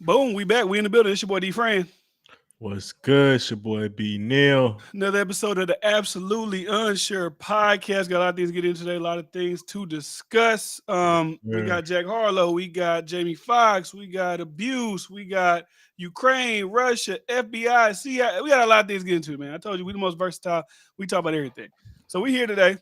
Boom, we back. We in the building. It's your boy D Fran. What's good? It's your boy B Neil. Another episode of the Absolutely Unsure podcast. Got a lot of things to get into today, a lot of things to discuss. We Yeah. got Jack Harlow, we got Jamie Foxx, we got abuse, we got Ukraine, Russia, FBI, CIA. We got a lot of things to get into, man. I told you we the most versatile. We talk about everything. So we here today.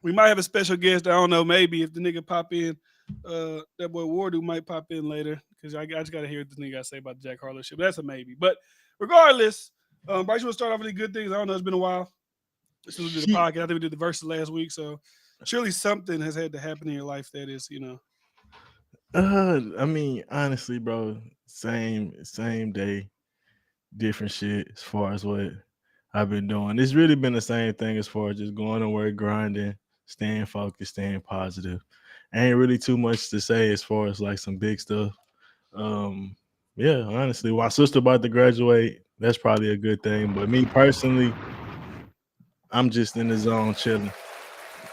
We might have a special guest. I don't know, maybe if the nigga pop in. That boy Wardu might pop in later because I just gotta hear what this nigga gotta say about the Jack Harlow shit. But that's a maybe. But regardless, Bryce, you want to start off with the good things? I don't know. It's been a while since we did the Shit. podcast. I think we did the verses last week, so surely something has had to happen in your life that is, Honestly, bro, same day, different shit as far as what I've been doing. It's really been the same thing as far as just going to work, grinding, staying focused, staying positive. Ain't really too much to say as far as like some big stuff. Um, yeah, honestly, my sister about to graduate. That's probably a good thing. But me personally, I'm just in the zone chilling.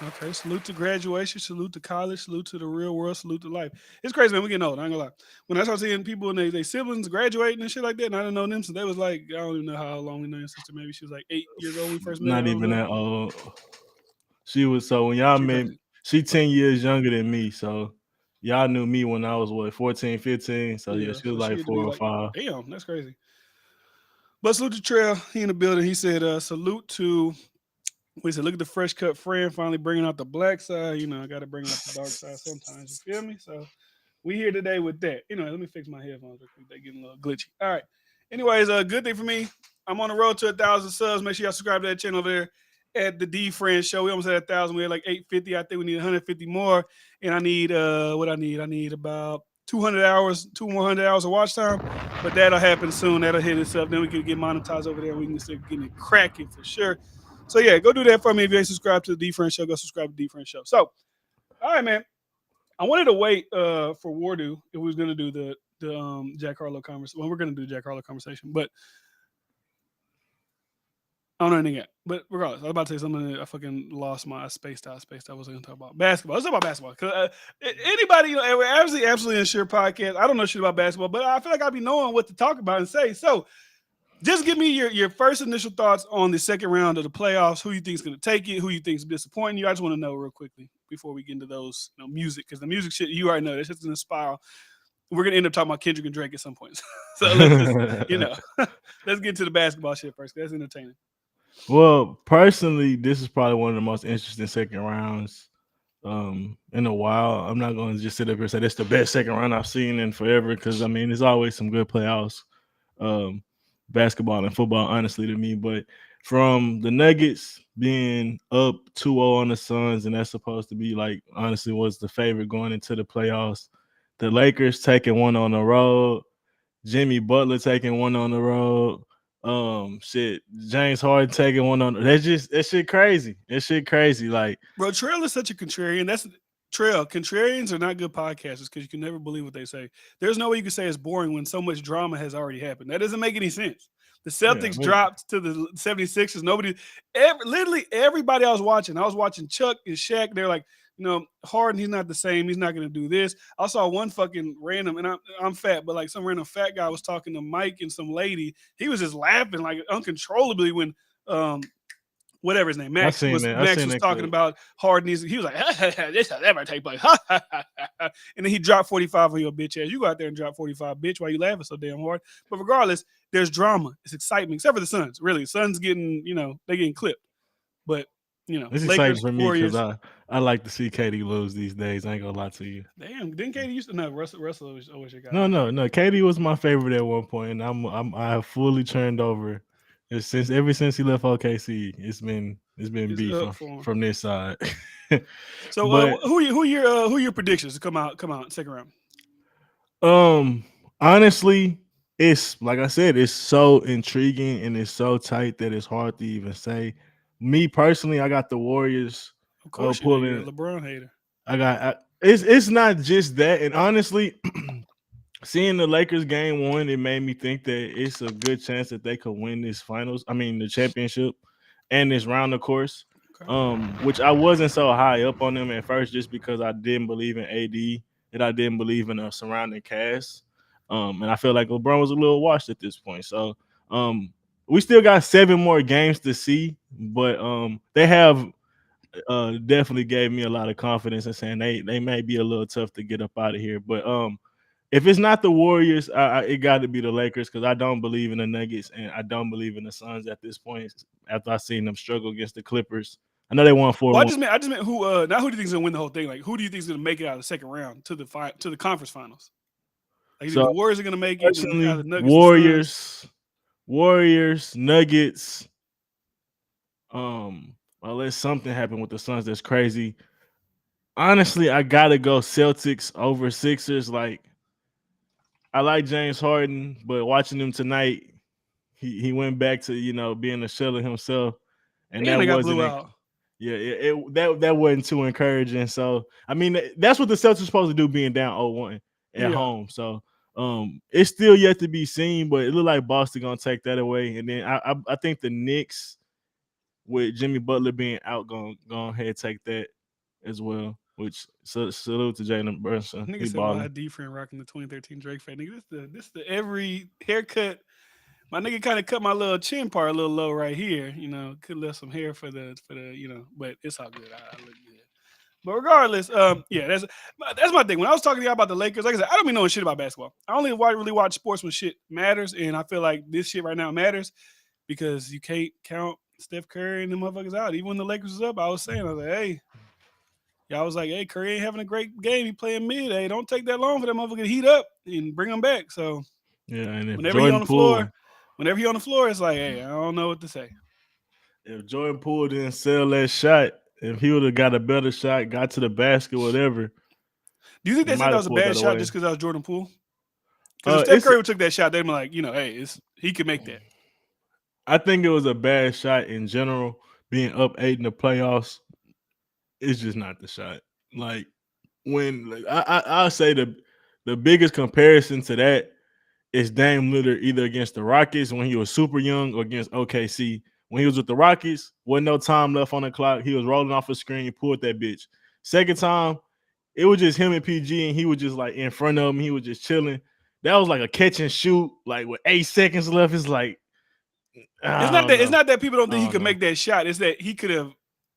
okay. Salute to graduation. Salute to college. Salute to the real world. Salute to life. It's crazy, man. We getting old. I ain't gonna lie. When I start seeing people and they siblings graduating and shit like that, and I didn't know them since they was like, I don't even know how long we know your sister. Maybe she was like 8 years old when we first met her. Not I don't even know. that old. She was so when y'all She met, crazy. she 10 years younger than me. So y'all knew me when I was what 14, 15. So yeah, Yeah. she So was she like had to four be or like, five. damn, that's crazy. But salute to Trail. He in the building. He said, salute to, we said, look at the fresh cut friend finally bringing out the black side. I got to bring out the dark side sometimes. You feel me? So we here today with that. Let me fix my headphones real quick. They getting a little glitchy. All right. Anyways, a good thing for me. I'm on the road to 1,000 subs. Make sure y'all subscribe to that channel over there at the D Friend Show. We almost had 1,000. We had like 850. I think we need 150 more. And I need what I need. I need about 200 hours, 200 hours of watch time. But that'll happen soon. That'll hit itself. Then we can get monetized over there. We can start getting it cracking for sure. So yeah, go do that for me. If you ain't subscribed to the D Friend Show, go subscribe to the D Friend Show. So, all right, man. I wanted to wait for Wardu if we was gonna do the Jack Harlow conversation. Well, we're gonna do Jack Harlow conversation, but I don't know anything yet. But regardless, I was about to say something that I fucking lost my spaced out. I was gonna talk about basketball. Let's talk about basketball. Cause anybody, we're absolutely unsure podcast. I don't know shit about basketball, but I feel like I'll be knowing what to talk about and say. So just give me your first initial thoughts on the second round of the playoffs. Who you think is going to take it? Who you think is disappointing you? I just want to know real quickly before we get into those music, because the music shit you already know that's just in a spiral. We're gonna end up talking about Kendrick and Drake at some point. So let's just let's get to the basketball shit first. That's entertaining. Well, personally, this is probably one of the most interesting second rounds in a while. I'm not going to just sit up here and say that's the best second round I've seen in forever because I mean there's always some good playoffs, um, basketball and football, honestly to me. But from the Nuggets being up 2-0 on the Suns, and that's supposed to be like honestly was the favorite going into the playoffs. The Lakers taking one on the road, Jimmy Butler taking one on the road. Shit, James Harden taking one on. That's just that shit crazy. That shit crazy. Like Bro, Trail is such a contrarian. That's Trail. Contrarians are not good podcasters because you can never believe what they say. There's no way you can say it's boring when so much drama has already happened. That doesn't make any sense. The yeah, Celtics but dropped to the 76ers. Literally everybody I was watching Chuck and Shaq. They're like, Harden, he's not the same. He's not going to do this. I saw one fucking random, and I'm fat, but like some random fat guy was talking to Mike and some lady. He was just laughing like uncontrollably when um, whatever his name, I Max seen was that. I Max seen was that talking clip. about Harden. He was like, "This will never take place." And then he dropped 45 on your bitch ass. You go out there and drop 45, bitch. Why you laughing so damn hard? But regardless, there's drama. It's excitement, except for the Suns. Really, Suns getting they getting clipped. But It's exciting Lakers, for me because Warriors. I like to see Katie lose these days. I ain't gonna lie to you. Damn, didn't Katie used to know Russell always your guy, No, huh? no, no. Katie was my favorite at one point, and I have fully turned over. Since ever since he left OKC, it's been It's beef up for him. from this side. So But who your predictions to come out second round? Um, honestly, it's like I said, it's so intriguing and it's so tight that it's hard to even say. Me personally, I got the Warriors Of course you do. You're a pulling. LeBron hater. It's not just that, and honestly, seeing the Lakers game one, it made me think that it's a good chance that they could win this finals. I mean, the championship and this round, of course. Okay. Which I wasn't so high up on them at first, just because I didn't believe in AD and I didn't believe in a surrounding cast. And I feel like LeBron was a little washed at this point. So we still got 7 more games to see, but they have definitely gave me a lot of confidence in saying they may be a little tough to get up out of here. But if it's not the Warriors, it got to be the Lakers because I don't believe in the Nuggets and I don't believe in the Suns at this point. After I seen them struggle against the Clippers, I know they won 4-1. Well, I just meant who. Not who do you think is gonna win the whole thing? Like who do you think is gonna make it out of the second round to the conference finals? Like you think So the Warriors are gonna make it, and out of personally, the Nuggets, the Suns. Warriors, Nuggets. Unless something happened with the Suns that's crazy. Honestly, I gotta go Celtics over Sixers. Like I like James Harden, but watching him tonight, he went back to being a shell of himself, and And that they got wasn't blew out. that wasn't too encouraging. So I mean, that's what the Celtics are supposed to do, being down 0-1 at home. So it's still yet to be seen, but it looked like Boston gonna take that away, and then I think the Knicks with Jimmy Butler being out, gonna go ahead and take that as well. Which salute to Jalen Brunson. Nigga He said, "Why balling. had D friend rocking the 2013 Drake fade?" Nigga, this the every haircut. My nigga kind of cut my little chin part a little low right here. Could left some hair for the but it's all good. I look good. But regardless, yeah, that's my thing. When I was talking to y'all about the Lakers, like I said, I don't be knowing shit about basketball. I only really watch sports when shit matters, and I feel like this shit right now matters because you can't count Steph Curry and the motherfuckers out. Even when the Lakers was up, I was like, hey, y'all was like, hey, Curry ain't having a great game. He playing mid. Hey, don't take that long for that motherfucker to heat up and bring him back. So Yeah, and if whenever he on Jordan the Poole, floor, it's like, hey, I don't know what to say. if Jordan Poole didn't sell that shot, if he would have got a better shot, got to the basket, whatever, Do you think he they said might that have was a pulled bad that shot away. just because that was Jordan Poole? Because if Steph It's Curry took that shot, they'd be like, hey, he can make that. I think it was a bad shot in general. Being up 8 in the playoffs, it's just not the shot. Like I'll say the biggest comparison to that is Dame Lillard either against the Rockets when he was super young or against OKC. When he was with the Rockets, wasn't no time left on the clock. He was rolling off a screen, pulled that bitch. Second time, it was just him and PG, and he was just like in front of him. He was just chilling. That was like a catch and shoot, like with 8 seconds left. It's like, It's I not don't that it's know. not that people don't I think he don't could know. make that shot. It's that he could have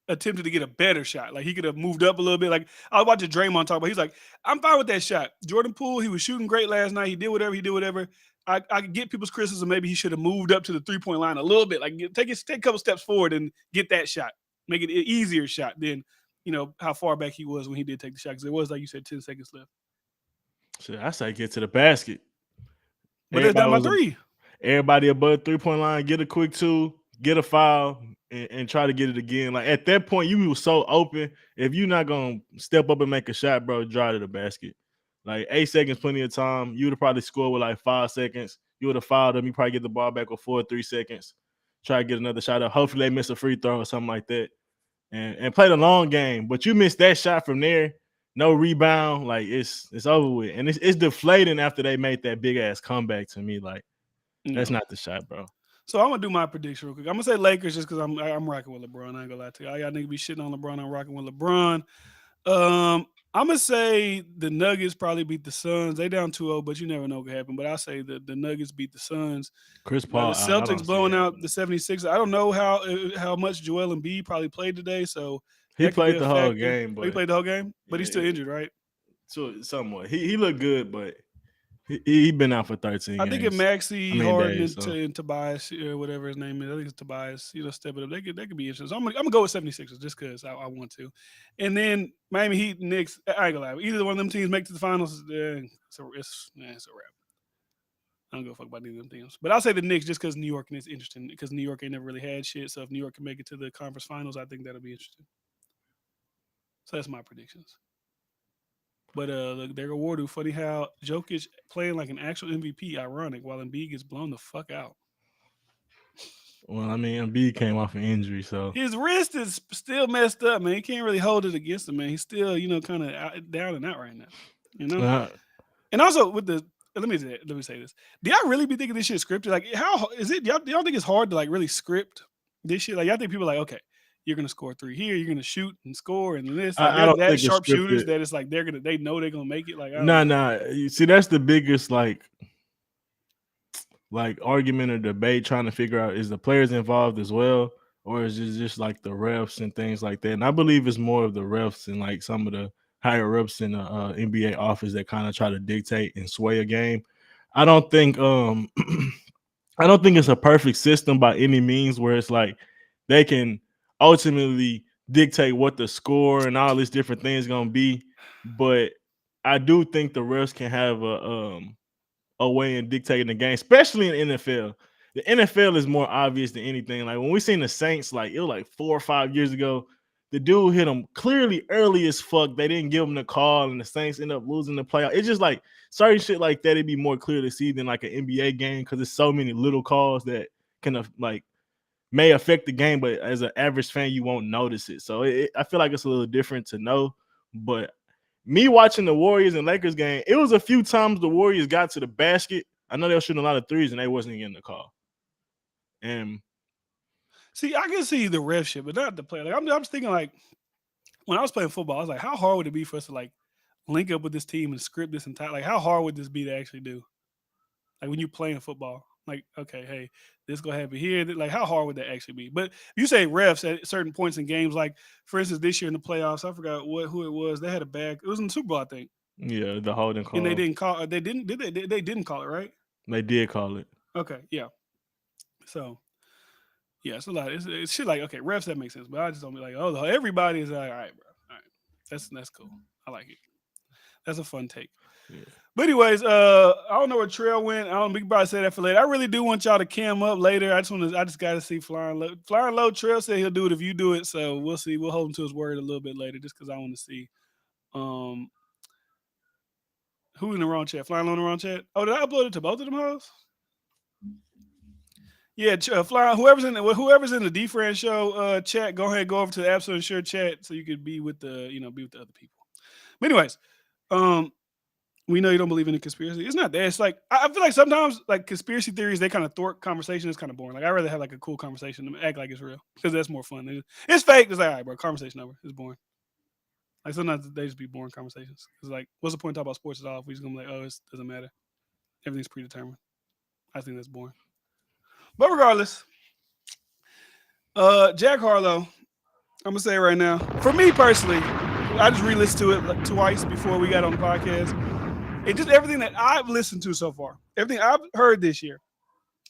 attempted to get a better shot. Like he could have moved up a little bit. Like I was watching Draymond talk about. He's like, I'm fine with that shot. Jordan Poole, he was shooting great last night. He did whatever. He did whatever. I could get people's criticism. Maybe he should have moved up to the 3-point line a little bit. Like take a couple steps forward and get that shot. Make it an easier shot than how far back he was when he did take the shot. Because it was like you said, 10 seconds left. Shit, I say get to the basket. But that's Everybody down by was 3. everybody above 3-point line. Get a quick 2, get a foul, and try to get it again. Like at that point, you were so open. If you're not gonna step up and make a shot, bro, drive to the basket. Like 8 seconds, plenty of time. You would have probably scored with like 5 seconds. You would have fouled them. You probably get the ball back with 4 or 3 seconds. Try to get another shot up. Hopefully they miss a free throw or something like that. And play the long game. But you missed that shot from there. No rebound. Like it's over with. And it's deflating after they made that big ass comeback to me. Like that's not the shot, bro. So I'm gonna do my prediction real quick. I'm gonna say Lakers just because I'm rocking with LeBron. I ain't gonna lie to you. All y'all niggas be shitting on LeBron. I'm rocking with LeBron. I'm gonna say the Nuggets probably beat the Suns. They down 2-0, but you never know what can happen. But I say the Nuggets beat the Suns. Chris The Paul, I Celtics don't see it blowing out happening. the 76ers. I don't know how much Joel Embiid probably played today, so He that could be played a the whole factor. game, Oh, he but played the whole game, but he's still yeah, injured, right? so somewhat. He looked good, but he been out for 13 I think if games. I Maxey, mean Harden, days. So and Tobias or whatever his name is, I think it's Tobias, step it up. They could be interesting. So I'm gonna go with 76ers just because I want to. And then Miami Heat, Knicks. I ain't gonna lie. Either one of them teams make it to the finals, it's a wrap. I don't give a fuck about neither of them teams. But I'll say the Knicks just because New York is interesting because New York ain't never really had shit. So if New York can make it to the conference finals, I think that'll be interesting. So that's my predictions. But look, they're awarded. Funny how Jokic playing like an actual MVP, ironic, while Embiid gets blown the fuck out. well, I mean, Embiid came off an injury, so His wrist is still messed up, man. He can't really hold it against him, man. He's still, kind of down and out right now, you know. uh, And also with the let me say this: do y'all really be thinking this shit scripted? Like, how is it? Y'all think it's hard to like really script this shit? Like, y'all think people are like, okay, you're gonna score 3 here, you're gonna shoot and score, and then this. Like, I they're don't that think it's sharpshooters scripted. that it's like they know they're gonna make it. Like, I don't Nah, know. nah. You see, that's the biggest like like argument or debate trying to figure out is the players involved as well, or is it just like the refs and things like that? And I believe it's more of the refs and like some of the higher ups in the NBA office that kind of try to dictate and sway a game. I don't think I don't think it's a perfect system by any means where it's like they can ultimately dictate what the score and all these different things gonna be. But I do think the refs can have a way in dictating the game, especially in the NFL. The NFL is more obvious than anything. Like when we seen the Saints, like it was like 4 or 5 years ago, the dude hit them clearly early as fuck. They didn't give him the call, and the Saints end up losing the playoff. It's just like certain shit like that. It'd be more clear to see than like an NBA game because there's so many little calls that kind of like may affect the game, but as an average fan, you won't notice it. So I feel like it's a little different to know. But me watching the Warriors and Lakers game, it was a few times the Warriors got to the basket. I know they were shooting a lot of threes and they wasn't getting the call. And See, I can see the ref shit, but not the play. Like I'm just thinking like when I was playing football, I was like, how hard would it be for us to like link up with this team and script this entire like how hard would this be to actually do? Like when you're playing football, like okay, hey, this gonna happen here. Like how hard would that actually be? But you say refs at certain points in games, like for instance, this year in the playoffs, I forgot who it was. They had a bag. It was in the Super Bowl, I think, yeah, the holding and they call. didn't call. They didn't. Did they? They didn't call it, right? They did call it. Okay, yeah. So yeah, it's a lot. It's shit like okay, refs that makes sense, but I just don't be like oh everybody is like all right, bro, all right, that's cool. I like it. That's a fun take. Yeah. But anyways, I don't know where Trail went. I don't. We can probably say that for later. I really do want y'all to cam up later. I just got to see Flying Low. Flying Low. Trail said he'll do it if you do it. So we'll see. We'll hold him to his word a little bit later, just because I want to see. Um, who in the wrong chat? Flying Low in the wrong chat. Oh, did I upload it to both of them hoes? Yeah, Flying. Whoever's in the D-Fran show chat, go ahead, go over to the Absolute Sure chat so you could be with the be with the other people. But anyways, um, we know you don't believe in a conspiracy. It's not that. It's like I feel like sometimes like conspiracy theories they kind of thwart conversation. It's kind of boring. Like I rather have like a cool conversation than act like it's real because that's more fun. It's fake. It's like all right, bro. Conversation over. It's boring. Like sometimes they just be boring conversations. It's like what's the point of talking about sports at all if we just gonna be like oh it doesn't matter. Everything's predetermined. I think that's boring. But regardless, Jack Harlow. I'm gonna say it right now. For me personally, I just re-listened to it like twice before we got on the podcast. It just everything that I've listened to so far, everything I've heard this year,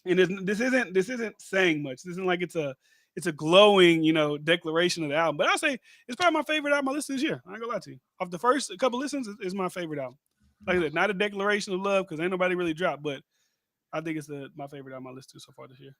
and this isn't saying much. This isn't like it's a glowing declaration of the album. But I say it's probably my favorite album I listened to this year. I ain't gonna lie to you. Off the first couple listens, it's my favorite album. Like I said, not a declaration of love because ain't nobody really dropped, but I think it's my favorite album I listened to so far this year.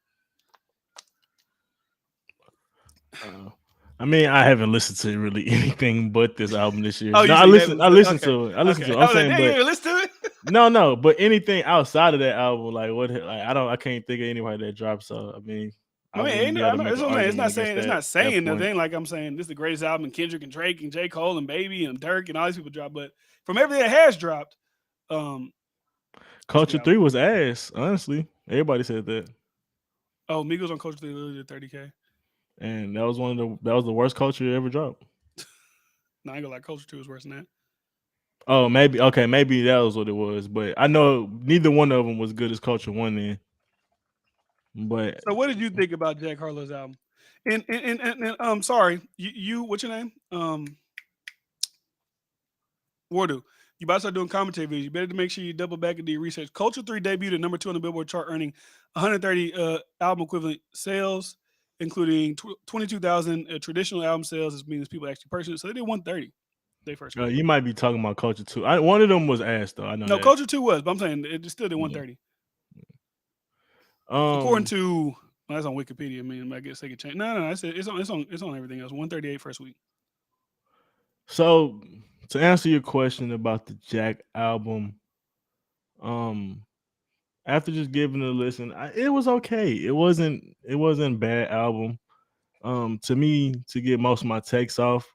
I mean, I haven't listened to really anything but this album this year. Oh, No, you I said you listened. I haven't listened okay. to it. I listened Okay. to it. I'm I was saying, like, dang, you but didn't listen to it? no. But anything outside of that album, like what? Like I can't think of anybody that dropped. So I mean, I I mean, wouldn't ain't, be I able to know, make it's an what I'm saying. argument against It's not that saying point. nothing. Like I'm saying, this is the greatest album Kendrick and Drake and J. Cole and Baby and Dirk and all these people dropped. But from everything that has dropped, Culture 3 was ass. Honestly, everybody said that. Oh, Migos on Culture 3 literally did 30K. And that was the worst Culture ever dropped. No, I ain't gonna lie, Culture 2 is worse than that. Oh, maybe that was what it was. But I know neither one of them was good as Culture 1 then. But so, what did you think about Jack Harlow's album? And sorry, you what's your name? Wardu. You about to start doing commentary videos. You better make sure you double back and do your research. Culture 3 debuted at number 2 on the Billboard chart, earning 130 album equivalent sales, including 22,000 traditional album sales. This means people actually purchased it. So they did 130. They first. You might be talking about Culture 2. One of them was ass though. I know No, that. Culture 2 was, but I'm saying it still did 130. According to that's on Wikipedia. I mean, I guess they could change. No, it's on everything else. 138 first week. So to answer your question about the Jack album, after just giving it a listen, it was okay. It wasn't a bad album. To me, to get most of my takes off,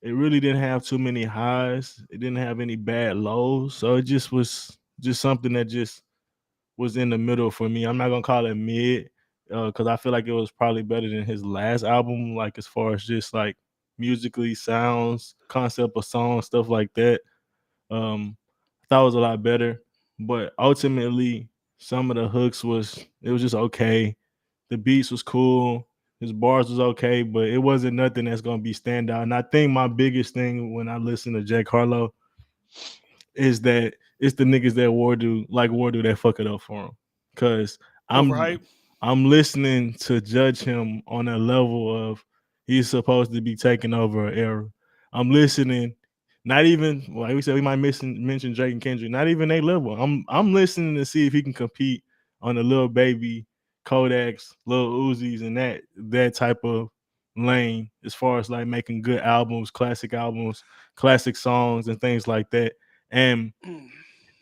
it really didn't have too many highs. It didn't have any bad lows. So it just was just something that just was in the middle for me. I'm not gonna call it mid, because I feel like it was probably better than his last album, like as far as just like musically, sounds, concept of songs, stuff like that. I thought it was a lot better. But ultimately, Some of the hooks was it was just okay. The beats was cool. His bars was okay, but it wasn't nothing that's gonna be standout. And I think my biggest thing when I listen to Jack Harlow is that it's the niggas that War do that fuck it up for him. Cause I'm Overhyped. I'm listening to judge him on a level of he's supposed to be taking over an era. I'm listening, not even like we said, we might mention Drake and Kendrick, not even a level. I'm listening to see if he can compete on the Lil Baby, Kodaks, Lil Uzis, and that type of lane as far as like making good albums, classic songs, and things like that. And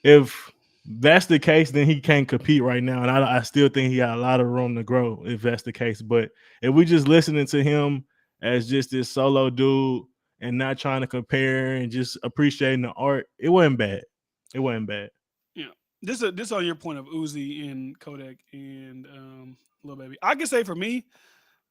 if that's the case, then he can't compete right now. And I still think he got a lot of room to grow if that's the case. But if we just listening to him as just this solo dude and not trying to compare and just appreciating the art, it wasn't bad. It wasn't bad. Yeah. This on your point of Uzi and Kodak and Lil Baby. I can say for me,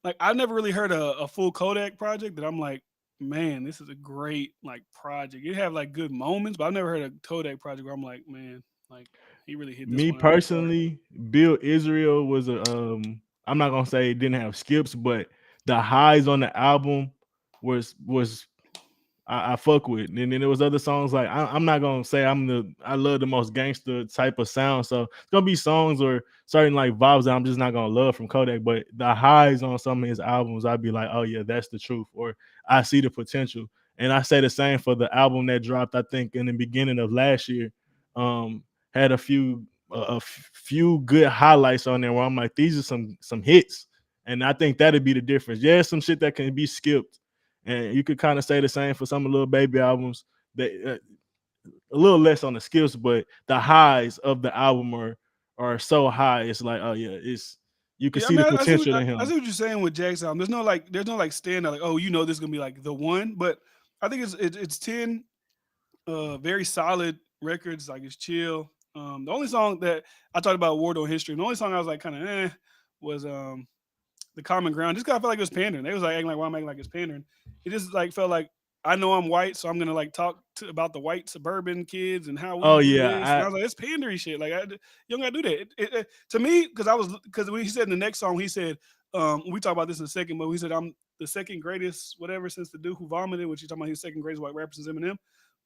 like I've never really heard a full Kodak project that I'm like, man, this is a great like project. It have like good moments, but I've never heard a Kodak project where I'm like, man, like he really hit this Me one out of the park. personally, Bill Israel was a I'm not gonna say it didn't have skips, but the highs on the album was I fuck with. And then there was other songs like I'm not gonna say I love the most gangster type of sound. So it's gonna be songs or certain like vibes that I'm just not gonna love from Kodak. But the highs on some of his albums, I'd be like, oh yeah, that's the truth, or I see the potential. And I say the same for the album that dropped, I think, in the beginning of last year. Had a few good highlights on there where I'm like, these are some hits. And I think that'd be the difference. Yeah, some shit that can be skipped and you could kind of say the same for some of the Lil Baby albums. That a little less on the skills, but the highs of the album are so high. It's like, oh yeah, it's you can Yeah, I see mean, the potential in I him. see what you're saying with Jack's album. There's no like standout like, oh, you know, this is gonna be like the one. But I think it's 10 very solid records. Like it's chill. The only song that I talked about War on History, the only song I was like kind of was the common ground. Just kind of felt like it was pandering. They was like acting like why I'm acting like it's pandering. It just like felt like I know I'm white, so I'm gonna like about the white suburban kids and how we Oh do yeah, this. And I was like, it's pandering shit. Like you don't gotta do that. To me, because when he said in the next song, he said, we talk about this in a second, but he said I'm the second greatest whatever since the dude who vomited, which he's talking about he's second greatest white rapper since Eminem.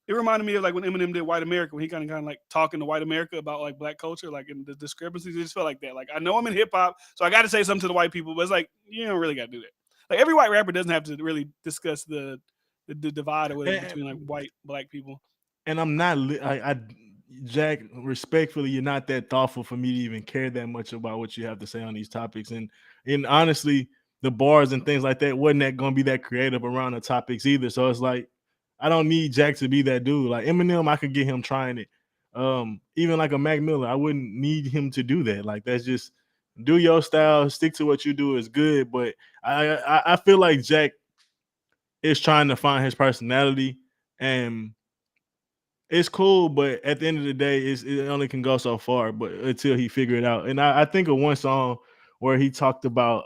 It reminded me of like when Eminem did White America, when he kind of like talking to White America about like black culture, like in the discrepancies. It just felt like that. Like I know I'm in hip hop, so I got to say something to the white people, but it's like you don't really got to do that. Like every white rapper doesn't have to really discuss the divide or whatever between like and, white black people. and I'm not Jack. Respectfully, you're not that thoughtful for me to even care that much about what you have to say on these topics. And honestly, the bars and things like that wasn't that gonna be that creative around the topics either. So it's like I don't need Jack to be that dude. Like Eminem, I could get him trying it. Even like a Mac Miller, I wouldn't need him to do that. Like that's just do your style, stick to what you do is good. But I feel like Jack is trying to find his personality, and it's cool. But at the end of the day, it only can go so far. But until he figure it out, and I think of one song where he talked about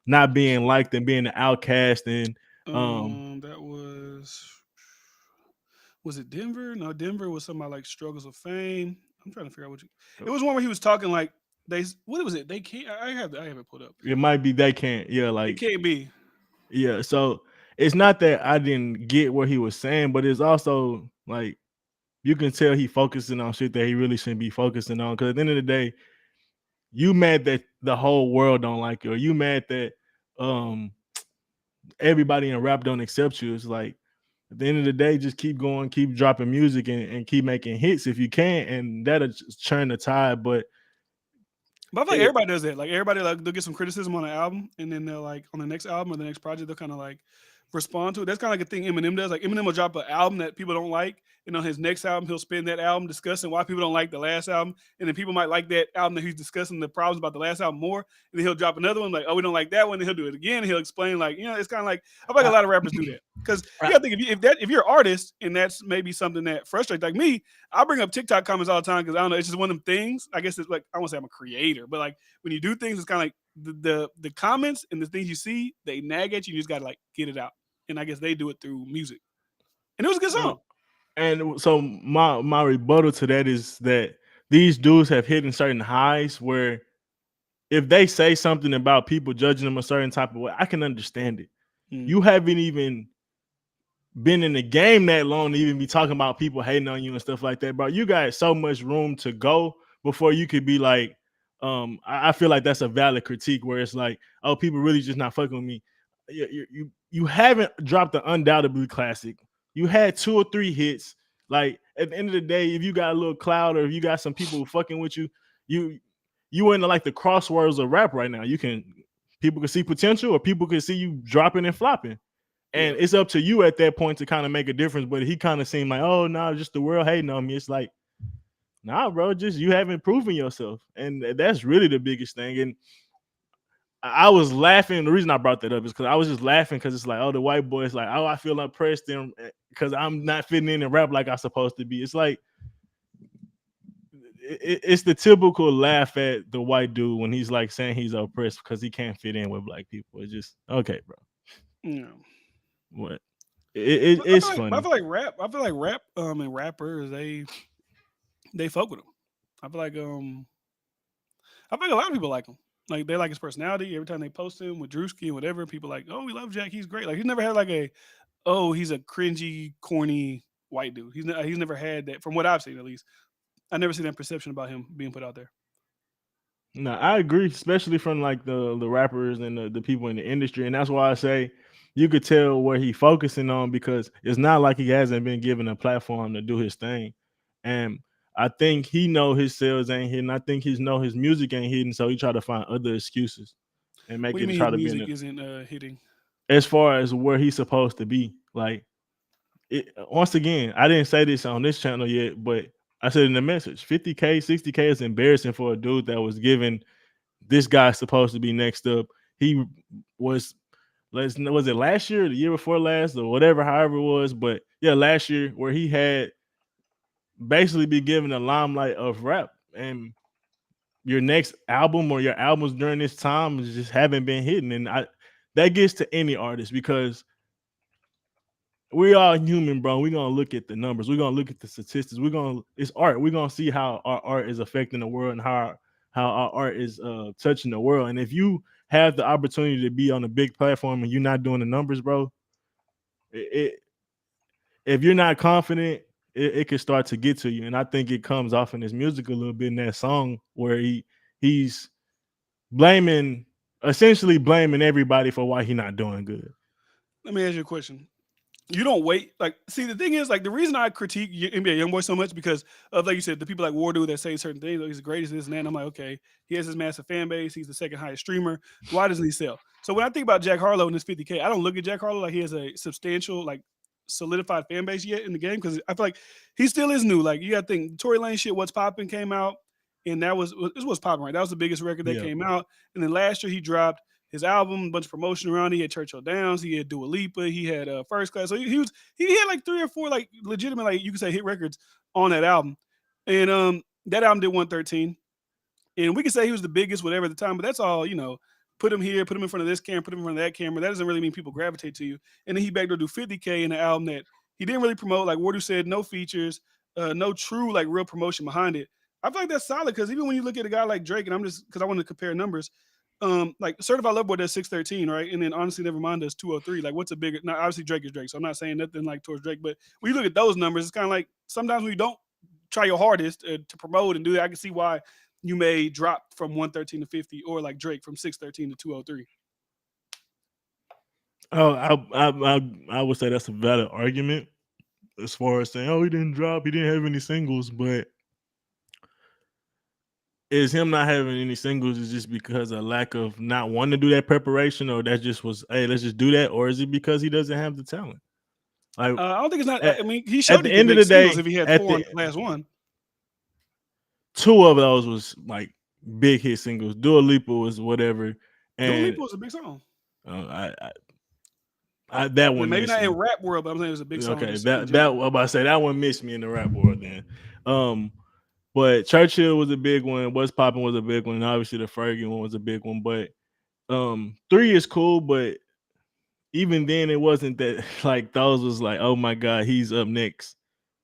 not being liked and being an outcast and That was it Denver? No, Denver was something about like struggles of fame. I'm trying to figure out what you. It was one where he was talking like they. What was it? They can't. I have it pulled up. it might be they can't. Yeah, It like can't be. yeah. So it's not that I didn't get what he was saying, but it's also like you can tell he focusing on shit that he really shouldn't be focusing on. Because at the end of the day, you mad that the whole world don't like you, or you mad that um everybody in rap don't accept you. It's like at the end of the day, just keep going, keep dropping music and keep making hits if you can, and that'll churn the tide. But But I feel like it, everybody does that. Like everybody, like they'll get some criticism on an album, and then they'll like on the next album or the next project, they'll kind of like respond to it. That's kind of like a thing Eminem does. Like Eminem will drop an album that people don't like, and on his next album, he'll spend that album discussing why people don't like the last album, and then people might like that album that he's discussing the problems about the last album more, and then he'll drop another one like, oh, we don't like that one, and he'll do it again. And he'll explain like, it's kind of like I feel like a I, lot of rappers do that because you I, got to think if you're an artist and that's maybe something that frustrates like me, I bring up TikTok comments all the time because I don't know, it's just one of them things. I guess it's like I won't say I'm a creator, but like when you do things, it's kind of like the comments and the things you see, they nag at you. You just gotta like get it out, and I guess they do it through music. And it was a good uh, song. and so my rebuttal to that is that these dudes have hit in certain highs where if they say something about people judging them a certain type of way, I can understand it. You haven't even been in the game that long to even be talking about people hating on you and stuff like that, bro. You got so much room to go before you could be like, I feel like that's a valid critique where it's like, oh, people really just not fucking with me. You haven't dropped the undoubtedly classic. You had 2 or 3 hits. Like at the end of the day, if you got a little cloud or if you got some people fucking with you, you you in like the crosswords of rap right now. You can people can see potential or people can see you dropping and flopping. And it's up to you at that point to kind of make a difference. But he kind of seemed like, oh, no, just the world hating on me. It's like, nah, bro, just you haven't proven yourself. And that's really the biggest thing. And I was laughing. The reason I brought that up is because I was just laughing because it's like, oh, the white boy is like, oh, I feel oppressed because I'm not fitting in and rap like I'm supposed to be. It's like, it's the typical laugh at the white dude when he's like saying he's oppressed because he can't fit in with black people. It's just, okay, bro. Yeah. What? I It's feel like, funny. I feel like rap. I feel like rap. And rappers they fuck with him. I feel like I feel like a lot of people like him. Like they like his personality. Every time they post him with Drewski and whatever, people like, oh, we love Jack. He's great. Like he's never had like he's a cringy, corny white dude. He's never had that from what I've seen at least. I never seen that perception about him being put out there. No, I agree, especially from like the rappers and the people in the industry, and that's why I say you could tell where he focusing on because it's not like he hasn't been given a platform to do his thing, and I think he know his sales ain't hitting. I think he know his music ain't hitting, so he try to find other excuses and What make do you it mean try his to be in music the, isn't hitting? as far as where he's supposed to be. Like once again, I didn't say this on this channel yet, but I said in the message, 50K, 60K is embarrassing for a dude that was given this guy's supposed to be next up. He was was it last year, the year before last, or whatever, however it was, but yeah, last year where he had basically been given the limelight of rap, and your next album or your albums during this time just haven't been hitting, and that gets to any artist because we are human, bro. We're gonna look at the numbers. We're gonna look at the statistics. It's art. We're gonna see how our art is affecting the world and how our art is touching the world. And if you have the opportunity to be on a big platform and you're not doing the numbers, bro, it if you're not confident, it can start to get to you. And I think it comes off in his music a little bit in that song where he's blaming essentially blaming everybody for why he's not doing good. Let me ask you a question. You don't wait. Like, see, the thing is, like, the reason I critique NBA YoungBoy so much because of, like you said, the people like Wardo that say certain things. Oh, he's the greatest, this and that. And I'm like, okay, he has his massive fan base. He's the second highest streamer. Why doesn't he sell? So when I think about Jack Harlow and his 50K, I don't look at Jack Harlow like he has a substantial, like, solidified fan base yet in the game because I feel like he still is new. Like, you got to think, Tory Lane shit, What's Poppin' came out, and this was popping, right? That was the biggest record that Yeah. came out. And then last year he dropped his album, a bunch of promotion around it. He had Churchill Downs, he had Dua Lipa, he had First Class. So he had like 3 or 4 like legitimate, like you could say, hit records on that album. And that album did 113. And we could say he was the biggest, whatever at the time, but that's all, put him here, put him in front of this camera, put him in front of that camera. That doesn't really mean people gravitate to you. And then he backed to do 50K in an album that he didn't really promote. Like Wardu said, no features, no true like real promotion behind it. I feel like that's solid because even when you look at a guy like Drake, and I'm just because I want to compare numbers, like Certified Lover Boy does 613, right? And then Honestly Nevermind does 203. Like, what's a bigger? Now, obviously Drake is Drake, so I'm not saying nothing like towards Drake, but when you look at those numbers, it's kind of like sometimes when you don't try your hardest to promote and do that, I can see why you may drop from 113 to 50, or like Drake from 613 to 203. Oh, I would say that's a valid argument as far as saying, oh, he didn't drop, he didn't have any singles, but is him not having any singles is just because of lack of not wanting to do that preparation, or that just was, hey, let's just do that, or is it because he doesn't have the talent? Like I don't think it's not. at, I mean, he at showed the he could end of make the singles day, if he had at 4 on the the last one. 2 of those was like big hit singles. Dua Lipa was whatever, Dua and Lipa was a big song. uh, that I mean, one maybe missed not in me. rap world, but I'm saying it was a big song Okay, just in that general. I'm about to say that one missed me in the rap world then. But Churchill was a big one. What's Poppin' was a big one. And obviously the Fergie one was a big one. But 3 is cool, but even then it wasn't that like those was like, oh my god, he's up next.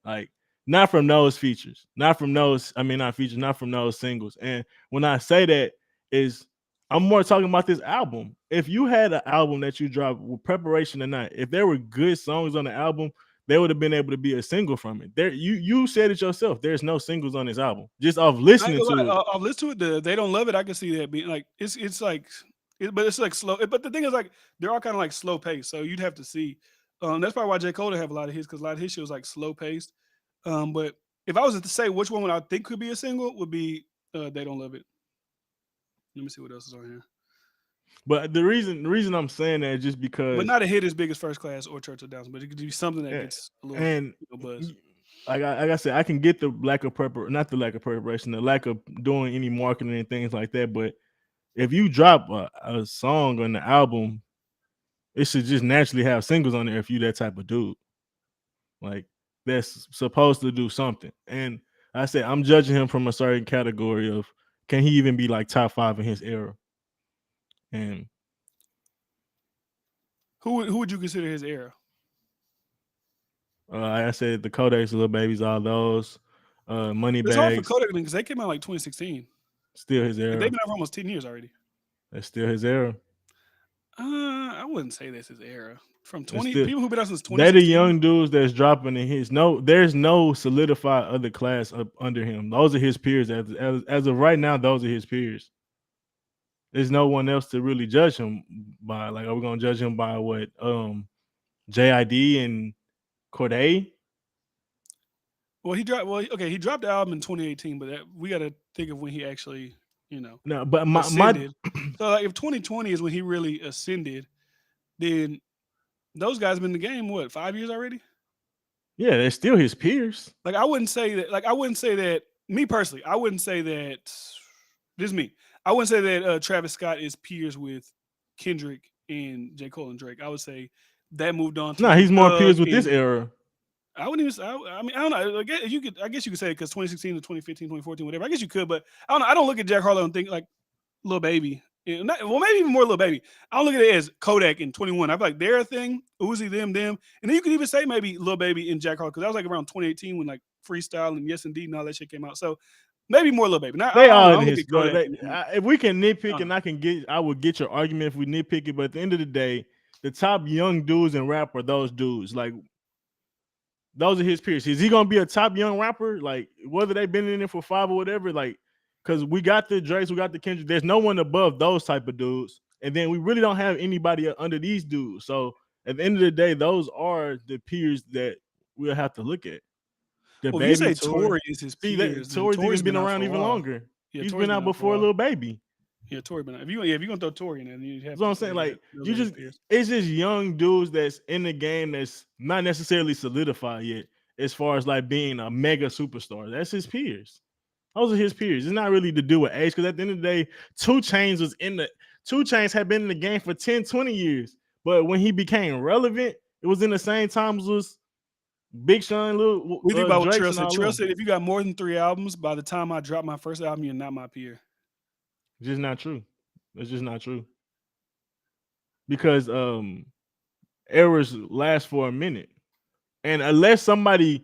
Like not from those features, not from those. I mean, not features, not from those singles. And when I say that, is I'm more talking about this album. If you had an album that you dropped with preparation or not, if there were good songs on the album, they would have been able to be a single from it. There, you said it yourself. There's no singles on this album. Just off I ain't listening gonna to it. lie. I'll listen to it. They don't love it. I can see that being like it's like, but it's like slow. But the thing is, like they're all kind of like slow paced. So you'd have to see. That's probably why J Cole didn't have a lot of his because a lot of his shit was like slow paced. But if I was to say which one would I think could be a single, would be They Don't Love It. Let me see what else is on here. But the reason I'm saying that is just But because, not a hit as big as First Class or Church of Downs, but it could be something that eh, gets a little and buzz. like I said, I can get the lack of not the lack of preparation, the lack of doing any marketing and things like that. But if you drop a song on the album, it should just naturally have singles on there if you that type of dude. Like that's supposed to do something. And I said I'm judging him from a certain category of can he even be like top 5 in his era? And Who would you consider his era? like I said, the Kodaks, Little Babies, all those, Money It's hard for Bags, Kodak because they came out like 2016. still his Like, era. they've been out for almost 10 years already. That's still his era. I wouldn't say this is era. From It's 20 still people who've been out since they the 2016. young dudes that's dropping in his. No, there's no solidified other class up under him. Those are his peers. As of right now, those are his peers. There's no one else to really judge him by. Like, are we gonna judge him by what? JID and Corday? Well, he dropped. Well, okay, he dropped the album in 2018, but we got to think of when he actually, No, but my ascended. So, like, if 2020 is when he really ascended, then those guys have been in the game what 5 years already? yeah, they're still his peers. Like, I wouldn't say that. Like, I wouldn't say that. Me personally, I wouldn't say that. This is me. I wouldn't say that Travis Scott is peers with Kendrick and J. Cole and Drake. I would say that moved on to No, Young he's more Thug peers with this and era. I wouldn't even. I mean, I don't know. I guess you could say because 2016 to 2015, 2014, whatever. I guess you could, but I don't know. I don't look at Jack Harlow and think like Lil Baby. Well, maybe even more Lil Baby. I don't look at it as Kodak in 21. I feel like they're a thing. Uzi, them, and then you could even say maybe Lil Baby and Jack Harlow because that was like around 2018 when like Freestyle and Yes Indeed and all that shit came out. So maybe more Lil Baby. Now, I They don't are know. I in don't look his. at Kodak. If we can nitpick, Uh, and I would get your argument if we nitpick it. But at the end of the day, the top young dudes in rap are those dudes. Like those are his peers. Is he gonna be a top young rapper? Like whether they've been in it for 5 or whatever. Like because we got the Drakes, we got the Kendrick. There's no one above those type of dudes. And then we really don't have anybody under these dudes. So at the end of the day, those are the peers that we'll have to look at. The well, if you Baby say Tory. Tory is his See that peers, then Tory's Tory's even been been out around for a even while. longer. Yeah, He's Tory's been been out out for a before while. Little Baby. Yeah, Tory been out. If you're gonna throw Tory in there, then you have That's what to I'm say saying. Like those you are his just peers. it's just young dudes that's in the game that's not necessarily solidified yet, as far as like being a mega superstar. That's his peers. Those are his peers. It's not really to do with age, because at the end of the day, 2 Chainz was in the 2 Chainz had been in the game for 10, 20 years. But when he became relevant, it was in the same time as was Big Sean, little We think about what Drake's Trail and said. all Trail them. said if you got more than 3 albums, by the time I drop my first album, you're not my peer. It's just not true. It's just not true. Because errors last for a minute. And unless somebody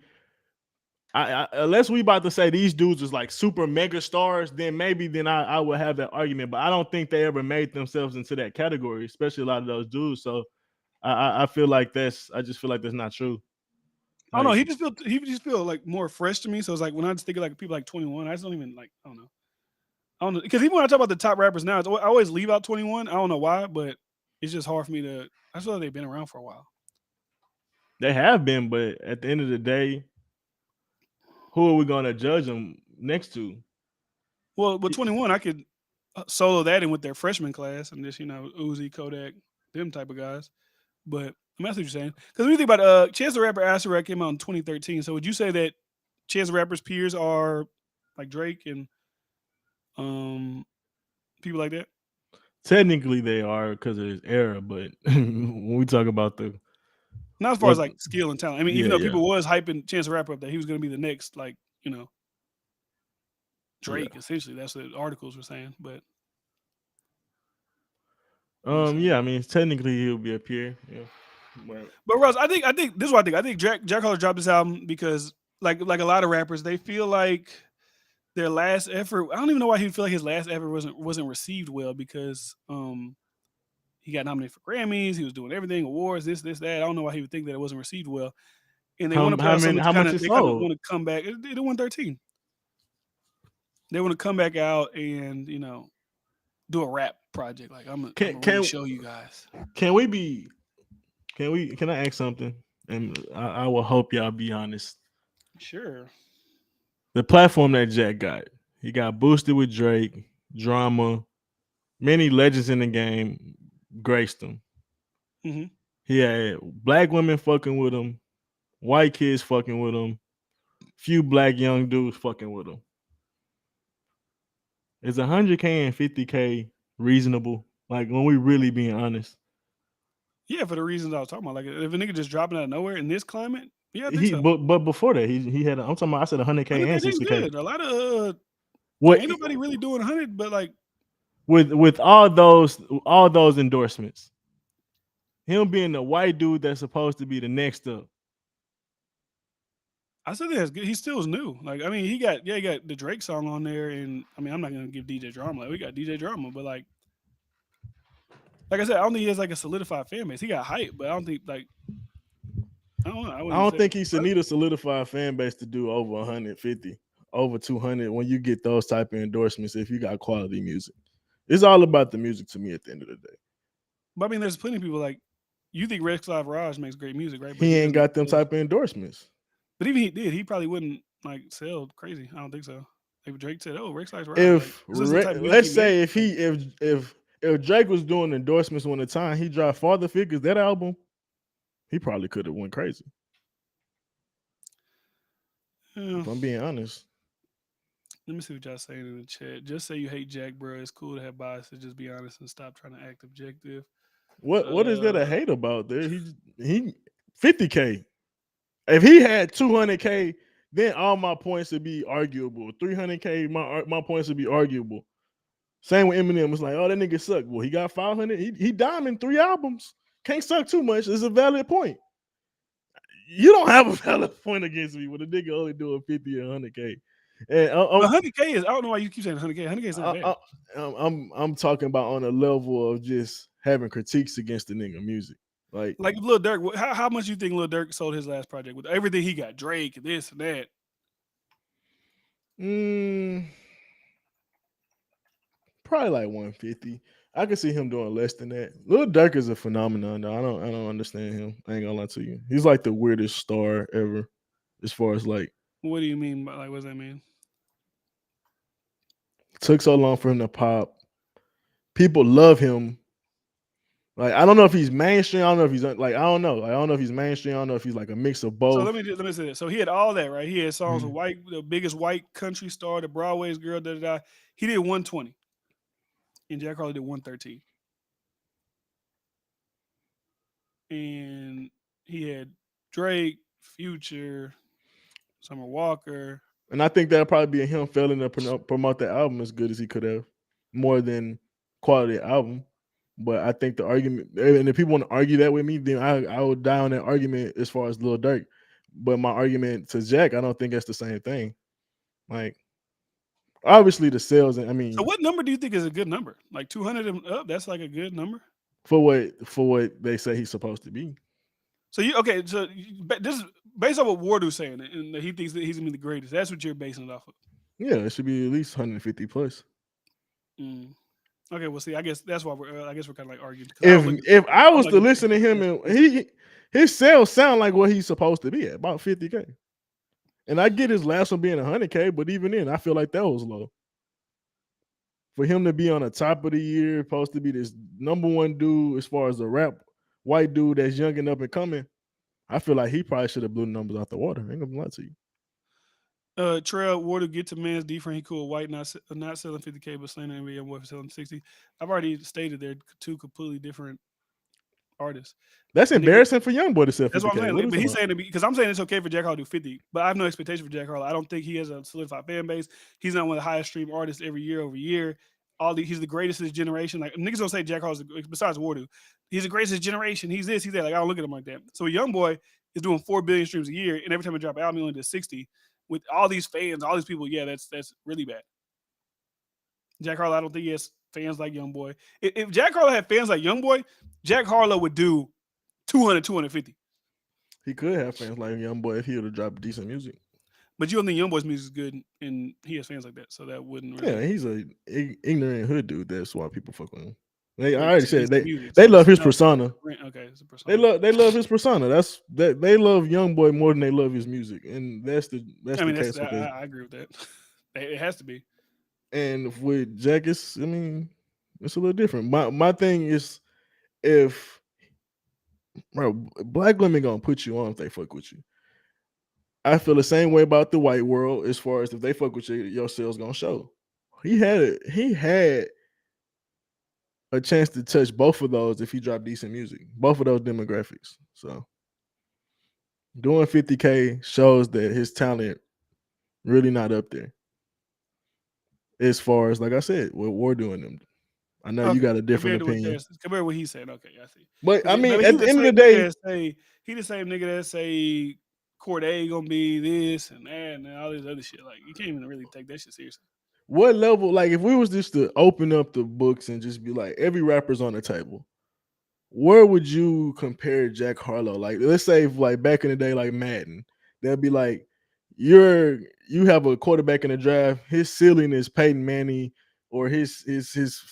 unless we about to say these dudes is like super mega stars, then maybe I would have that argument. But I don't think they ever made themselves into that category, especially a lot of those dudes. So I feel like I just feel like that's not true. I don't know. Like He just feel like more fresh to me. So it's like when I just think of like people like 21, I just don't even like. I don't know. I don't know because even when I talk about the top rappers now, I always leave out 21. I don't know why, but it's just hard for me to. I feel like they've been around for a while. they have been, but at the end of the day, who are we gonna judge them next to? Well, with 21, I could solo that in with their freshman class and just Uzi, Kodak, them type of guys. But I mean, that's what you're saying. Because when you think about Chance the Rapper, Acid Rap came out in 2013. So would you say that Chance the Rapper's peers are like Drake and um people like that? Technically, they are because of his era, but when we talk about the Not as far as what, like skill and talent. I mean, even yeah, though yeah, people was hyping Chance the Rapper up that he was going to be the next, like yeah. Drake. Essentially, that's what articles were saying. But it's, Yeah. I mean, technically, he'll be up here. Yeah, but But Russ, I think this is what I think. I think Jack Harlow dropped this album because like a lot of rappers, they feel like their last effort. I don't even know why he feel like his last effort wasn't received well because he got nominated for Grammys, he was doing everything, awards, this that. I don't know why he would think that it wasn't received well, and they want to put How out many? something to How kind much of it they kind of sold? want to come back. It won 13. They want to come back out and do a rap project. Like I'm Can gonna really can show you guys. can we be? Can I ask something? And I will hope y'all be honest. Sure. The platform that Jack got, he got boosted with Drake, drama, many legends in the game graced him. Hmm. He had black women fucking with him, white kids fucking with him, few black young dudes fucking with him. Is 100K and 50K reasonable? Like when we really being honest, Yeah, for the reasons I was talking about. Like if a nigga just dropping out of nowhere in this climate, yeah, I think he so. but before that he had I'm talking about I said 100K 100K and is 60K. good. A lot of What ain't nobody really doing 100, but like with all those endorsements, him being the white dude that's supposed to be the next up. I still think that's good. He still is new. Like I mean, he got the Drake song on there, and I mean, I'm not gonna give DJ drama. Like, we got DJ drama, but like I said, I don't think he has like a solidified fan base. He got hype, but I don't think like I don't know. I I wouldn't don't say. think he should need a solidified fan base to do over 150, over 200 when you get those type of endorsements if you got quality music. It's all about the music to me at the end of the day. But I mean, there's plenty of people like you think Rex Live Raj makes great music, right? But He he ain't doesn't. got them type of endorsements. But even he did, he probably wouldn't like sell crazy. I don't think so. Like Drake said, "Oh, Rex likes Raj." Like this is the type of music he Let's makes. say if Drake was doing endorsements when the time he dropped Father Figures, that album, he probably could have went crazy. Yeah. If I'm being honest. Let me see what y'all saying in the chat. Just say you hate Jack, bro. It's cool to have biases. Just be honest and stop trying to act objective. What is there to Uh, hate about there? He 50K. If he had 200K, then all my points would be arguable. 300K, my points would be arguable. Same with Eminem. It's like, oh, that nigga suck. Well, he got 500. He diamond 3 albums. Can't suck too much. It's a valid point. You don't have a valid point against me when a nigga only doing 50 or 100K. And but 100K is, I don't know why you keep saying 100K. 100K is not bad. I'm talking about on a level of just having critiques against the nigga music. Like, Like Lil Durk, how much you think Lil Durk sold his last project with everything he got? Drake, this and that. mm, probably like 150. I could see him doing less than that. Lil Durk is a phenomenon though. I don't understand him. I ain't gonna lie to you. He's like the weirdest star ever, as far as like What do you mean by like what does that mean? took so long for him to pop. People love him. Like I don't know if he's mainstream. I don't know if he's like I don't know. Like, I don't know if he's mainstream. I don't know if he's like a mix of So both. let me say this. So he had all that, right? He had songs with Mhm. white, the biggest white country star, the Broadway's girl, da da da. He did 120, and Jack Harlow did 113, and he had Drake, Future, Summer Walker. And I think that'll probably be him failing to promote the album as good as he could have, more than quality album. But I think the argument, and if people want to argue that with me, then I would die on that argument as far as Lil Durk. But my argument to Jack, I don't think that's the same thing. Like obviously the sales, I So mean, what number do you think is a good number? Like 200 and up? That's like a good number. for what they say he's supposed to be. So you okay? So this is based on what Wardu's saying, and that he thinks that he's gonna be the greatest. That's what you're basing it off of. Yeah, it should be at least 150 plus. Mm. Okay, well, see, I guess that's why we're. I guess we're kind of like arguing because I If don't look at. if I I'm was like, to listen to him and his sales sound like what he's supposed to be at, about 50K. And I get his last one being 100K, but even then, I feel like that was low. For him to be on the top of the year, supposed to be this number one dude as far as the rap white dude that's young and up and coming, I feel like he probably should have blew the numbers out the water. I ain't gonna lie to you. Trail Wardu get to man's different. He cool white, not selling 50K, but saying NBA boy for selling 60. I've already stated they're two completely different artists. That's A nigga, embarrassing for young boy to sell that's what I'm 50K. saying. What are we But talking he's about? saying it because I'm saying it's okay for Jack Harlow to do 50, but I have no expectation for Jack Harlow. I don't think he has a solidified fan base. He's not one of the highest stream artists every year over year. He's the greatest of his generation. Like niggas don't say Jack Harlow's besides Wardu, he's the greatest of his generation. He's this, he's that. Like I don't look at him like that. So a young boy, is doing 4 billion streams a year, and every time I drop an album, he only does 60. With all these fans, all these people, yeah, that's really bad. Jack Harlow, I don't think he has fans like YoungBoy. If Jack Harlow had fans like YoungBoy, Jack Harlow would do 200, 250. He could have fans like Young Boy if he would have dropped decent music. But you don't think YoungBoy's music is good, and he has fans like that, so that wouldn't Yeah, really. he's a ignorant hood dude. That's why people fuck with him. I But you already said said decent music, they so love it's his no. persona. Okay, it's a They persona. love his persona. That's that they love Young Boy more than they love his music, and that's I the mean, case with this. I agree with that. It has to be. And with Jack, it's I mean, it's a little different. My thing is if bro, black women gonna put you on if they fuck with you. I feel the same way about the white world as far as if they fuck with you, your sales gonna show. He had a chance to touch both of those if he dropped decent music, both of those demographics. So doing 50K shows that his talent really not up there. As far as like I said, what we're doing them. I know you Okay, got a different compared to opinion, what he said. Okay, I see. but I mean, But at he the the end of the same nigga day, that say he the same nigga that say Corday gonna be this and that and all this other shit. Like you can't even really take that shit seriously. what level? Like, if we was just to open up the books and just be like, every rapper's on the table, where would you compare Jack Harlow? Like, let's say if, like back in the day, like Madden, they'll be like, you have a quarterback in the draft, his ceiling is Peyton Manning, or his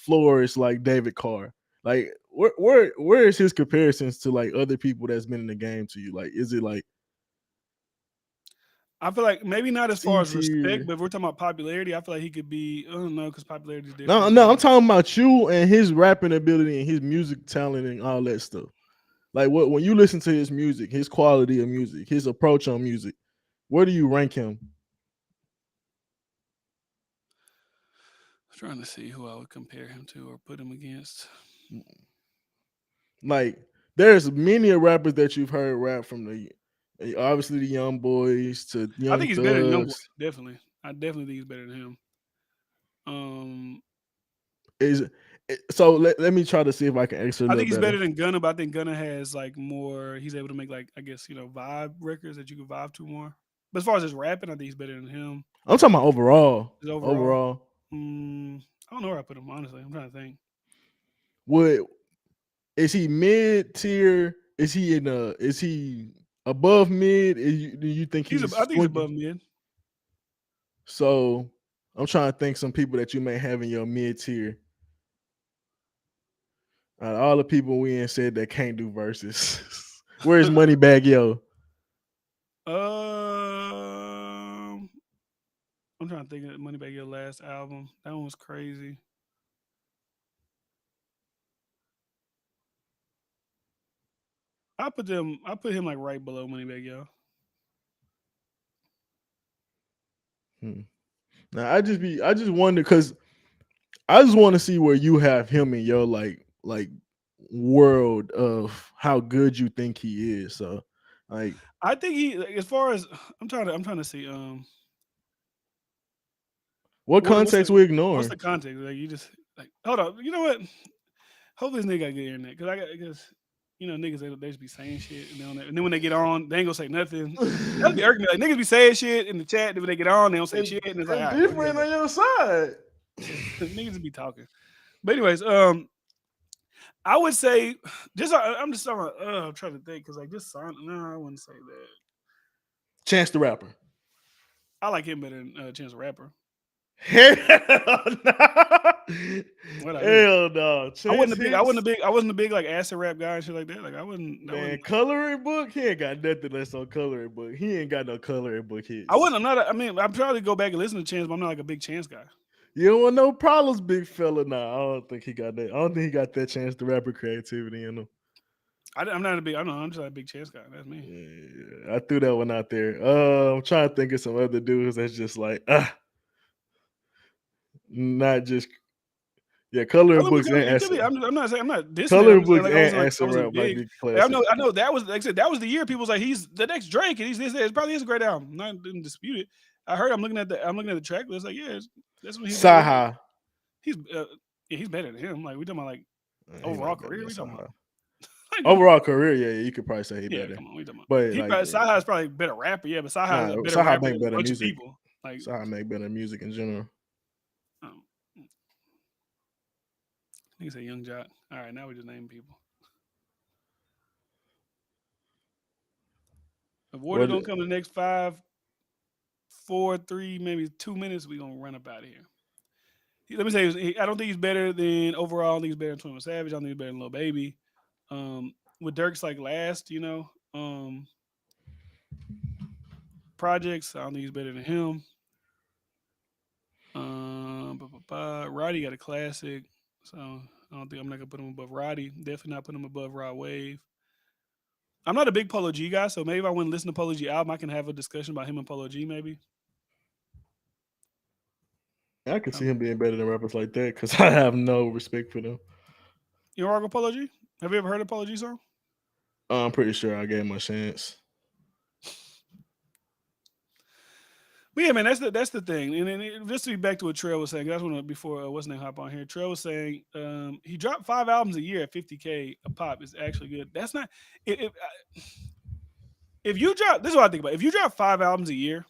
floor is like David Carr. Like, where is his comparisons to like other people that's been in the game to you? Like, is it like I feel like maybe not as far C as respect, tier? but if we're talking about popularity, I feel like he could be. I don't know because popularity is No, different. no, I'm talking about you and his rapping ability and his music talent and all that stuff. Like, what when you listen to his music, his quality of music, his approach on music, where do you rank him? I'm trying to see who I would compare him to or put him against. Like, there's many rappers that you've heard rap from the obviously the young boys to I young think he's better than YoungBoy. thugs. Definitely, I definitely think he's better than him. Um, Is so let me try to see if I can answer a I little think he's better. better than Gunna, but I think Gunna has like more. He's able to make like I guess vibe records that you can vibe to more. But as far as his rapping, I think he's better than him. I'm talking about overall. His overall, Overall, I don't know where I put him honestly. I'm trying to think. would is he mid tier? Is he in a? Is he above mid? Do you think he's I think he's squinting? above mid. So I'm trying to think some people that you may have in your mid tier. All the people we ain't said that can't do verses. Where's Moneybag Yo? Um, I'm trying to think of Moneybag Your last album. That one was crazy. I put him like right below Moneybag Yo. Hmm. Now I just wonder because I just want to see where you have him in your like world of how good you think he is. So like I think he like, as far as I'm trying to see what what's context we what's ignoring? the context? Like you just like hold on. You know what? Hopefully this nigga got good internet because niggas they just be saying shit and then when they get on they ain't gonna say nothing. That'd be irking me. Like niggas be saying shit in the chat. Then when they get on they don't say shit and it's like It's all right, different on your side. niggas be talking. But anyways, I would say just I'm just I'm trying to think because like just sign. No, I wouldn't say that. Chance the Rapper. I like him better than Chance the Rapper. Hell no. What I do? Hell no. Chance hits. I wasn't a big like acid rap guy and shit like that. Like I wouldn't. Man, coloring book, he ain't got nothing less on coloring book. He ain't got no coloring book hits. I wouldn't. I'm not. I mean, I'd probably go back and listen to Chance, but I'm not like a big Chance guy. You don't want no problems, big fella. Nah, I don't think he got that. I don't think he got that Chance the Rapper creativity in him. I'm not a big. I don't know. I'm just like a big Chance guy. That's me. Yeah, I threw that one out there. I'm trying to think of some other dudes that's just like not just coloring Color book, books and it could acid. be. I'm not saying I'm not dissing it. I'm Coloring just saying books like and I acid wasn't rap might big. be Like, classic. I know that was like I said that was the year people was like he's the next Drake and he's this. It probably is a great album. I didn't dispute it. I heard. I'm looking at the track list. Like that's when he's like Saha. he's he's better than him. Like we talking about like He overall not better career. than We talking about Saha. Overall career, yeah, you could probably say he Yeah, better. come on, we talking about. But He like, probably Saha's probably a better rapper, yeah, but Saha's a better Saha rapper make than a better bunch music. of people. Like Saha make better music in general. Nigga say Young Jock. All right, now we just name people. If water What don't come in the next 5, 4, 3, maybe 2 minutes, we gonna run up out of here. Let me say, I don't think he's better than overall. I don't think he's better than 21 Savage. I don't think he's better than Lil Baby. With Dirk's like last, projects, I don't think he's better than him. Roddy got a classic, so I don't think I'm not gonna put him above Roddy. Definitely not put him above Rod Wave. I'm not a big Polo G guy, so maybe if I wouldn't listen to Polo G album, I can have a discussion about him and Polo G maybe. I could see him being better than rappers like that because I have no respect for them. You know rock with Polo G? Have you ever heard a Polo G song? I'm pretty sure I gave him a chance. But yeah, man, that's the thing. And then just to be back to what Trail was saying, that's when before what's name hop on here. Trail was saying he dropped 5 albums a year at 50K a pop is actually good. That's not if you drop. This is what I think about. If you drop 5 albums a year,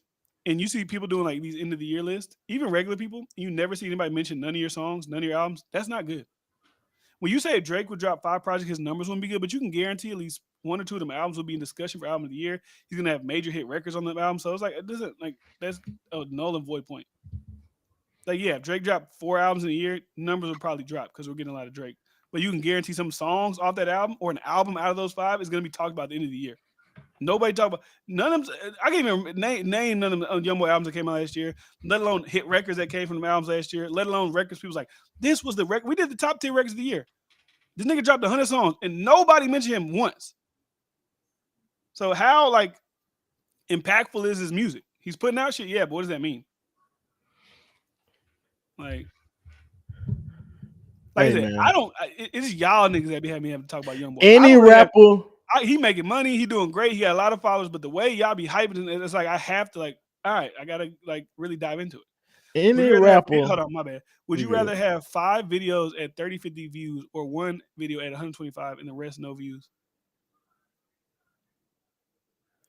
and you see people doing like these end of the year lists, even regular people, you never see anybody mention none of your songs, none of your albums. That's not good. When you say if Drake would drop 5 projects, his numbers wouldn't be good, but you can guarantee at least 1 or 2 of them albums will be in discussion for album of the year. He's gonna have major hit records on the album, so it's like it doesn't like that's a null and void point. Like yeah, if Drake dropped 4 albums in a year, numbers would probably drop because we're getting a lot of Drake. But you can guarantee some songs off that album or an album out of those 5 is gonna be talked about at the end of the year. Nobody talk about none of them. I can't even name none of the YoungBoy albums that came out last year, let alone hit records that came from the albums last year, let alone records people's like, this was the record. We did the top 10 records of the year. This nigga dropped 100 songs and nobody mentioned him once. So how like impactful is his music? He's putting out shit, yeah, but what does that mean? Like I said, man. I don't. It's y'all niggas that be having me have to talk about YoungBoy. Any rapper. He making money. He doing great. He got a lot of followers. But the way y'all be hyping, it's like I have to like. All right, I gotta like really dive into it. Any rapper. Hold on, my bad. Would you rather have 5 videos at 30, 50 views or 1 video at 125 and the rest no views?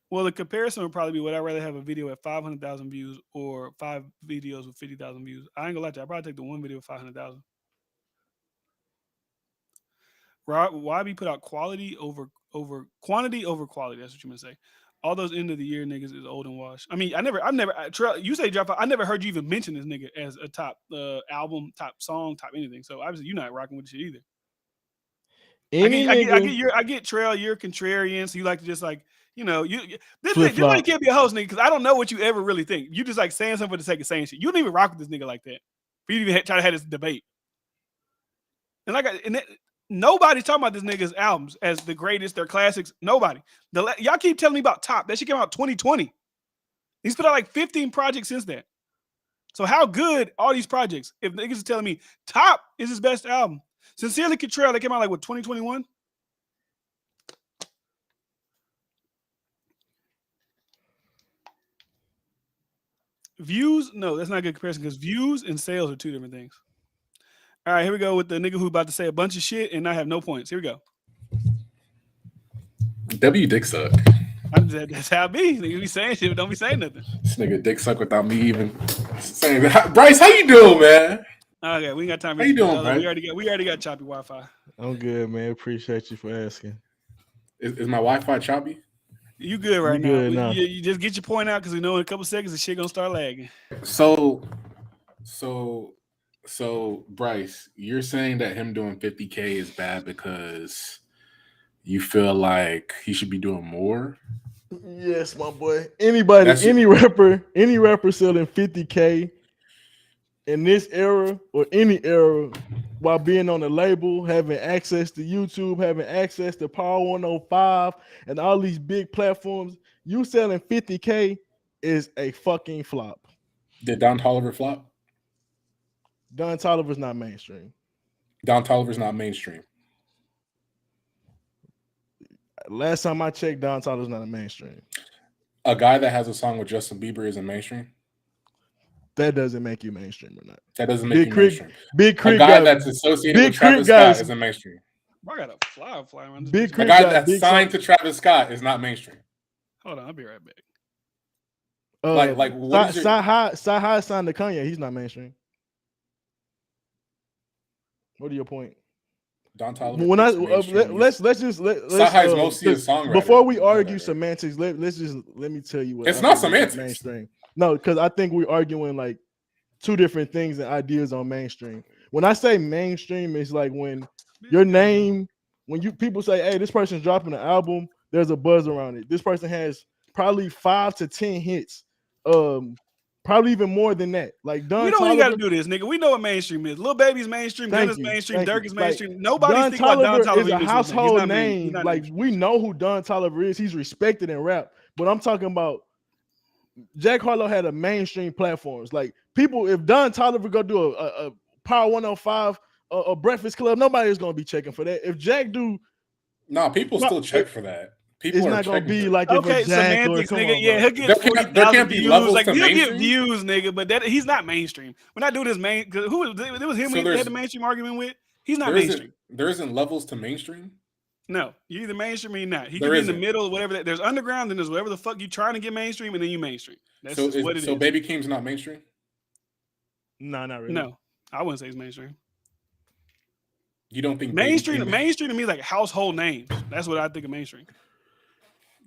Well, the comparison would probably be would I rather have a video at 500,000 views or 5 videos with 50,000 views? I ain't gonna lie to you. I'd probably take the 1 video with 500,000. Why be put out quality over quantity over quality? That's what you gonna say. All those end of the year niggas is old and washed. I mean, I've never. You say drop out. I never heard you even mention this nigga as a top album, top song, top anything. So obviously you're not rocking with the shit either. I get Trail. You're contrarian, so you like to just like this nigga can't be a host nigga because I don't know what you ever really think. You just like saying something for the sake of saying shit. You don't even rock with this nigga like that. For you to even try to have this debate. And nobody's talking about this nigga's albums as the greatest, their classics. Nobody. Y'all keep telling me about Top. That shit came out 2020. He's put out like 15 projects since then. So how good are these projects? If niggas are telling me Top is his best album. Sincerely Contrail, that came out like what, 2021? Views? No, that's not a good comparison because views and sales are 2 different things. All right, here we go with the nigga who about to say a bunch of shit and not have no points. Here we go. W dick suck. That's how it be. Niggas be saying shit, but don't be saying nothing. This nigga dick suck without me even saying that. Bryce, how you doing, man? Okay, we ain't got time for How you doing, Bryce? We already got choppy Wi-Fi. I'm good, man. Appreciate you for asking. Is my Wi-Fi choppy? You good right now. You just get your point out because we know in a couple seconds the shit gonna start lagging. So Bryce, you're saying that him doing 50K is bad because you feel like he should be doing more? Yes, my boy. Any rapper selling 50K in this era or any era while being on the label, having access to YouTube, having access to Power 105 and all these big platforms, you selling 50K is a fucking flop. Did Don Toliver flop? Don Toliver's not mainstream. Don Toliver's not mainstream. Last time I checked, Don Toliver's not a mainstream. A guy that has a song with Justin Bieber isn't mainstream? That doesn't make you mainstream or not. That doesn't make you mainstream. Big Crit a guy that's associated with Travis Scott isn't mainstream. Bro, I got a fly around this Big bitch. The Crit guy got that's big signed songs. to Travis Scott is not mainstream. Hold on, I'll be right back. Like what is your Sci-Hi signed to Kanye? He's not mainstream. What are your point? Don Toliver When I thinks mainstream. let's Sci-Hi's mostly a songwriter. before we You know argue that, right? semantics, let me tell you what It's I not believe is semantics. mainstream. No, because I think we're arguing like two different things and ideas on mainstream. When I say mainstream, it's like when your name, when you people say, "Hey, this person's dropping an album," there's a buzz around it. This person has probably 5 to 10 hits, probably even more than that. Like We Don don't even got to Toliver. do this, nigga. We know what mainstream is. Lil Baby's mainstream. Gunna's mainstream. Dirk is mainstream. Nobody's Don thinking about Don Toliver Toliver. is a He's household not name. He's not Like mainstream. we know who Don Toliver is. He's respected in rap. But I'm talking about Jack Harlow had a mainstream platforms. Like people, if Don Toliver go do a Power 105, a Breakfast Club, nobody is gonna be checking for that. If Jack do, People still check for that. People it's are not gonna checking be for like if Okay, a Jack or semantics, come nigga. on, Yeah, bro. he'll get There 40,000 can't be views. levels Like to he'll get mainstream? views, nigga. But that he's not mainstream. We're not doing this main. Cause who was it? Was him So we had the mainstream argument with. He's not there mainstream. isn't levels to mainstream. No, you're either mainstream or you're not. He There could be in the isn't. middle, whatever. That there's underground, then there's whatever the fuck you trying to get mainstream, and then you mainstream. That's So just what it is. Baby Keem's not mainstream. No, not really. No, I wouldn't say it's mainstream. You don't think Mainstream Baby Keem? to me is like household names. That's what I think of mainstream.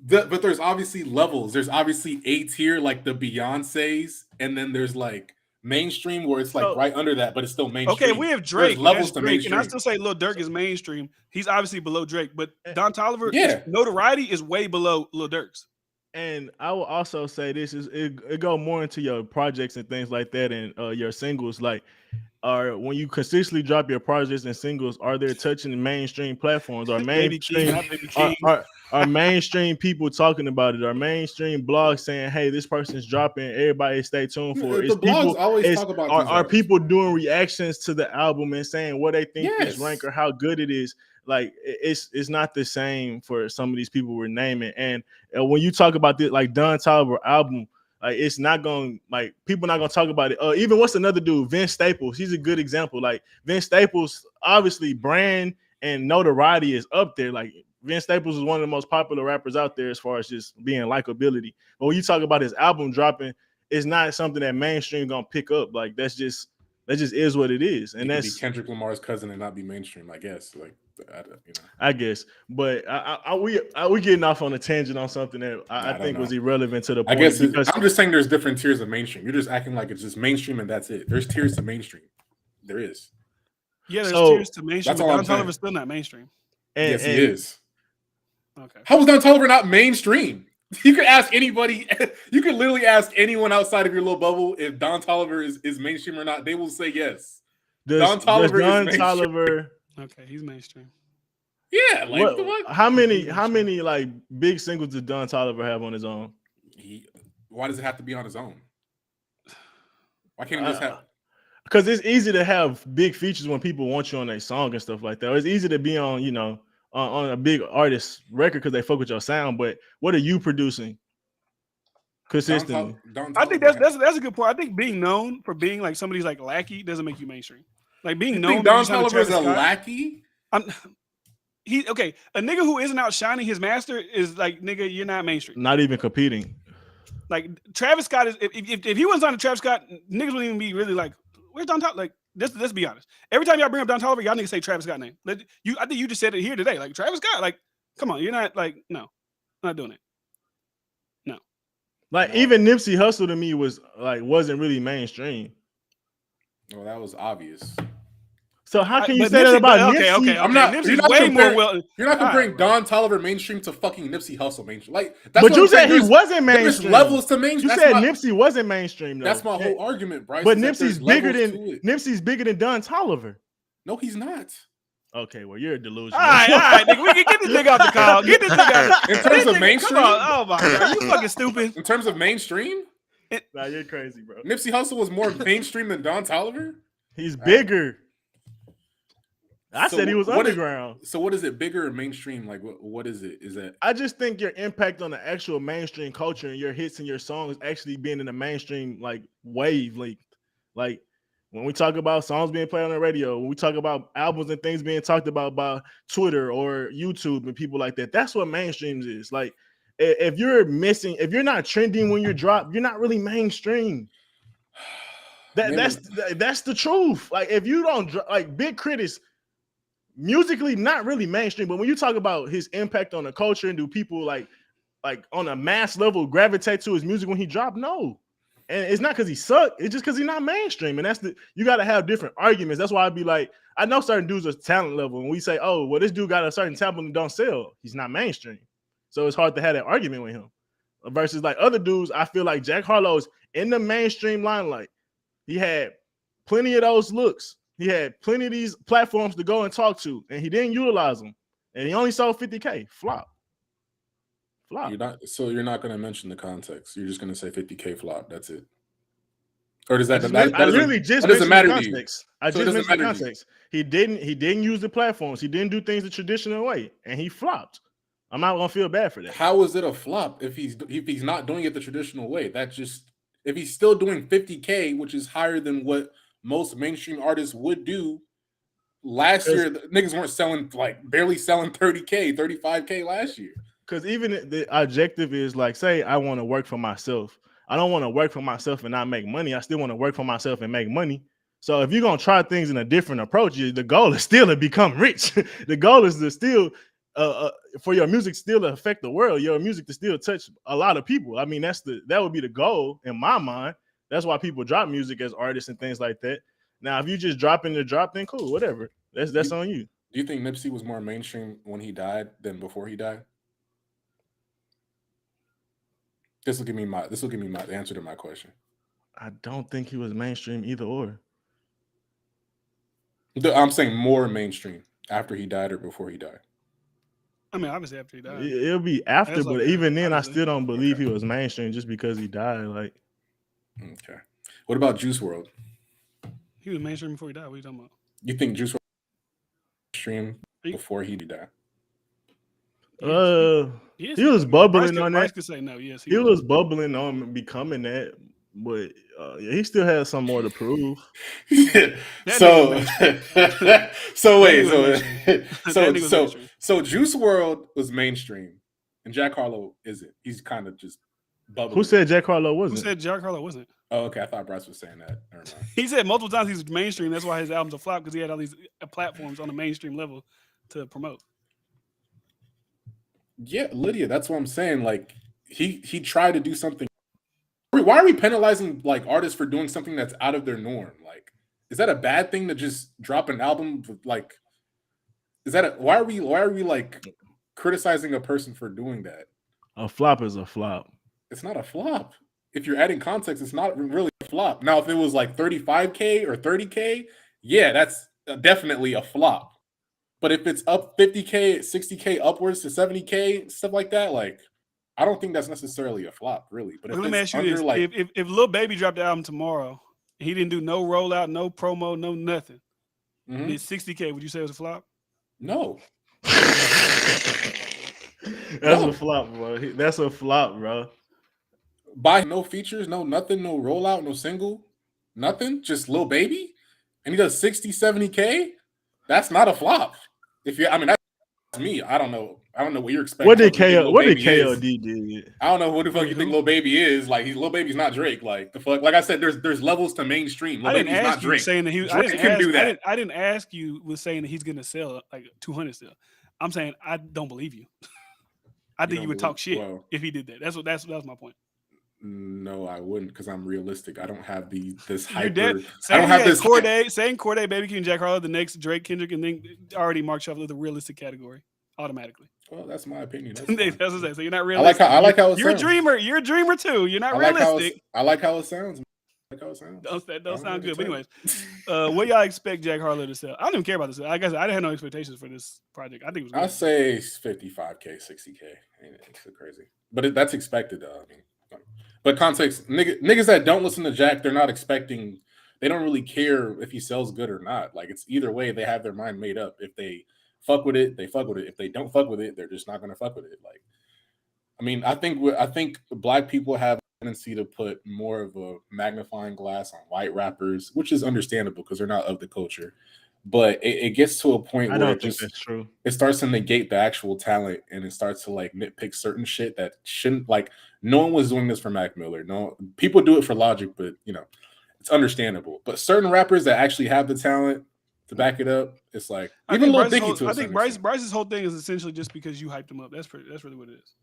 But there's obviously levels. There's obviously A tier, like the Beyoncés, and then there's like mainstream where it's like right under that, but it's still mainstream. Okay, we have There's Drake. levels to Drake, and I mainstream. still say Lil Durk is mainstream. He's obviously below Drake, but Don Toliver, Yeah. notoriety is way below Lil Durk's. And I will also say this is it go more into your projects and things like that, and your singles. Like, when you consistently drop your projects and singles, are they touching mainstream platforms? Are Baby Keem, mainstream not Baby Keem. are mainstream people talking about it? Are mainstream blogs saying, "Hey, this person's dropping. Everybody stay tuned for it"? The blogs always talk about these are artists. people doing reactions to the album and saying what they think is rank or how good it is? Like it's not the same for some of these people we're naming. And when you talk about this, like Don Toliver album, like it's not going, like people not gonna talk about it. Even what's another dude, Vince Staples? He's a good example. Like Vince Staples, obviously brand and notoriety is up there. Like Vince Staples is one of the most popular rappers out there as far as just being likability. But when you talk about his album dropping, it's not something that mainstream gonna pick up. Like that just is what it is. And that's be Kendrick Lamar's cousin and not be mainstream, I guess. Like, I guess, but we getting off on a tangent on something that I think was irrelevant to the point. I guess I'm just saying there's different tiers of mainstream. You're just acting like it's just mainstream and that's it. There's tiers to mainstream. There is. Yeah, there's tiers to mainstream. That's But all Don I'm Toliver's still not mainstream. Yes, he is. Okay. How was Don Toliver not mainstream? You could ask anybody. You could literally ask anyone outside of your little bubble if Don Toliver is mainstream or not. They will say yes. Don Toliver is mainstream. Okay, he's mainstream. Yeah, like how many like big singles did Don Toliver have on his own? Why does it have to be on his own? Why can't he just have? Because it's easy to have big features when people want you on a song and stuff like that. Or it's easy to be on, on a big artist record because they fuck with your sound. But what are you producing consistently? I think that's a good point. I think being known for being like somebody's like lackey doesn't make you mainstream. Like being known. Don Toliver is a lackey. A nigga who isn't outshining his master is like, nigga, you're not mainstream. Not even competing. Like Travis Scott is. If he wasn't on Travis Scott, niggas wouldn't even be really like, where's Don Toliver? Like, let's be honest. Every time y'all bring up Don Toliver, y'all niggas say Travis Scott name. I think you just said it here today. Like Travis Scott. Like, come on, you're not like, no, I'm not doing it. No. Like even Nipsey Hussle to me wasn't really mainstream. Well, that was obvious. So how can you say that about Nipsey? Okay. I'm not. Nipsey's way more well. You're not comparing Don Toliver mainstream to fucking Nipsey Hussle mainstream. Like, but you said he wasn't mainstream. There's levels to mainstream. You said Nipsey wasn't mainstream though. That's my whole argument, Bryce. But Nipsey's bigger than Don Toliver. No, he's not. Okay, well you're delusional. All right, nigga, we can get this nigga off the call. Get this nigga out. In terms of mainstream, oh my god, you fucking stupid. In terms of mainstream, nah, you're crazy, bro. Nipsey Hussle was more mainstream than Don Toliver. He's bigger. I said he was underground. So what is it, bigger or mainstream? Like what is it? Is that? I just think your impact on the actual mainstream culture and your hits and your songs actually being in the mainstream like wave, like When we talk about songs being played on the radio, when we talk about albums and things being talked about by Twitter or YouTube and people like that, that's what mainstream is. Like, if you're not trending when you drop, you're not really mainstream. That's the truth. Like, if you don't like Big Crit, musically not really mainstream, but when you talk about his impact on the culture and do people like on a mass level gravitate to his music when he dropped? No. And it's not because he sucked, it's just because he's not mainstream. And you got to have different arguments. That's why I'd be like, I know certain dudes are talent level, and we say, oh, well, this dude got a certain talent and don't sell. He's not mainstream. So it's hard to have that argument with him. Versus like other dudes, I feel like Jack Harlow's in the mainstream limelight. He had plenty of those looks. He had plenty of these platforms to go and talk to, and he didn't utilize them. And he only sold 50K. Flop. You're not going to mention the context. You're just going to say 50K flop. That's it. Or does that? I doesn't matter to you. I just mentioned the context. He didn't use the platforms. He didn't do things the traditional way, and he flopped. I'm not gonna feel bad for that. How is it a flop if he's not doing it the traditional way? If he's still doing 50K, which is higher than what most mainstream artists would do. Last year, the niggas weren't selling, like barely selling 30K, 35K last year. Because even the objective is like, say I want to work for myself. I don't want to work for myself and not make money. I still want to work for myself and make money. So if you're going to try things in a different approach, the goal is still to become rich. The goal is to still, for your music still to affect the world, your music to still touch a lot of people. I mean, that would be the goal in my mind. That's why people drop music as artists and things like that. Now, if you just dropping the drop, then cool, whatever. That's on you. Do you think Nipsey was more mainstream when he died than before he died? This will give me the answer to my question. I don't think he was mainstream either or. I'm saying more mainstream after he died or before he died. I mean, obviously after he died. It'll be after, but even then, obviously. I still don't believe he was mainstream just because he died. Like, okay. What about Juice WRLD? He was mainstream before he died. What are you talking about? You think Juice WRLD was mainstream before he died? Yes, he was bubbling on that. Bryce could say no. Yes, he was bubbling on becoming that, but he still has some more to prove. So Juice WRLD was mainstream, and Jack Harlow isn't. He's kind of just bubbling. Who said Jack Harlow wasn't? Who said Jack Harlow wasn't? Oh, okay. I thought Bryce was saying that. Never mind. He said multiple times he's mainstream. That's why his albums are flop, because he had all these platforms on the mainstream level to promote. Yeah, Lydia, that's what I'm saying. Like he tried to do something. Why are we penalizing like artists for doing something that's out of their norm? Like, is that a bad thing to just drop an album? Like, why are we like criticizing a person for doing that? A flop is a flop. It's not a flop. If you're adding context, it's not really a flop. Now, if it was like 35K or 30K, yeah, that's definitely a flop. But if it's up 50K, 60K, upwards to 70K, stuff like that, like, I don't think that's necessarily a flop, really. But let me ask you this: if Lil Baby dropped the album tomorrow, he didn't do no rollout, no promo, no nothing, did 60K, would you say it was a flop? No. That's a flop, bro. That's a flop, bro. By no features, no nothing, no rollout, no single, nothing, just Lil Baby, and he does 60, 70K. That's not a flop. That's me. I don't know what you're expecting. What did KOD do? I don't know what the fuck you think Lil Baby is. Like, Lil Baby's not Drake. Like, the fuck. Like I said, there's levels to mainstream. Lil Baby's not Drake. Saying that he Drake can do that. I didn't ask you with saying that he's gonna sell like 200 still. I'm saying I don't believe you. I think you would talk shit if he did that. That was my point. No, I wouldn't, because I'm realistic. I don't have this hyper. I don't have this saying Corday, Baby King, Jack Harlow, the next Drake, Kendrick, and then already marks off the realistic category automatically. Well, that's my opinion. That's what I'm saying. So you're not realistic. I like how it you're sounds. A dreamer. You're a dreamer too. You're not realistic. I like how it sounds. That don't sound good. But anyways, what y'all expect Jack Harlow to sell? I don't even care about this. I guess I didn't have no expectations for this project. I think it was. I say 55K, 60K. It's so crazy, but that's expected though. I mean. But context, niggas that don't listen to Jack, they're not expecting. They don't really care if he sells good or not. Like, it's either way. They have their mind made up. If they fuck with it, they fuck with it. If they don't fuck with it, they're just not gonna fuck with it. Like, I mean, I think Black people have tendency to put more of a magnifying glass on white rappers, which is understandable because they're not of the culture. But it gets to a point I where don't think that's true. it starts to negate the actual talent, and it starts to like nitpick certain shit that shouldn't. Like, no one was doing this for Mac Miller. No, people do it for Logic, but you know, it's understandable. But certain rappers that actually have the talent to back it up, it's like even Lil Dicky to a certain extent. Bryce's whole thing is essentially just because you hyped him up. That's really what it is.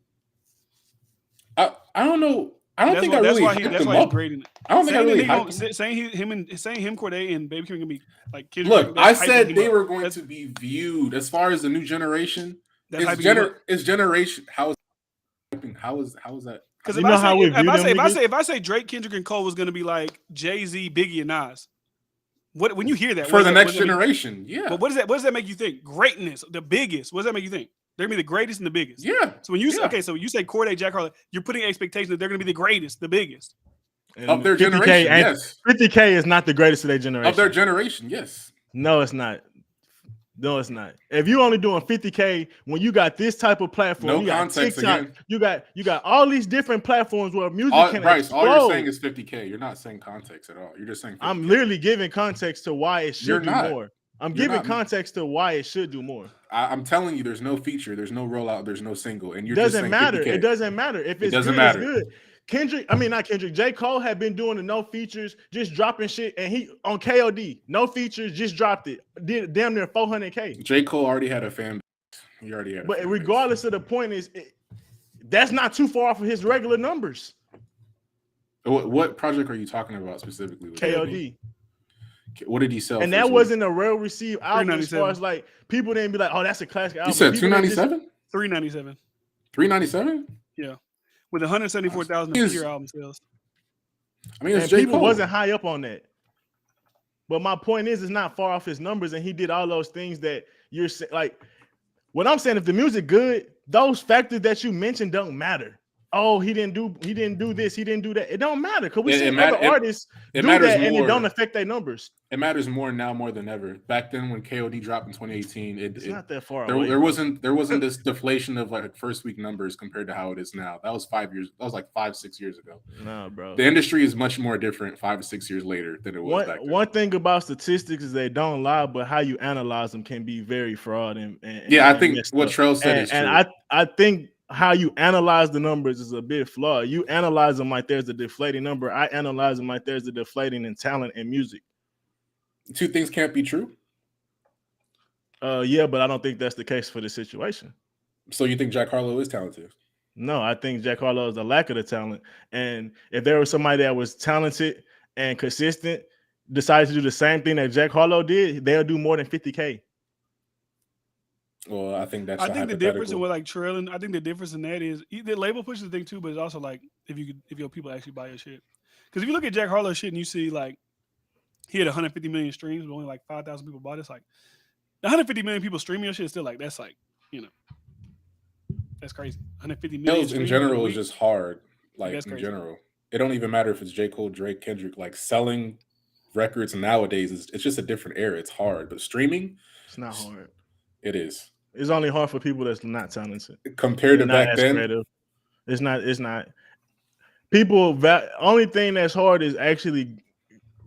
I don't know. I don't think I really hyped him up. I don't think I really hyped him. Saying him, Cordae, and Baby King gonna be like kids. Look, I said they were going to be viewed as far as the new generation. It's generation. How is that? Because if I say Drake, Kendrick, and Cole was gonna be like Jay-Z, Biggie, and Nas, when you hear that for the next generation, yeah. But what does that make you think? Greatness, the biggest. What does that make you think? They're gonna be the greatest and the biggest. Yeah. So when you so you say Cordae, Jack Harlow, you're putting expectations that they're gonna be the greatest, the biggest of their generation. Yes. 50K is not the greatest of their generation. Of their generation, yes. No, it's not. No, it's not. If you only doing 50K when you got this type of platform, no you got context TikTok, again. you got all these different platforms where music can Bryce, explode. all you're saying is 50K. You're not saying context at all. You're just saying 50K. I'm literally giving context to why it should do more. I'm giving context to why it should do more. I'm telling you, there's no feature, there's no rollout, there's no single, and you're doesn't just saying matter. 50K. It doesn't matter if it's good. It's good. Not Kendrick. J. Cole had been doing the no features, just dropping shit, and he on KOD, no features, just dropped it. Did damn near 400K. J. Cole already had a fan base. He already had. But regardless of the point that's not too far off of his regular numbers. What project are you talking about specifically? With KOD. What did he sell? And that wasn't a well received album as far as like people didn't be like, oh, that's a classic album. You said 297? 397. 397? Yeah. With 174,000 pure album sales. I mean, people wasn't high up on that. But my point is, it's not far off his numbers, and he did all those things that you're like. What I'm saying, if the music good, those factors that you mentioned don't matter. Oh, he didn't do this, he didn't do that. It don't matter because we see other artists do that, and it don't affect their numbers. It matters more now more than ever. Back then, when KOD dropped in 2018, it's not that far away. There wasn't this deflation of like first week numbers compared to how it is now. That was 5 years. That was like 5-6 years ago. No, bro. The industry is much more different 5 to 6 years later than it was back then. One thing about statistics is they don't lie, but how you analyze them can be very fraud and I think what Trell said is true. And I think how you analyze the numbers is a bit flawed. You analyze them like there's a deflating number. I analyze them like there's a deflating in talent and music. Two things can't be true? Yeah, but I don't think that's the case for the situation. So you think Jack Harlow is talented? No, I think Jack Harlow is a lack of the talent. And if there was somebody that was talented and consistent, decided to do the same thing that Jack Harlow did, they'll do more than 50K. Well, I think that's. I think the difference in what like trailing. I think the difference in that is the label pushes the thing too, but it's also like if your people actually buy your shit. Because if you look at Jack Harlow shit and you see like he had 150 million streams, but only like 5,000 people bought it. It's like 150 million people streaming your shit is still like that's like that's crazy. 150 million. Sales in general is just hard. Like in general, it don't even matter if it's J. Cole, Drake, Kendrick. Like selling records nowadays it's just a different era. It's hard, but streaming, it's not hard. It is. It's only hard for people that's not talented. Compared to back then, creative. It's not. People. Only thing that's hard is actually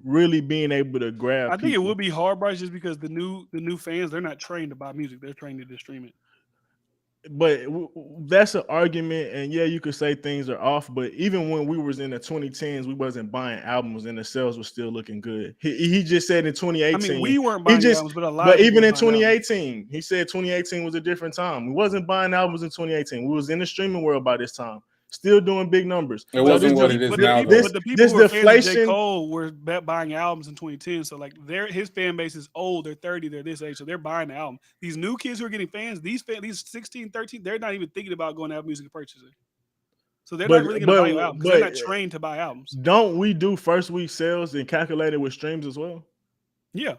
really being able to grab. I think it would be hard, Bryce, just because the new fans, they're not trained to buy music. They're trained to just stream it. But that's an argument, and yeah, you could say things are off. But even when we was in the 2010s, we wasn't buying albums, and the sales were still looking good. He just said in 2018. I mean, we weren't buying albums, but a lot. But even in 2018, he said 2018 was a different time. We wasn't buying albums in 2018. We was in the streaming world by this time, still doing big numbers. It wasn't what it is now. But the people who were fans of J. Cole were buying albums in 2010. So like his fan base is old. They're 30. They're this age. So they're buying the album. These new kids who are getting fans, these 16, 13, they're not even thinking about going to have music purchasing. So they're not really going to buy your album because they're not trained to buy albums. Don't we do first week sales and calculate it with streams as well? Yeah.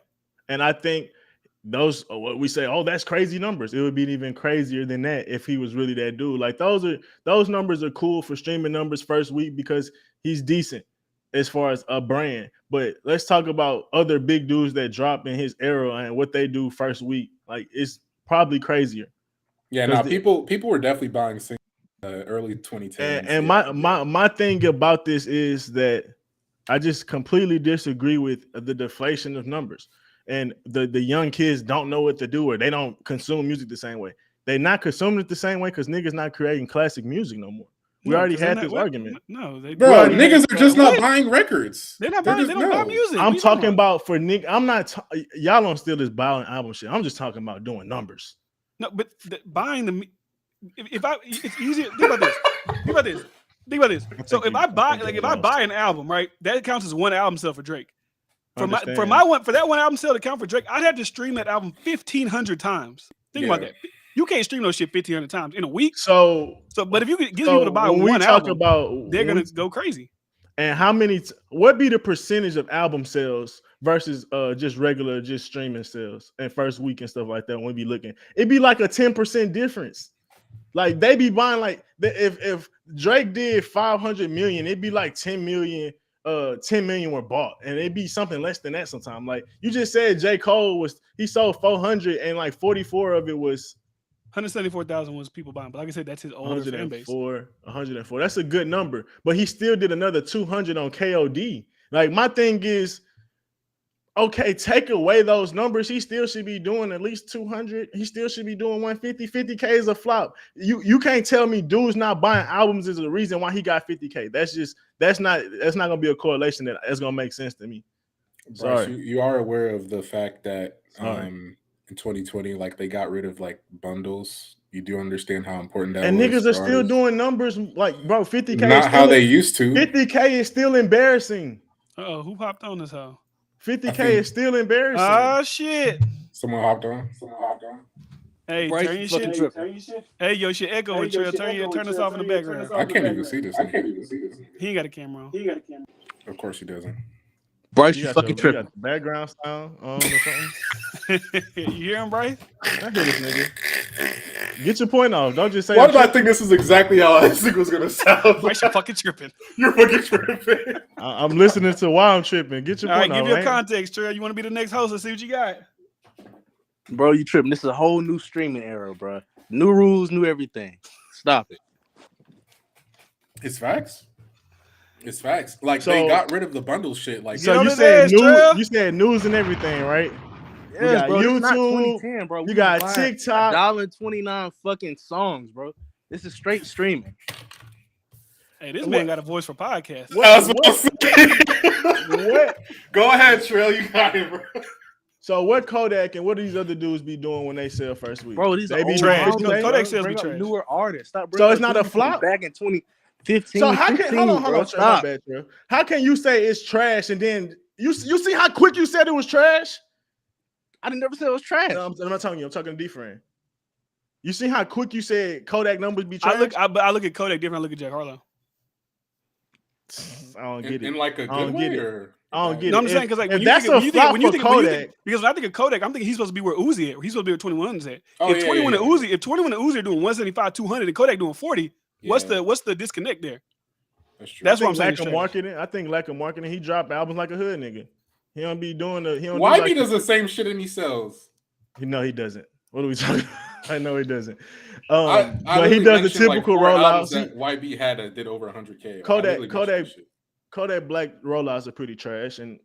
And I think those what we say, that's crazy numbers. It would be even crazier than that if he was really that dude. Like those numbers are cool for streaming numbers first week because he's decent as far as a brand. But let's talk about other big dudes that drop in his era and what they do first week. Like it's probably crazier. Yeah, no, people were definitely buying singles early 2010s. And my thing about this is that I just completely disagree with the deflation of numbers. And the young kids don't know what to do, or they don't consume music the same way. They're not consuming it the same way because niggas not creating classic music no more. We already had this argument. No, bro, niggas are just not buying records. They're not buying. They don't buy music. I'm talking about for niggas. I'm not. Y'all don't steal this buying album shit. I'm just talking about doing numbers. No, but buying the. It's easier. Think about this. So if I buy an album, right, that counts as one album sale for Drake. For that one album sale to count for Drake, I'd have to stream that album 1,500 times. Think about that. You can't stream those shit 1,500 times in a week. So, but if you get people to buy one album, they're gonna go crazy. And how many? What be the percentage of album sales versus just regular streaming sales and first week and stuff like that? When we be looking, it'd be like a 10% difference. Like they be buying like if Drake did 500 million, it'd be like 10 million. 10 million were bought, and it'd be something less than that sometimes. Like you just said, J. Cole he sold 400, and like 44 of it was 174,000 was people buying. But like I said, that's his older fan base. 104. That's a good number. But he still did another 200 on KOD. Like my thing is, okay, take away those numbers. He still should be doing at least 200. He still should be doing 150. 50K is a flop. You can't tell me dude's not buying albums is the reason why he got 50K. That's not gonna be a correlation that's gonna make sense to me. Bryce, you are aware of the fact that in 2020, like they got rid of like bundles. You do understand how important that and was. And niggas are still doing numbers like, bro, 50K. Not how they used to. 50K is still embarrassing. Who popped on this hoe? 50K is still embarrassing. Oh shit! Someone hopped on. Hey, Bryce, turn your shit. Hey, yo, shit echoing. Turn this off in the background. I can't even see this. He ain't got a camera on. Of course he doesn't. Bryce, you fucking tripping. You got background sound on or something. You hear him, Bryce? I hear this nigga. Get your point off. Don't just say. Why did I think this is exactly how I think it was gonna sound? Bryce, you fucking tripping. You're fucking tripping. I'm listening to why I'm tripping. Get your point off. All right, give your context, Trey. You want to be the next host? Let's see what you got. Bro, you tripping. This is a whole new streaming era, bro. New rules, new everything. Stop it. It's facts. It's facts. Like they got rid of the bundle shit. Like so you said news. You said news and everything, right? Yes, you got bro, YouTube, bro. You got TikTok. $1.29 fucking songs, bro. This is straight streaming. Hey, this man got a voice for podcasts. What? Go ahead, Trail. You got it, bro. So what Kodak and what do these other dudes be doing when they sell first week? Bro, these they be trash. Kodak sales be trash. Newer artists. Stop. So it's not a flop back in 2015. So how can hold on, stop. How can you say it's trash and then you see how quick you said it was trash? I didn't never say it was trash. No, I'm not telling you. I'm talking to D-Friend. You see how quick you said Kodak numbers be trash? I look at Kodak different. I look at Jack Harlow. I don't get it. In like a good way, or I don't get it. No, I'm saying because like when you think because when I think of Kodak, I'm thinking he's supposed to be where Uzi at. He's supposed to be where 21 is at. If 21 and Uzi are doing 175, 200, and Kodak doing 40, what's the disconnect there? That's true. That's what I'm saying. Lack of marketing. I think lack of marketing. He dropped albums like a hood nigga. He don't be doing the. He don't. YB does the same shit and he sells. No, he doesn't. What are we talking? I know he doesn't. I but he does the typical rollouts. That YB did over 100K. Kodak Black rollouts are pretty trash, and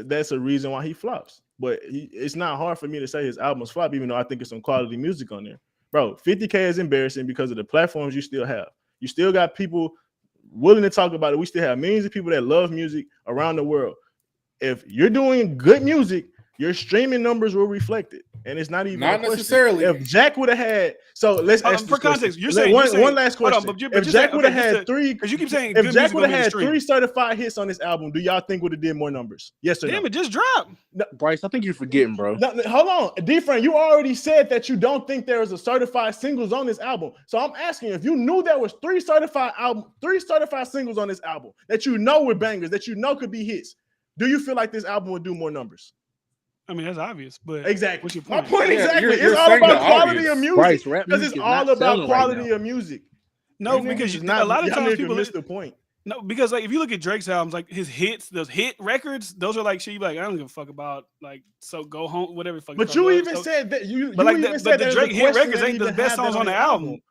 that's a reason why he flops. But it's not hard for me to say his albums flop, even though I think it's some quality music on there. Bro, 50K is embarrassing because of the platforms you still have. You still got people willing to talk about it. We still have millions of people that love music around the world. If you're doing good music, your streaming numbers will reflect it, and it's not even necessarily. If Jack would have had, so let's ask for context. You're saying one last question. On, if Jack would have had three, because you keep saying if Jack would have had 3 certified hits on this album, do y'all think would have did more numbers? Yes or no? Damn, it just dropped. No, Bryce, I think you're forgetting, bro. No, hold on, D-Friend, you already said that you don't think there is a certified singles on this album. So I'm asking if you knew there was 3 certified singles on this album that you know were bangers, that you know could be hits. Do you feel like this album would do more numbers? I mean, that's obvious, but exactly. What's your point? My point exactly. You're it's all about quality obvious. of music. Bryce, rap because music it's all about quality of music. No, because not, a lot of times people miss the point. No, because like if you look at Drake's albums, like his hits, those hit records, those are like shit. You be like, I don't give a fuck about like so go home, whatever. But you even said that you. But like the Drake hit records ain't the best songs on the album.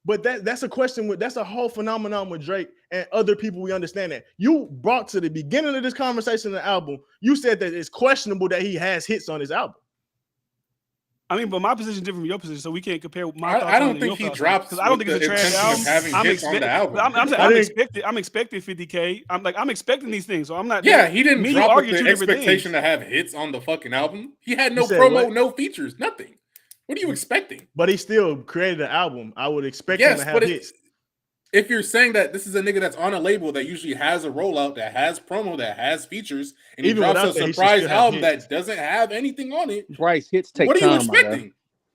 But that's a question that's a whole phenomenon with Drake and other people. We understand that. You brought to the beginning of this conversation the album, you said that it's questionable that he has hits on his album. I mean, but my position is different from your position, so we can't compare my thoughts. I don't think he drops because I don't think it's a trash album. Having hits on the album. I'm expecting 50K. I'm expecting these things, so I'm not. Yeah, he didn't drop with the expectation to have hits on the fucking album. He had no promo, no features, nothing. What are you expecting? But he still created an album. I would expect him to have hits. If you're saying that this is a nigga that's on a label that usually has a rollout, that has promo, that has features, and he drops a surprise album that doesn't have anything on it, Bryce, hits take time. What are you expecting?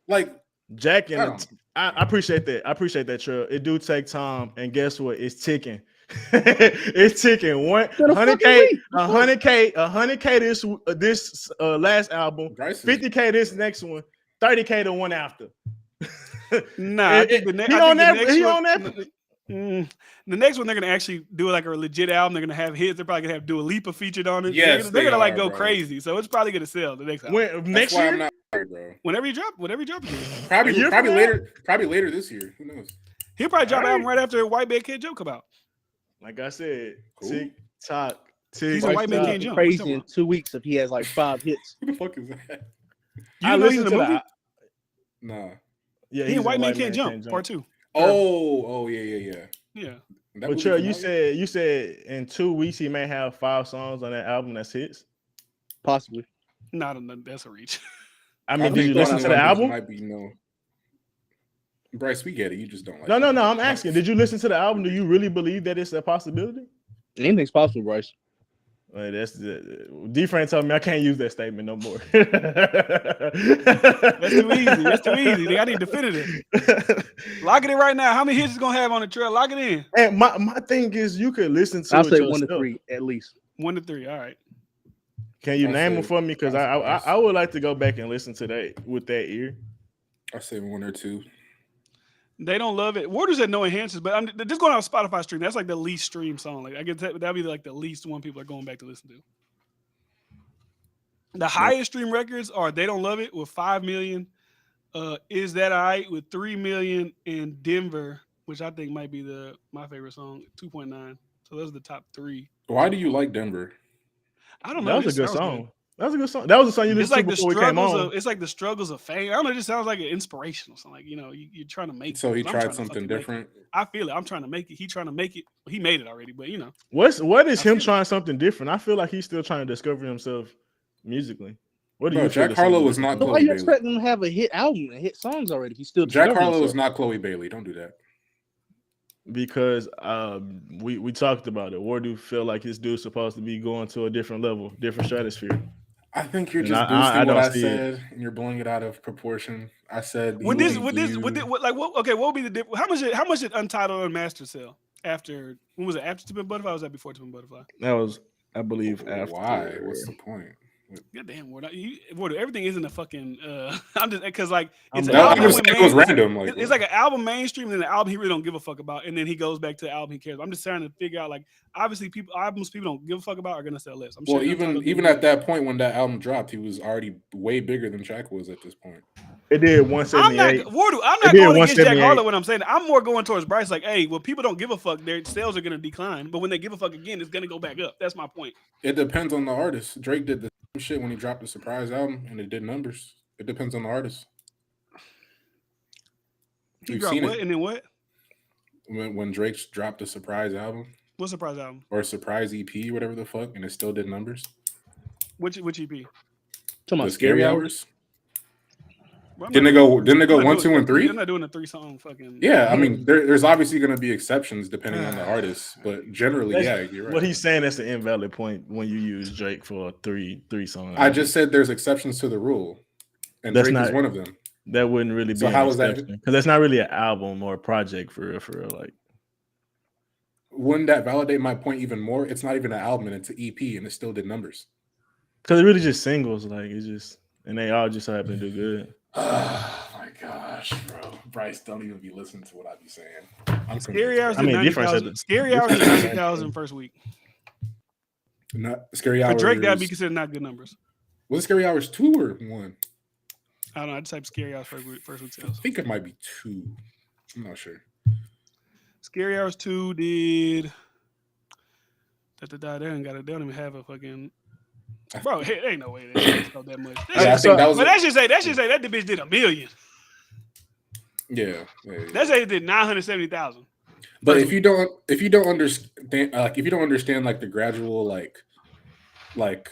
Like Jack and I appreciate that. I appreciate that, Trill. It do take time, and guess what? It's ticking. It's ticking. 100K this last album, 50K this next one, 30K the one after. Nah, the next one they're gonna actually do like a legit album. They're gonna have hits. They're probably gonna have Dua Lipa featured on it. Yes, they're gonna like go crazy. So it's probably gonna sell the next album. Next year, I'm not worried, bro. Whenever you drop it. Probably later this year. Who knows? He'll probably drop an album right after White Man Can't Jump come out. Like I said, cool. TikTok. He's a White Man Can't Jump. Crazy in 2 weeks if he has like 5 hits. Who the fuck is that? You know he's in the movie? Nah. Yeah, he in White Man Can't Jump Part 2. Oh, yeah. Yeah. But Trill, you said in 2 weeks he may have 5 songs on that album that's hits. Possibly. Not that's a reach. I mean, did you listen to the album? Might be no. Bryce, we get it. You just don't like No. I'm asking. Did you listen to the album? Do you really believe that it's a possibility? Anything's possible, Bryce. Well, that's D-Frame told me I can't use that statement no more. That's too easy. I need definitive. Lock it in right now. How many hits is gonna have on the trail? Lock it in. And my thing is, you could listen to. I'll say 1 to 3 at least. 1 to 3. All right. Can you name them for me? Because I would like to go back and listen to that with that ear. I say 1 or 2. They don't love it. Warders had no enhancers, but I'm just going on Spotify stream. That's like the least streamed song. Like I get that'd be like the least one people are going back to listen to. The highest stream records are They Don't Love It with 5 million. Is That Alright with 3 million, and Denver, which I think might be my favorite song, 2.9. So those are the top 3. Why do you like Denver? I don't know. That was a good song. That was a good song. That was a song you listened to before we came on. It's like the struggles of fame. I don't know. It just sounds like an inspirational song. Like, you're trying to make it. So he tried something different. I feel it. I'm trying to make it. He trying to make it. He made it already, but what is him trying something different? I feel like he's still trying to discover himself musically. What do you Jack Harlow was not Chloe Why you Bailey. expecting him to have a hit album and hit songs already? He's still Jack Harlow is not Chloe Bailey. Don't do that. Because we talked about it. Wardu felt like his dude's supposed to be going to a different level, different stratosphere. I think you're just boosting what I said, and you're blowing it out of proportion. I said, what would be the difference? How much did Untitled Unmastered sell after? When was it? After Timid Butterfly? Or was that before Timid Butterfly? That was, I believe, after. Why? What's the point? Goddamn, everything isn't a fucking. I'm just because like it's it was random. Like it's like an album mainstream and an album he really don't give a fuck about, and then he goes back to the album he cares. I'm just trying to figure out like obviously albums people don't give a fuck about are gonna sell less. Well, even at that point when that album dropped, he was already way bigger than Jack was at this point. It did 178. I'm not going against Jack Harlow when I'm saying that. I'm more going towards Bryce. Like, hey, well, people don't give a fuck. Their sales are gonna decline, but when they give a fuck again, it's gonna go back up. That's my point. It depends on the artist. Drake did the same shit when he dropped the surprise album, and it did numbers. It depends on the artist. He dropped what and then what? When Drake's dropped a surprise album. What surprise album? Or a surprise EP, whatever the fuck, and it still did numbers. Which EP? Talking about Scary Hours. Didn't they go 1, 2, and 3? I'm not doing a 3-song fucking. Yeah, I mean, there's obviously going to be exceptions depending on the artist, but generally, you're right. What he's saying is an invalid point when you use Drake for a three song. I just said there's exceptions to the rule, and Drake is one of them. That wouldn't really be. So how is that? Because that's not really an album or a project for real. Like, wouldn't that validate my point even more? It's not even an album, and it's an EP, and it still did numbers. Because it really just singles, like it's just, and they all just happen to do good. Oh my gosh, bro. Bryce, don't even be listening to what I be saying. Scary Hours. Scary Hours is 90,000 first week. Not Scary Hours. For Drake, that'd be considered not good numbers. Was it Scary Hours 2 or 1? I don't know. I just typed Scary Hours first week sales. I think it might be 2. I'm not sure. Scary Hours 2 did. They don't even have a fucking. Bro, hey, ain't no way that sold that much. Yeah, I think that was. But that should say that the bitch did $1 million. Yeah. That say it did 970,000. But if you don't understand, like the gradual, like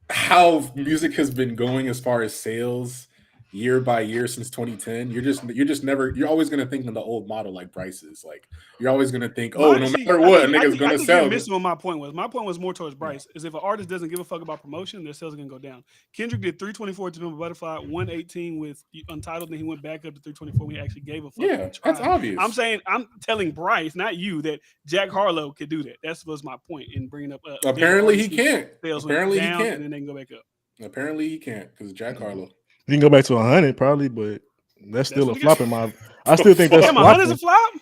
how music has been going as far as sales year by year since 2010, you're always gonna think in the old model like Bryce's. Like you're always gonna think, no matter what, a nigga's gonna sell. You're missing what my point was. My point was more towards Bryce. Is if an artist doesn't give a fuck about promotion, their sales are gonna go down. Kendrick did 324 to Pimp a Butterfly, 118 with Untitled, then he went back up to 324 when he actually gave a fuck. Yeah, that's obvious. I'm telling Bryce, not you, that Jack Harlow could do that. That was my point in bringing up. Apparently he can't. Apparently he can't, and then they can go back up. Apparently he can't because Jack Harlow. You can go back to 100 probably, but that's still a flop in my. I still think that's 100 is a flop.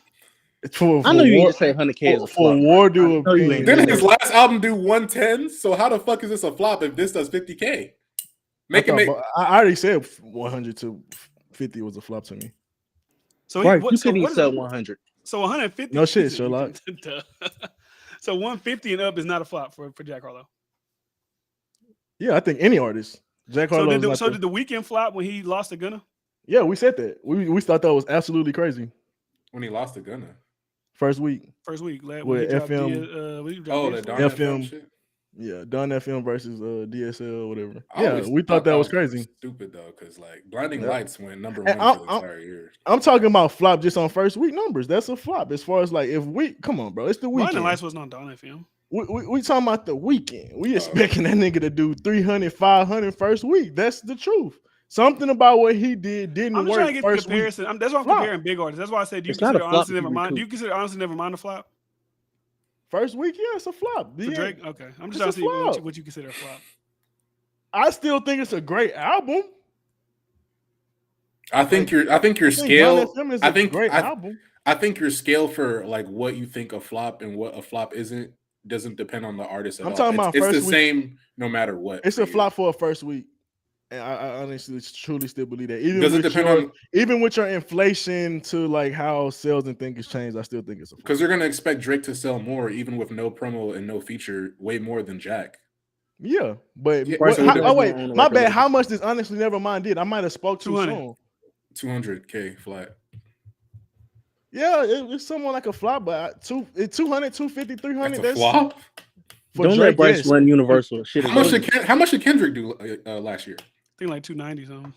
I know you need to say 100K is a flop. Didn't his last album do 110? So how the fuck is this a flop if this does 50K? I already said 100 to 50 was a flop to me. So right, you couldn't even sell 100. So 150. No shit, Sherlock. So 150 and up is not a flop for Jack Harlow. Yeah, I think any artist. Jack Harlow. So did the Weeknd flop when he lost to Gunna? Yeah, we said that. We thought that was absolutely crazy. When he lost to Gunna. First week. With FM. The Don FM shit? Yeah, Don FM versus DSL, whatever. Yeah, we thought that was crazy. Stupid though, because like Blinding Lights went number one for the entire year. I'm talking about flop just on first week numbers. That's a flop. As far as like come on, bro, it's the weekend. Blinding Lights wasn't on Don FM. We talking about the weekend. We expecting that nigga to do 300, 500 first week. That's the truth. Something about what he didn't I'm work trying to get first the comparison. week. That's why I'm comparing big artists. That's why I said, do you consider Honestly Nevermind? Do you consider Honestly Nevermind a flop? First week, yeah, it's a flop. For Drake? Okay. I'm just trying to see what you consider a flop. I still think it's a great album. I think your scale. Album. I think your scale for like what you think a flop and what a flop isn't doesn't depend on the artist at all. Talking about it's first the week. Same no matter what. It's a flop for a first week. And I honestly truly still believe that. Even with your inflation to like how sales and things changed, I still think it's a flop. Because they're gonna expect Drake to sell more, even with no promo and no feature, way more than Jack. Yeah, but my bad. How much does Honestly Nevermind did? I might have spoke too soon. 200K flat. Yeah, it's somewhat like a flop, but 200, 250, 300. That's a flop. Don't let Bryce run Universal. Shit. How much did Kendrick do last year? I think like 290 something.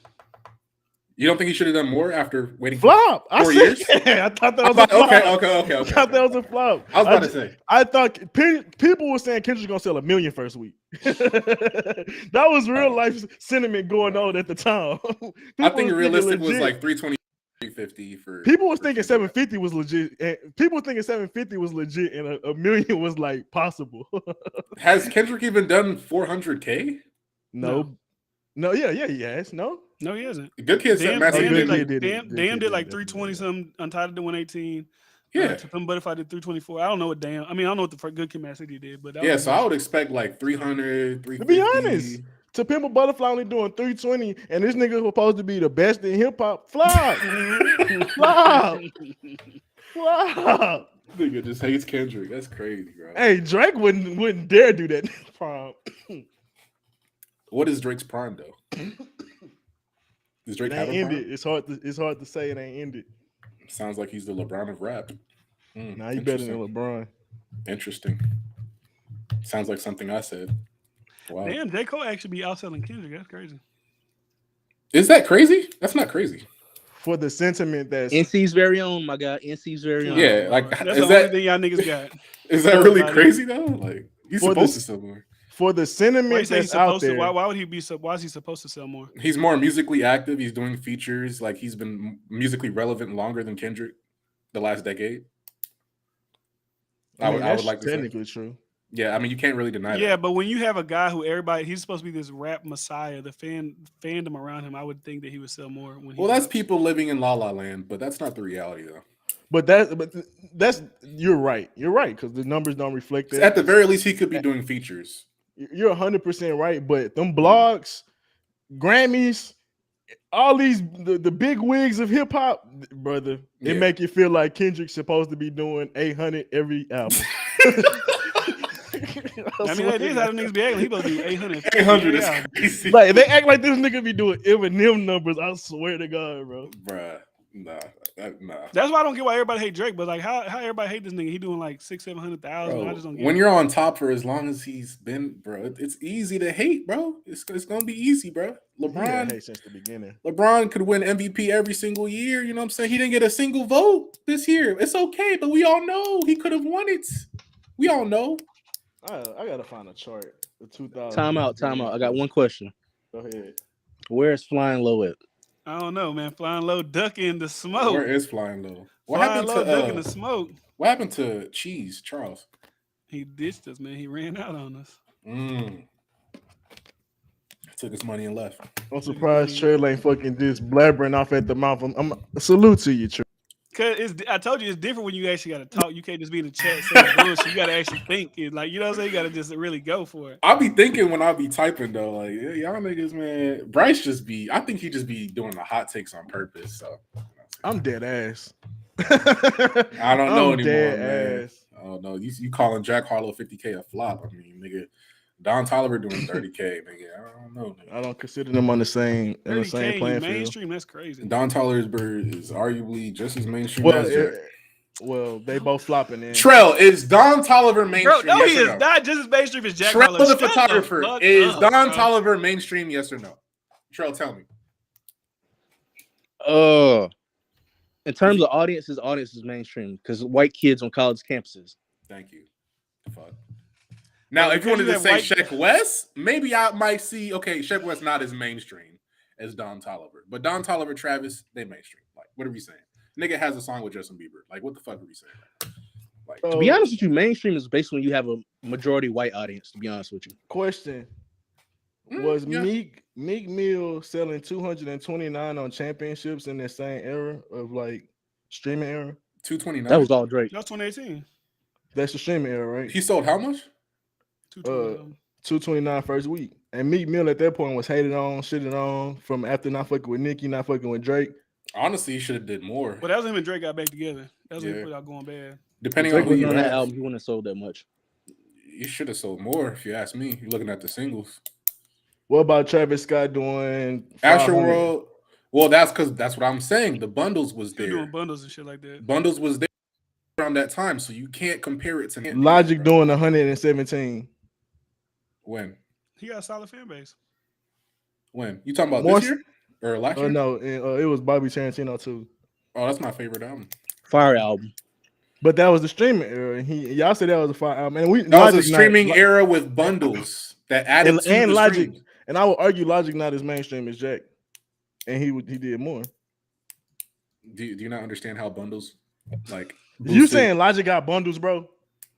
You don't think he should have done more after waiting flop? 4 years? Yeah, I thought that was a flop. Okay. I thought that was a flop. I was about to say. I thought people were saying Kendrick's gonna sell 1 million first week. That was real life sentiment going on at the time. I think realistic was like 320, 350 for. People was thinking 750 was legit. And people were thinking 750 was legit, and a million was like possible. Has Kendrick even done 400K? No, yeah, he has. No, he hasn't. Good Kid said Damn did like 320 something. Untitled did 118. Yeah. To Pimp Butterfly did 324. I don't know what Damn. I mean, I don't know what the Good Kid, Mad City did, but so I would expect like 300, 350. To be honest, To Pimp a Butterfly only doing 320, and this nigga was supposed to be the best in hip hop. Flop. Nigga just hates Kendrick. That's crazy, bro. Hey, Drake wouldn't dare do that. What is Drake's prime though? Does Drake have a prime? It's hard to say it ain't ended. Sounds like he's the LeBron of rap. Nah, he better than LeBron. Interesting. Sounds like something I said. Wow. Damn, J. Cole actually be outselling Kendrick. That's crazy. Is that crazy? That's not crazy. For the sentiment that's NC's very own, my guy. NC's very own. Yeah, like that's the only thing y'all niggas got. Is that really crazy though? Like he's supposed to sell more. For the sentiment that's out there. Why would he be? Why is he supposed to sell more? He's more musically active. He's doing features. Like he's been musically relevant longer than Kendrick the last decade. I would like to technically say. True. Yeah, I mean you can't really deny that. Yeah, but when you have a guy who he's supposed to be this rap messiah, the fandom around him, I would think that he would sell more. That's people living in La La Land, but that's not the reality though. But that's you're right. You're right because the numbers don't reflect that. At the very least, he could be doing features. You're 100% right, but them blogs, Grammys, all these the big wigs of hip hop, brother. It Yeah. make you feel like Kendrick's supposed to be doing 800 every album. I mean, that is how the niggas be acting. He supposed to do 800. 800 is crazy. Like they act like this nigga be doing Eminem numbers. I swear to God, bro. Bruh. Nah. That's why I don't get why everybody hate Drake. But like, how everybody hate this nigga? He doing like 600,000-700,000. I Bro, just don't get when it. you're on top for as long as he's been, bro, it's easy to hate, bro. It's gonna be easy, bro. He had hate LeBron since the beginning. could win MVP every single year. You know what I'm saying? He didn't get a single vote this year. It's okay, but we all know he could have won it. We all know. I gotta find a chart. The 2000. Time out. I got one question. Go ahead. Where's Flying Low at? I don't know, man. Flying Low, ducking the smoke. Where is Flying Low? What Flying happened Low, ducking to the smoke. what happened to Cheese Charles? He ditched us, man. He ran out on us. Took his money and left. I'm surprised Trail ain't fucking just blabbering off at the mouth. I'm salute to you, Trail. Cause I told you it's different when you actually got to talk. You can't just be in the chat saying bullshit. You got to actually think. It's like, you know what I'm saying? You got to just really go for it. I'll be thinking when I be typing though, like y'all niggas, man. Bryce I think he just be doing the hot takes on purpose. So I'm dead ass. I don't know I'm anymore, dead man. ass. I don't know. You calling Jack Harlow 50K a flop? I mean, nigga, Don Toliver doing 30K, nigga. I don't know. Nigga. I don't consider them on the same 30K playing field. mainstream. That's crazy. Don Toliver is arguably just as mainstream Well, as Jack. well, they both flopping in. Trell, is Don Toliver Bro, mainstream? no, yes he or is no? not just as mainstream as Jack Trell, Harlow. the Shut photographer, fuck is up, Don bro. Toliver mainstream? Yes or no? Trell, tell me. In terms of audiences mainstream because white kids on college campuses. Thank you. Fuck. Now, if you wanted to say Sheck West, maybe I might see, okay, Sheck West not as mainstream as Don Toliver. But Don Toliver, Travis, they mainstream. Like, what are we saying? Nigga has a song with Justin Bieber. Like, what the fuck are we saying? Like, To be honest with you, mainstream is basically when you have a majority white audience, to be honest with you. Question. Was Meek Mill selling 229 on championships in that same era of like streaming era? 229. That was all Drake. That was 2018. That's the streaming era, right? He sold how much? 229 first week. And Meek Mill at that point was hated on, shitted on from after not fucking with Nicki, not fucking with Drake. Honestly, he should have did more. But that was him and Drake got back together. That was when he put out Going Bad. Depending Drake on who was you on that ask, album, he wouldn't have sold that much. you should have sold more if you ask me. You're looking at the singles. What about Travis Scott doing Astroworld? Well, that's because that's what I'm saying. The bundles was there. Doing bundles and shit like that. Bundles was there around that time, so you can't compare it to him. Logic doing 117. When? He got a solid fan base. When? You talking about More this year or last year? No, it was Bobby Tarantino too. Oh, that's my favorite album. Fire album. But that was the streaming era. Y'all said that was a fire album. And That was a streaming era with bundles that added to and the Logic. streams. And I would argue Logic not as mainstream as Jack. And he did more. Do you not understand how bundles like You boosted? saying Logic got bundles, bro?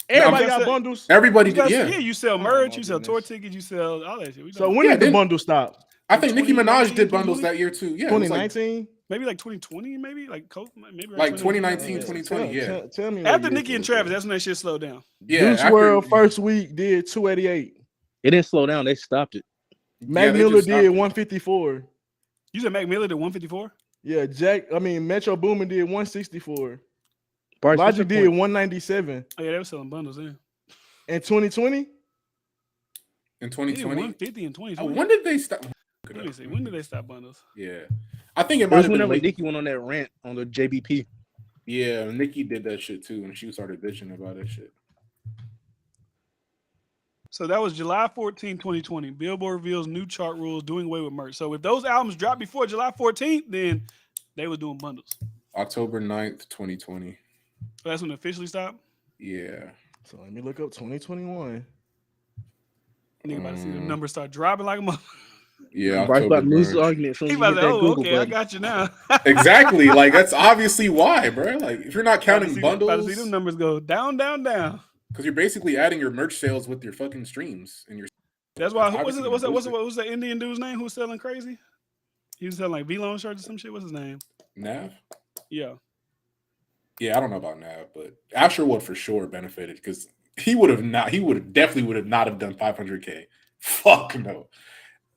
Everybody got bundles. Everybody You did, got- yeah. You sell merch, you sell tour tickets, you sell all that shit. So when did the bundle stop? I think Nicki Minaj 2019, did bundles that year too. Yeah, 2019? Maybe like 2020, maybe like maybe like 2019, 2020. Yeah. Tell me. After Nicki and Travis, that's when that shit slowed down. Yeah. Juice WRLD first week did 288. It didn't slow down. They stopped it. Mac Miller did 154. You said Mac Miller did 154? Yeah, Metro Boomin did 164. Bryce, Logic did 197. Oh yeah, they were selling bundles then. In 2020? In They did 2020. 150 in 2020. When did they stop? Let me see. When did they stop bundles? Yeah. I think it It might was have been whenever late. Nicki went on that rant on the JBP. Yeah, Nicki did that shit too, and she started bitching about that shit. So that was July 14, 2020. Billboard reveals new chart rules doing away with merch. So if those albums dropped before July 14th, then they were doing bundles. October 9th, 2020. So that's when it officially stopped. Yeah. So let me look up 2021. Nigga about to see the numbers start dropping like a mother. Yeah. Bryce about October to lose the 9th. argument. As soon He as you about hit to that say, oh, Google okay, I button. got you now. Exactly. Like that's obviously why, bro. Like if you're not About to counting see bundles, them numbers go down, down, down. because you're basically adding your merch sales with your fucking streams and your. That's why. That's What's obviously that Indian dude's name who's selling crazy? He was selling like V-Lone shirts or some shit. What's his name? Nav? Yeah. Yeah, I don't know about Nav, but Asherwood for sure benefited because he would have definitely not have done 500K. Fuck no.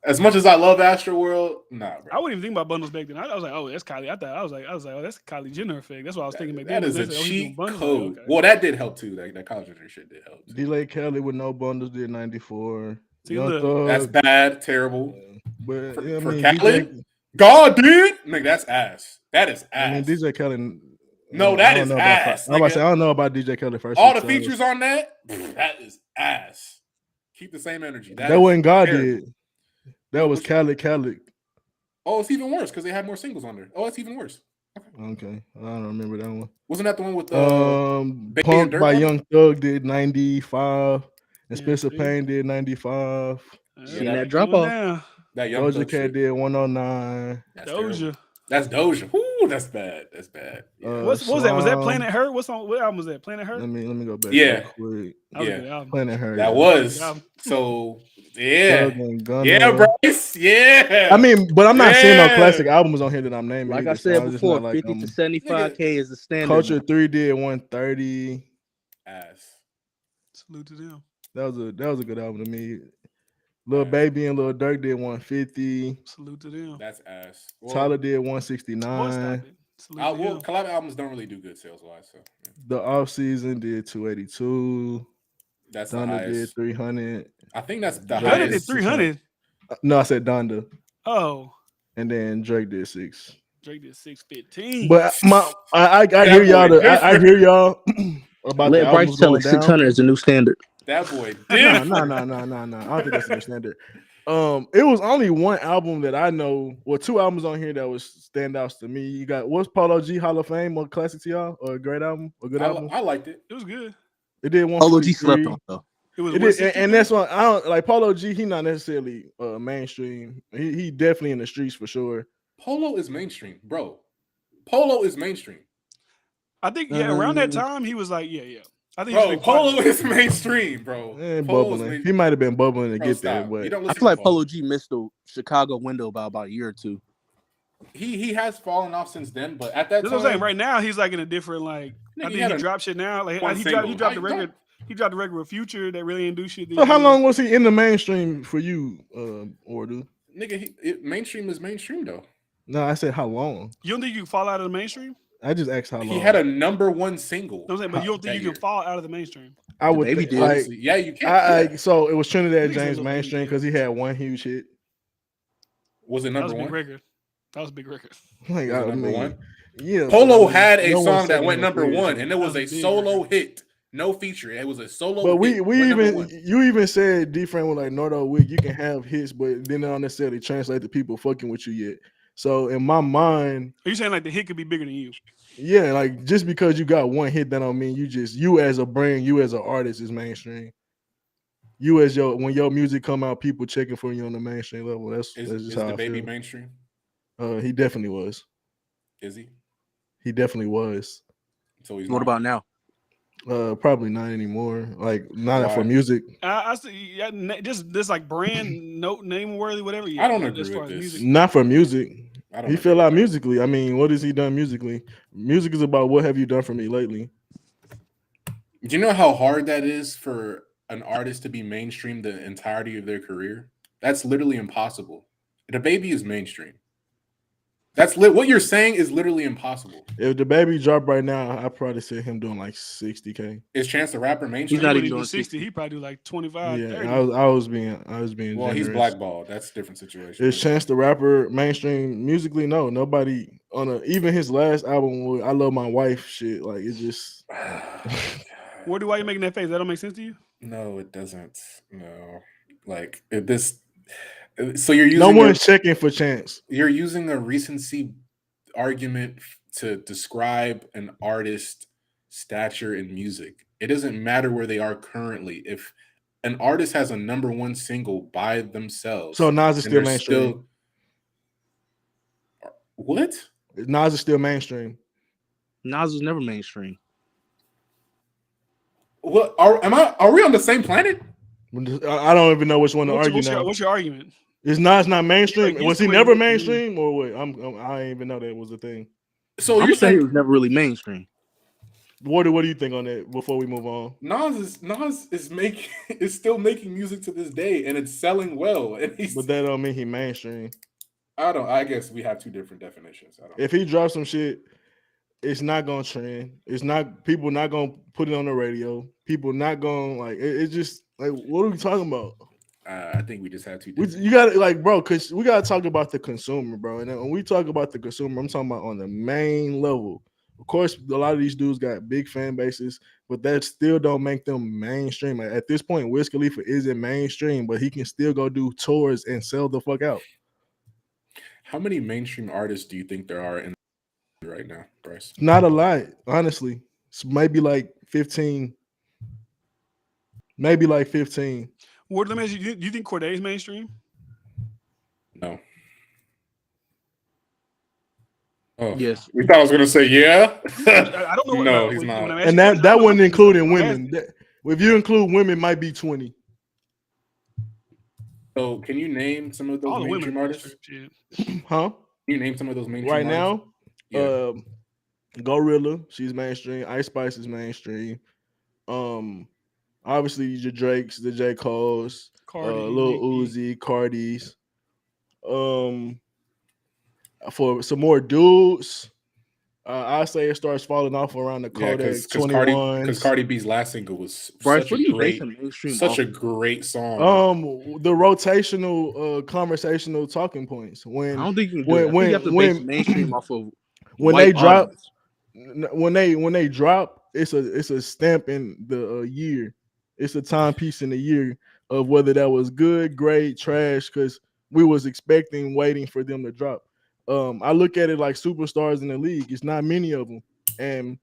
As much as I love Astroworld, nah, bro. I wouldn't even think about bundles back then. I was like, oh, that's Kylie. I was like, oh, that's Kylie Jenner effect. That's what I was thinking back then. That is They a said, oh, he's doing cheat bundles. code. Like, okay. Well, that did help too. That college shit did help too. Delay Kelly with no bundles did 94. See, Young look. Thug, That's bad, terrible. but For, yeah, I for mean, Khaled, God, dude, nigga, that's ass. That is ass. I mean, DJ Kelly. No, that is ass. I was say I don't know about DJ Kelly first. All the features on that is ass. Keep the same energy. That wasn't God terrible. did. That was Khaled. Oh, it's even worse because they had more singles on there. Oh, it's even worse. Okay, I don't remember that one. Wasn't that the one with Punk by Young Thug did 95, and Spencer Payne did 95. Seen that drop off. That Young Doja Cat did 109. Doja. That's Doja. Ooh, that's bad. That's bad. Yeah. What was that? Was that Planet Her? What album was that? Planet Her? Let me go back. Yeah. Real quick. Yeah. Planet Her. That was. So yeah. Yeah, Bryce. Yeah. I mean, but I'm not seeing no classic albums on here that I'm naming. Like either, I said so before, like, 50 to 75K is the standard. Culture 3 did 130. Ass. Salute to them. That was a good album to me. Lil Baby and Lil Durk did 150. Salute to them. That's ass. Well, Tyler did 169. Collab albums don't really do good sales wise. So the off season did 282. That's Donda the highest. did 300. I think that's the Donda highest. did 300. No, I said Donda. Oh. And then Drake did 6. Drake did 615. But I hear y'all. I hear y'all about Let the Bryce tell it 600 is the new standard. That boy did. No. I don't think that's the new standard. It was only one album that I know. Well, 2 albums on here that was standouts to me. You got what's Polo G Hall of Fame or classic to y'all or a great album, a good album. I liked it. It was good. It did one. Polo G slept on though. It did, and that's why I don't like Polo G. He not necessarily mainstream. He definitely in the streets for sure. Polo is mainstream, bro. Polo is mainstream. I think around that time he was like, yeah. I think bro, Polo is mainstream, bro. Bubbling. He might have been bubbling to get there, but I feel like Polo G missed the Chicago window by about a year or two. He has fallen off since then, but at that time, what I'm saying. Right now, he's like in a different like. I think he dropped shit now. Like he dropped the record. He dropped the record with Future that really didn't do shit. So how long was he in the mainstream for you, Ordu? Nigga, mainstream is mainstream though. No, I said how long. You don't think you can fall out of the mainstream? I just asked how long. He had a #1 single. No, I'm saying, but you don't think you can fall out of the mainstream? I would think, like, yeah, you can. So it was Trinidad James mainstream because he had one huge hit. Was it number 1? That was a big record. Like, number 1? Yeah. Polo had a song that went #1, and it was a solo hit. No feature. It was a solo. But you even said different with like Nordo Wick. You can have hits, but then they don't necessarily translate to people fucking with you yet. So in my mind, are you saying like the hit could be bigger than you? Yeah, like just because you got one hit, that don't mean you as a brand, you as an artist is mainstream. You as when your music come out, people checking for you on the mainstream level. That's just how the I baby feel. Mainstream? He definitely was. Is he? He definitely was. So he's. What about now? Probably not anymore. Like not for music. I see. Just like brand name worthy, whatever. I don't agree with this. Music. Not for music. He fell out musically. I mean, what has he done musically? Music is about what have you done for me lately. Do you know how hard that is for an artist to be mainstream the entirety of their career? That's literally impossible. The baby is mainstream. That's what you're saying is literally impossible. If the baby dropped right now, I probably see him doing like 60K. Is Chance the Rapper mainstream? He's not even doing 60. He probably do like 25. Yeah, 30. I was being. Well, generous. he's blackballed. That's a different situation. Is Chance the Rapper mainstream musically? No, nobody even his last album. I Love My Wife. Shit, like it's just. Why are you making that face? That don't make sense to you? No, it doesn't. No, like this. So you're using. No one's checking for Chance. You're using a recency argument to describe an artist's stature in music. It doesn't matter where they are currently. If an artist has a #1 single by themselves, so Nas is still mainstream. What? Nas is still mainstream. Nas was never mainstream. What are we on the same planet? I don't even know which one to argue now. What's your argument? Is Nas not mainstream? Was he never mainstream, or what? I didn't even know that was a thing. So you're saying he was never really mainstream? What do you think on that before we move on? Nas is still making music to this day, and it's selling well. And But that don't mean he mainstream. I guess we have two different definitions. If he drops some shit, it's not gonna trend. It's not people not gonna put it on the radio. People not gonna like it's just like what are we talking about? I think we just have two different. You gotta like, bro, because we gotta talk about the consumer, bro. And then when we talk about the consumer, I'm talking about on the main level. Of course, a lot of these dudes got big fan bases, but that still don't make them mainstream. Like, at this point, Wiz Khalifa isn't mainstream, but he can still go do tours and sell the fuck out. How many mainstream artists do you think there are in right now, Bryce? Not a lot, honestly. It's maybe like 15. Maybe like 15. What let me ask you, do you think Corday's mainstream? No. Oh, Yes. We thought I was gonna say yeah. I don't know. No, he's not. And that wasn't including women. If you include women, might be 20. So, can you name some of those All the mainstream women artists? Huh? Can you name some of those mainstream Right artists? now, Yeah. Gorilla, she's mainstream. Ice Spice is mainstream. Obviously your Drakes, the J. Cole's, Lil Uzi, Cardi's. For some more dudes, I say it starts falling off around the Kodak 21. Because Cardi B's last single was Bryce, such what a do you great, base a mainstream such off? a great song. The rotational conversational talking points. When I don't think you can do that. I think you have to base mainstream off of when white they drop audience. when they drop, it's a stamp in the year. It's a timepiece in the year of whether that was good, great, trash, because we was waiting for them to drop. I look at it like superstars in the league. It's not many of them, and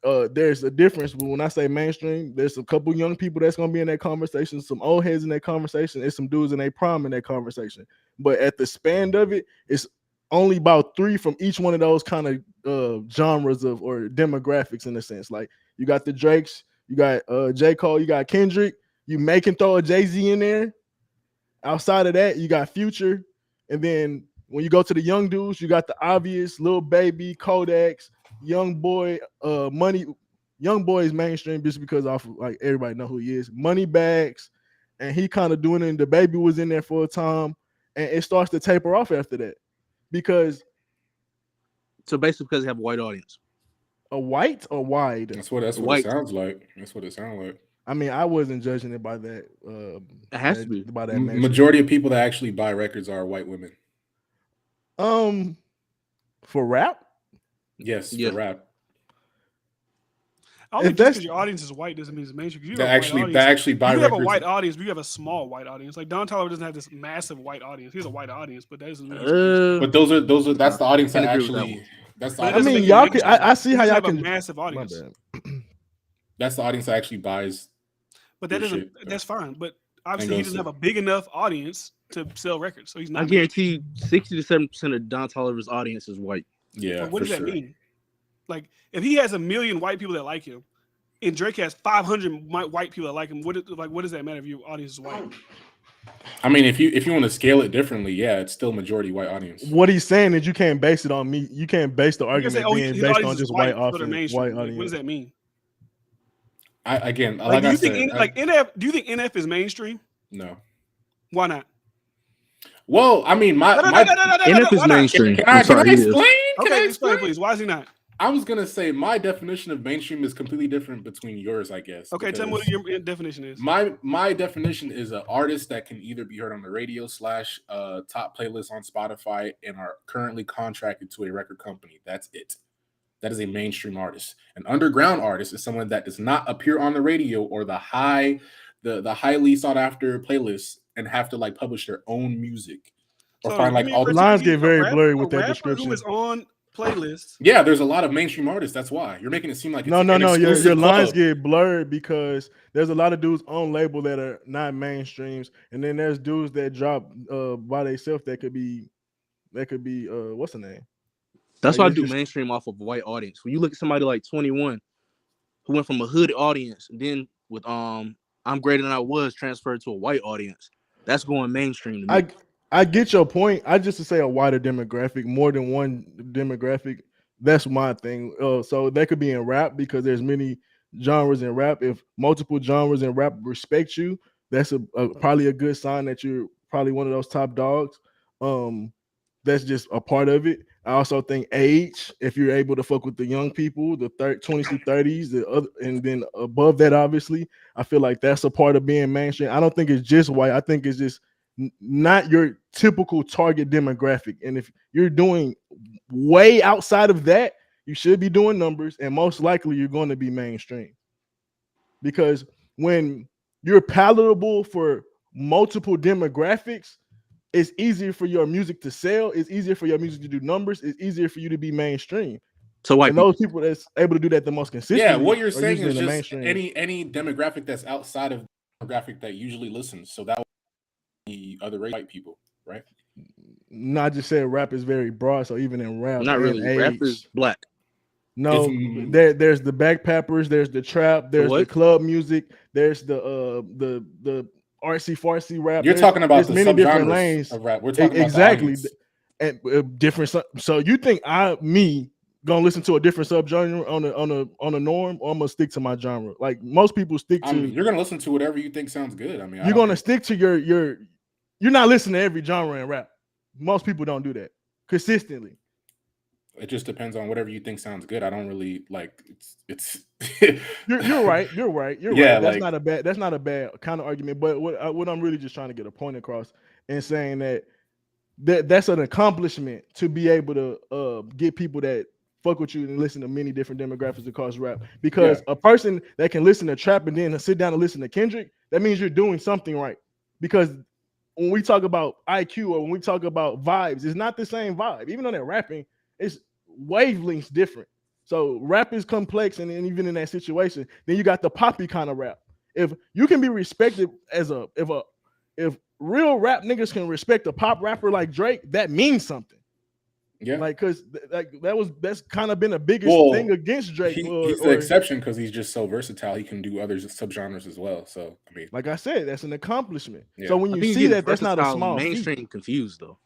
there's a difference. But when I say mainstream, there's a couple young people that's gonna be in that conversation, some old heads in that conversation, and some dudes in their prime in that conversation. But at the span of it, it's only about 3 from each one of those kind of genres of or demographics in a sense. Like you got the Drakes, you got J. Cole, you got Kendrick. You make and throw a Jay-Z in there. Outside of that, you got Future, and then when you go to the young dudes, you got the obvious Lil Baby, Kodaks, Young Boy, Money. Young Boy is mainstream just because like everybody know who he is. Money Bags, and he kind of doing it. And the Baby was in there for a time, and it starts to taper off after that because. So basically, because they have a white audience. A white or wide? That's what it sounds like. That's what it sounds like. I mean, I wasn't judging it by that. It has to be. By that majority of people that actually buy records are white women. For rap? Yes, for rap. I don't think just because your audience is white doesn't mean it's mainstream. That actually buy records. You have a white audience, but you have a small white audience. Like Don Toliver doesn't have this massive white audience. He has a white audience, but that doesn't mean. But those are that's the audience that actually. That's the I mean, y'all can. I see how y'all have can. A massive audience. That's the audience that actually buys. But that doesn't. That's fine. But obviously, he doesn't have a big enough audience to sell records, so he's not. I guarantee 60 to 70% of Don Toliver's audience is white. Yeah. But what does that mean? Like, if he has 1 million white people that like him, and Drake has 500 white people that like him, what does that matter if your audience is white? I mean, if you want to scale it differently, yeah, it's still majority white audience. What he's saying is you can't base it on me. You can't base the argument being based on just white audience. White audience. What does that mean? Do you think NF is mainstream? No. Why not? Well, I mean, NF is mainstream. Can I explain? Okay, explain, please. Why is he not? I was gonna say my definition of mainstream is completely different between yours, I guess. Okay, tell me what your definition is. My definition is an artist that can either be heard on the radio / top playlist on Spotify and are currently contracted to a record company. That's it. That is a mainstream artist. An underground artist is someone that does not appear on the radio or the highly sought after playlists and have to like publish their own music or find like all the lines get very blurry with that description. Who is on playlists? Yeah, there's a lot of mainstream artists. That's why you're making it seem like it's no. Your lines club. get blurred because there's a lot of dudes on label that are not mainstreams, and then there's dudes that drop by themselves that could be what's the name? That's why I do mainstream off of a white audience. When you look at somebody like 21, who went from a hood audience, and then with I'm Greater Than I Was transferred to a white audience, that's going mainstream to me. I get your point. I just to say a wider demographic, more than one demographic. That's my thing. So that could be in rap because there's many genres in rap. If multiple genres in rap respect you, that's probably a good sign that you're probably one of those top dogs. That's just a part of it. I also think age, if you're able to fuck with the young people, the 20s to 30s, the other, and then above that, obviously, I feel like that's a part of being mainstream. I don't think it's just white. I think it's just not your typical target demographic. And if you're doing way outside of that, you should be doing numbers, and most likely you're going to be mainstream. Because when you're palatable for multiple demographics, it's easier for your music to sell. It's easier for your music to do numbers. It's easier for you to be mainstream. So white and those people that's able to do that the most consistently. Yeah, what you're saying usually is in the just mainstream. any demographic that's outside of the demographic that usually listens. So that would be other white people, right? No, I just said rap is very broad. So even in rap, Not and really. age, Rap is black. no, there's the backpappers, there's the trap, there's the what? club music, there's the artsy fartsy rap. You're talking about the many different subgenres lanes of rap. We're talking exactly, about the and different. So you think me gonna listen to a different subgenre on a norm, or I'm gonna stick to my genre? Like most people stick to. You're gonna listen to whatever you think sounds good. I mean, you're gonna stick to your. You're not listening to every genre in rap. Most people don't do that consistently. It just depends on whatever you think sounds good. I don't really like it's you're right. You're right. Yeah, That's not a bad kind of argument. But what I'm really just trying to get a point across and saying that's an accomplishment to be able to get people that fuck with you and listen to many different demographics across rap. Because a person that can listen to trap and then sit down and listen to Kendrick, that means you're doing something right. Because when we talk about IQ or when we talk about vibes, it's not the same vibe. Even though they're rapping, it's wavelengths different. So rap is complex, and even in that situation, then you got the poppy kind of rap. If you can be respected as if real rap niggas can respect a pop rapper like Drake, that means something. Yeah, like because that's kind of been the biggest thing against Drake. He's the exception because he's just so versatile. He can do other subgenres as well. So I mean, like I said, that's an accomplishment. Yeah. So when you see that, that's not a small mainstream feat. confused though.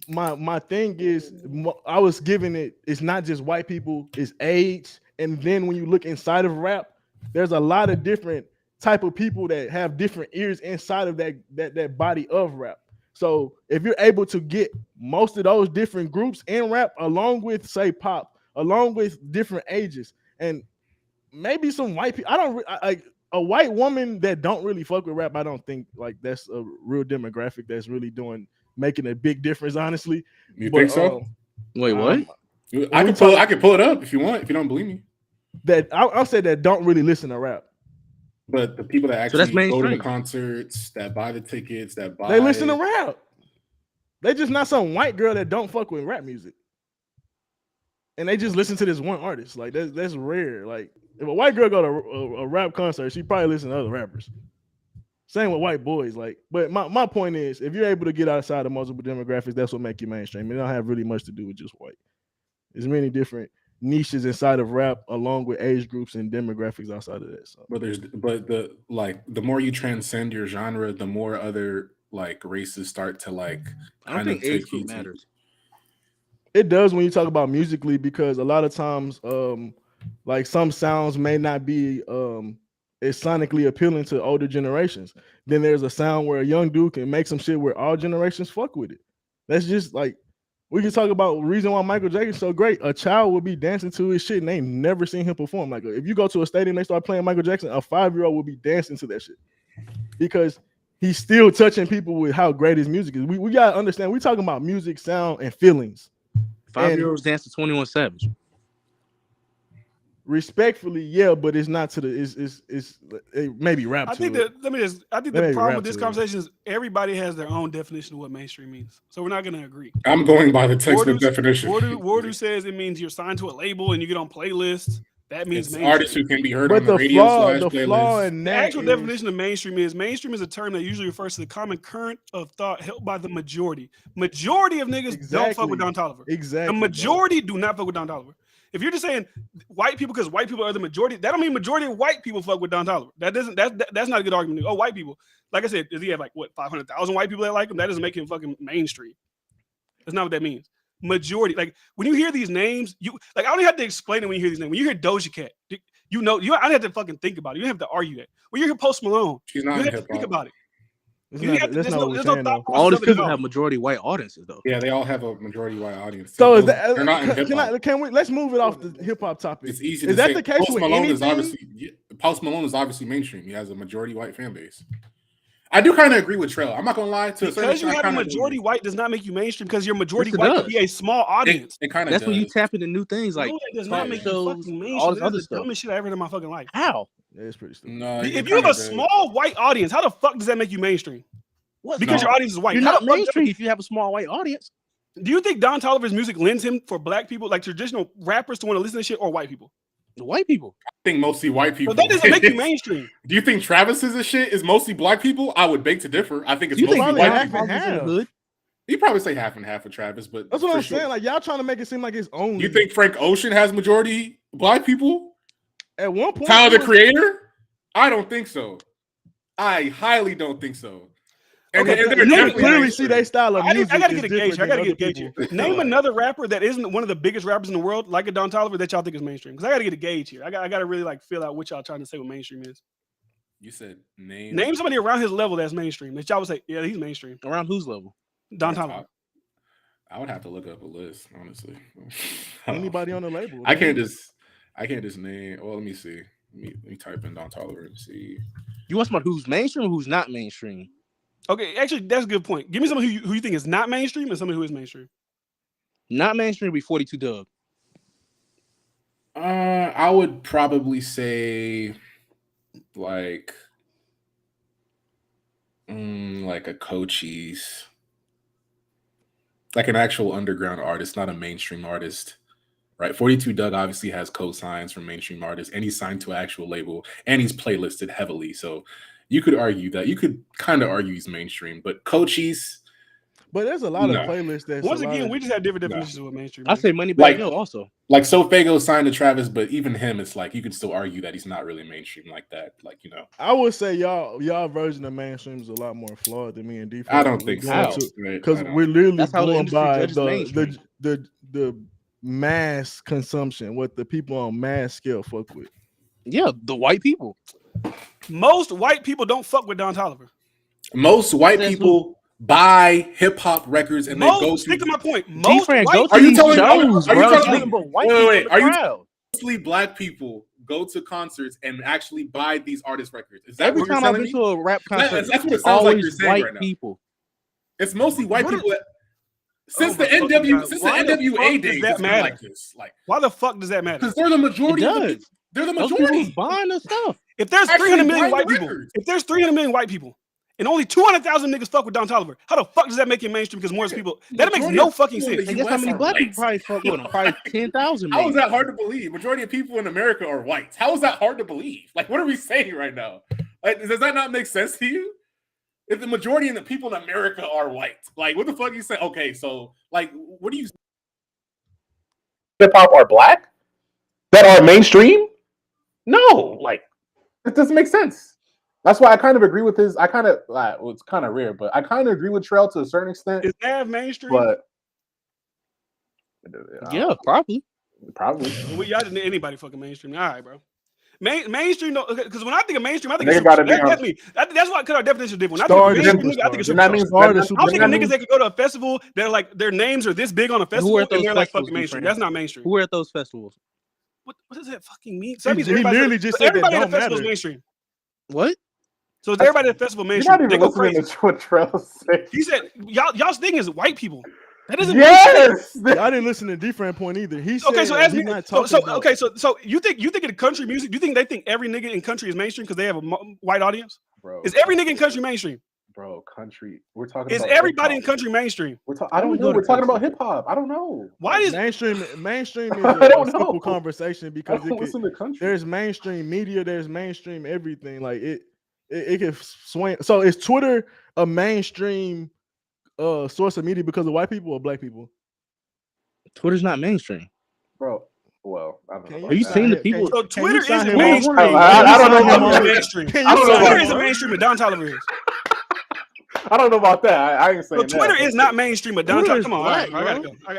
My thing is, I was giving it's not just white people, it's age, and then when you look inside of rap, there's a lot of different type of people that have different ears inside of that body of rap. So if you're able to get most of those different groups in rap, along with say pop, along with different ages, and maybe some white people, like a white woman that don't really fuck with rap. I don't think like that's a real demographic that's really making a big difference. Honestly, you think so? Wait, what? I can pull it up if you want. If you don't believe me, that I'll say that don't really listen to rap. But the people that actually go to the concerts, that buy the tickets, they listen to rap. They just not some white girl that don't fuck with rap music, and they just listen to this one artist. Like that's rare. Like if a white girl go to a rap concert, she probably listen to other rappers. Same with white boys. Like, but my point is, if you're able to get outside of multiple demographics, that's what make you mainstream. It don't have really much to do with just white. There's many different niches inside of rap, along with age groups and demographics outside of that. So. But the more you transcend your genre, the more other like races start to like. I don't think age group matters. It does when you talk about musically, because a lot of times, like some sounds may not be is sonically appealing to older generations. Then there's a sound where a young dude can make some shit where all generations fuck with it. That's just like. We can talk about the reason why Michael Jackson's so great. A child will be dancing to his shit and they never seen him perform. Like if you go to a stadium, they start playing Michael Jackson, a 5-year-old will be dancing to that shit because he's still touching people with how great his music is. We gotta understand. We talking about music, sound, and feelings. 5-year-olds dance to 21 Savage. Respectfully, yeah, but it's not to the. It's maybe rap. I think the problem with this conversation is everybody has their own definition of what mainstream means. So we're not going to agree. I'm going by the textbook definition. Wardu says it means you're signed to a label and you get on playlists. That means it's artists who can be heard on the radio. The actual definition of mainstream is a term that usually refers to the common current of thought held by the majority. Majority of niggas don't fuck with Don Toliver. Exactly. The majority do not fuck with Don Toliver. If you're just saying white people because white people are the majority, that don't mean majority of white people fuck with Don Toliver. That's not a good argument. Oh, white people. Like I said, does he have like 500,000 white people that like him? That doesn't make him fucking mainstream. That's not what that means. majority. Like when you hear these names, you like I don't even have to explain it when you hear these names. When you hear Doja Cat, you know, I don't have to fucking think about it. You don't have to argue that. When you hear Post Malone, She's you not have in to hip think hop. about it. That's You have to, not what we're there's saying no though. thought All these process of it people at all. have majority white audiences though. Yeah, they all have a majority white audience. So is They're not in hip hop. can we let's move it off the hip hop topic? It's easy Is to that say. the case with anything? Post Malone is obviously mainstream. He has a majority white fan base. I do kind of agree with Trail. I'm not gonna lie. Because you have a majority white does not make you mainstream. Because your majority Yes, it white does. could be a small audience. It kind of That's does. when you tap into new things like No, that does not make you shows, fucking mainstream. all this That's other the stuff. dumbest shit I ever did in my fucking life. How? Yeah, it's pretty stupid. No, If you have a small white audience, how the fuck does that make you mainstream? What? Because No. your audience is white. You're How not the fuck mainstream if you have a small white audience. do you think Don Toliver's music lends him for black people, like traditional rappers, to want to listen to shit, or white people? The white people. I think mostly white people. So that doesn't make you mainstream. Do you think Travis's shit is mostly black people? I would beg to differ. I think it's You think mostly probably white half people. and half. in the hood? You probably say half and half with Travis, but That's what for I'm sure. saying. Like y'all trying to make it seem like it's only. You think Frank Ocean has majority black people? at one point Tyler the it was- Creator? I don't think so. I highly don't think so. And, Okay, and but they're you can definitely clearly mainstream. see their style of I music. gotta is get a gauge. different I gotta than get a other gauge here. people. Name another rapper that isn't one of the biggest rappers in the world, like a Don Toliver, that y'all think is mainstream. Because I gotta get a gauge here. I gotta really like feel out what y'all trying to say what mainstream is. You said name. Name somebody around his level that's mainstream. That y'all would say, yeah, he's mainstream. Around whose level? Don Toliver. I would have to look up a list, honestly. Anybody on the label? I can't just name. Well, let me see. Let me type in Don Toliver and see. You want somebody who's mainstream or who's not mainstream? Okay, actually, that's a good point. Give me someone who you think is not mainstream and somebody who is mainstream. Not mainstream would be 42 Doug. I would probably say like a Cochise, like an actual underground artist, not a mainstream artist. Right, 42 Doug obviously has co-signs from mainstream artists, and he's signed to an actual label, and he's playlisted heavily. So you could argue that. You could kind of argue he's mainstream, but Cochise. But there's a lot No. of playlists that. Once again, we just have different definitions of what mainstream I is. say Moneybagg Like- Yo also. Like Sofago signed to Travis, but even him, it's like you could still argue that he's not really mainstream like that. Like, you know, I would say y'all version of mainstream is a lot more flawed than me and D. I don't think so. Because I don't. we're literally That's how the going industry by judges mainstream. the mass consumption, what the people on mass scale fuck with. Yeah, the white people. Most white people don't fuck with Don Toliver. Most white That's people buy hip hop records and they go Stick to to my point. Most G-Fran, white go to Are you these telling me- shows, are you bro. telling It's me- nothing but white wait, people wait, in the are you- crowd. mostly black people go to concerts and actually buy these artist records. Is that Every what you're time I've telling been me? to a rap concert, That's what it sounds like always you're saying white right now. people. It's mostly white What people that since Oh the my fucking NW God. since Why the the NWA fuck does days, that it's been matter? like this. Like Why the fuck does that matter? because they're the majority. It Of the does. people. They're the Those people majority. buying the stuff. If there's Actually 300 million buying white the people, records. if there's 300 million white people, and only 200,000 niggas fuck with Don Toliver, how the fuck does that make him mainstream? Because more people, that makes Majority no of fucking people in sense. the And guess how US many are black white. people probably fuck with them? Probably 10,000. How is that hard to believe? Majority of people in America are white. How is that hard to believe? Like, what are we saying right now? Like, does that not make sense to you? If the majority of the people in America are white, like, what the fuck you say? Okay, so, like, what do you? Hip hop are black that are mainstream? No, like, it doesn't make sense. That's why I kind of agree with his. Well, it's kind of rare, but I kind of agree with Trell to a certain extent. Is Nav mainstream? But Yeah, probably. probably. Y'all didn't anybody fucking mainstream. All right, bro. Mainstream, because when I think of mainstream, I think Nigga of gotta be that's on- me. That's why our definition is different. When I Star think to of mainstream, superstar. I think of Then that means superstar. Star to I'm thinking superstar. niggas that could go to a festival that like their names are this big on a festival are at and those they're like festivals, fucking mainstream. G-Fran? That's not mainstream. Who are at those festivals? What does that fucking mean? So that means He everybody, literally just said that everybody at don't the festival is matter. mainstream. What? So is everybody at the festival You're mainstream? not They even go listening crazy. to what Trell said. He said, y'all's thing is white people. That doesn't mean shit. Yes. Y'all didn't listen to different point either. He said Okay, so ask he's me. not So talking about. okay, so you think in country music? Do you think they think every nigga in country is mainstream because they have a white audience? Bro, Is every nigga in country mainstream? bro, country. We're talking Is about everybody in hip-hop. country mainstream? I don't know. We're talking about hip hop. I don't know. Why is mainstream is I a don't simple know. conversation I because don't listen to country. there's mainstream media, there's mainstream everything. Like it can swing. So is Twitter a mainstream source of media because of white people or black people? Twitter's not mainstream. Bro, well, I don't Can know. Are you about seeing that. the people? so? Can Twitter you sign isn't him mainstream. on? I don't know Can you about sign him that. mainstream. Can I you don't know sign about Twitter him isn't on? mainstream, but Don Toliver is. I don't know about that. I ain't So saying Twitter that. is not mainstream, but Don, Twitter is come on, black, all right, I gotta bro. go. All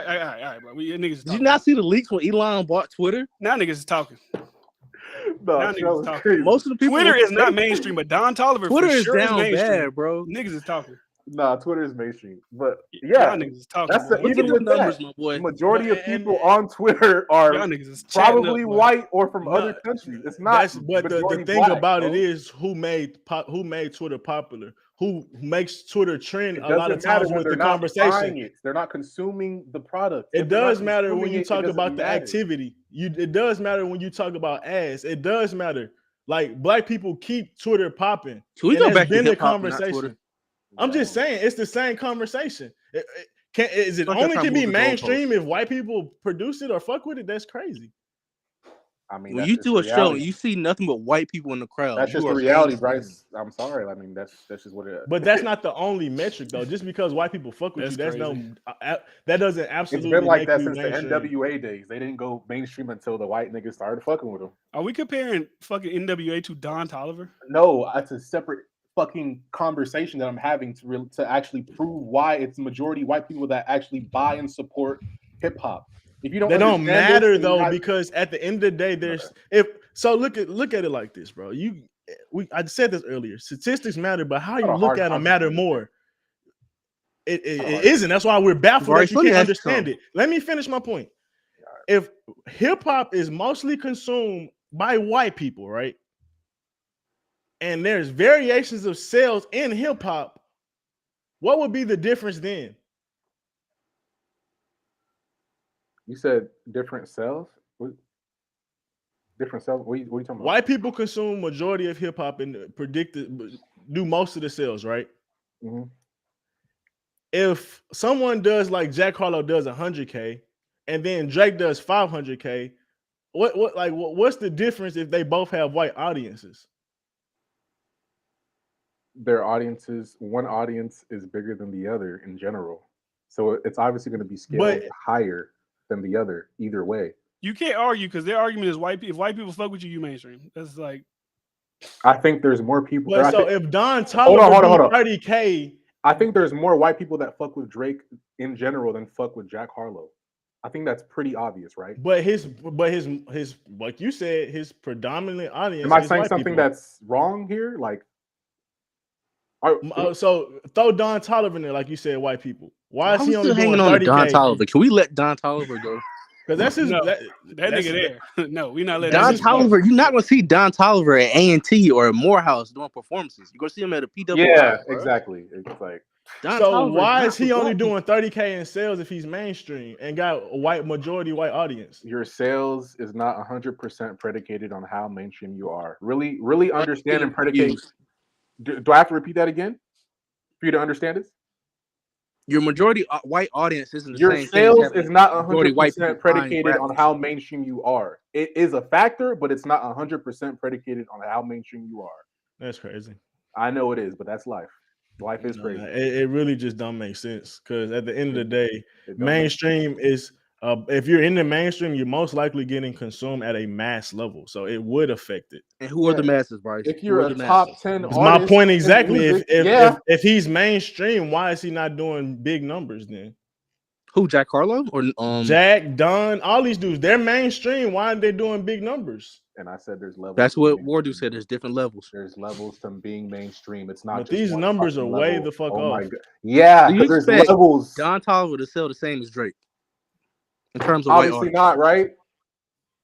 right, bro. Niggas is Did you talking. not see the leaks when Elon bought Twitter? Now niggas is talking. No, Now that niggas is was talking. crazy. Most of the people. Twitter is not mainstream, but Don Toliver Twitter for is sure is down mainstream. bad, bro. Niggas is talking. Nah, Twitter is mainstream, but Y'all yeah, niggas is talking. that's the, Boy. Look even at with the numbers, that, my boy. the majority But- of people on Twitter are Y'all niggas is chatting probably up, boy. white or from No, other countries. It's not. but the majority thing black, about bro. it is who made Twitter popular, who makes Twitter trend It a lot of doesn't matter times when with they're the not conversation. buying it. They're not consuming the product. It If they're not does matter when consuming you it, talk it doesn't about the matter. activity. It does matter when you talk about ads. It does matter. Like black people keep Twitter popping. Can we And go that's back to been the hip hop, not Twitter? conversation. I'm just saying it's the same conversation. Is it Fuck, only that's can how be move the mainstream if white people produce it or fuck with it? That's crazy. I mean, When that's you just do a show and reality. you see nothing but white people in the crowd, That's you just are the reality, mainstream. Bryce. I'm sorry. I mean, that's just what it is. But that's not the only metric though. Just because white people fuck with That's you, crazy. that doesn't It's absolutely been like make that you since the mainstream. NWA days. They didn't go mainstream until the white niggas started fucking with them. Are we comparing fucking NWA to Don Toliver? No, that's a separate fucking conversation that I'm having to actually prove why it's majority white people that actually buy and support hip hop. If you don't, They don't understand this, matter then you're though, not- because at the end of the day, there's look at it like this, bro. I said this earlier. Statistics matter, but how you Not a look hard at them matter conversation. more. It isn't. That's why we're baffled Bryce, that you let me can't ask you understand something. it. Let me finish my point. If hip hop is mostly consumed by white people, right? And there's variations of sales in hip hop, what would be the difference then? You said different cells. Different cells. What are you talking about? White people consume majority of hip hop and do most of the sales, right? Mm-hmm. If someone does like Jack Harlow does 100K, and then Drake does 500K, what's the difference if they both have white audiences? Their audiences, one audience is bigger than the other in general, so it's obviously going to be scaled higher than the other either way. You can't argue because their argument is white people. If white people fuck with you, you mainstream. That's like. I think there's more people. But so if Don hold Toliver on. 30K, I think there's more white people that fuck with Drake in general than fuck with Jack Harlow. I think that's pretty obvious, right? But his like you said, his predominant audience. Am I is saying white something people. that's wrong here? Like, so throw Don Toliver in there, like you said, white people. Why is he only still doing hanging on to Don 30K? Toliver? Can we let Don Toliver go? Because that's his. No, that nigga there. No, we not letting Don him. Toliver, you're not gonna see Don Toliver at A&T or at Morehouse doing performances. You're gonna see him at a PWI. yeah, bro. exactly. It's like, Don So Toliver why not is he for only black doing 30K in sales if he's mainstream and got a majority white audience? your sales is not 100% predicated on how mainstream you are. Really understand and predicate. Do I have to repeat that again for you to understand this? Your majority white audience isn't the Your same sales thing. is not majority white people 100% buying predicated rap on music. how mainstream you are. It is a factor, but it's not 100% predicated on how mainstream you are. That's crazy. I know it is, but that's life. Life is crazy. It really just don't make sense because at the end of the day, It don't mainstream is if you're in the mainstream, you're most likely getting consumed at a mass level, so it would affect it. And who are the masses, Bryce? If Who you're are a the top masses? 10 It's artist my point in exactly. music, If he's mainstream, why is he not doing big numbers then? Who, Jack Harlow or Jack, Don, all these dudes, they're mainstream. Why aren't they doing big numbers? and I said there's levels. That's what Wardu said. There's different levels. There's levels to being mainstream. It's not But just these one numbers fucking are way level. the fuck Oh my off. god. Yeah, Do you because there's expect levels. Don Toliver to sell the same as Drake in terms of white Obviously audience? not, right?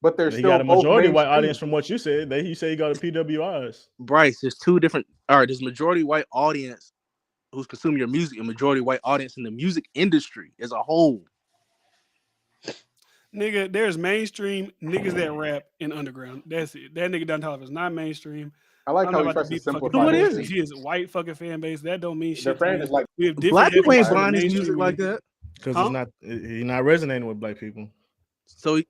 But there's He still got a both majority white mainstream. audience from what you said. You say he got a PWIs. Bryce, there's two different. All right, there's majority white audience who's consuming your music, and majority white audience in the music industry as a whole. Nigga, there's mainstream niggas that rap in underground. That's it. That nigga Don Toliver is not mainstream. I like I'm how not he about tries to to beat the fucking simplify What is mainstream. he? He is a white fucking fan base. That don't mean Their shit. fan To is me. like We have different Black people ain't definitions of buying his mainstream music like that. Because Huh? he's not resonating with black people. So,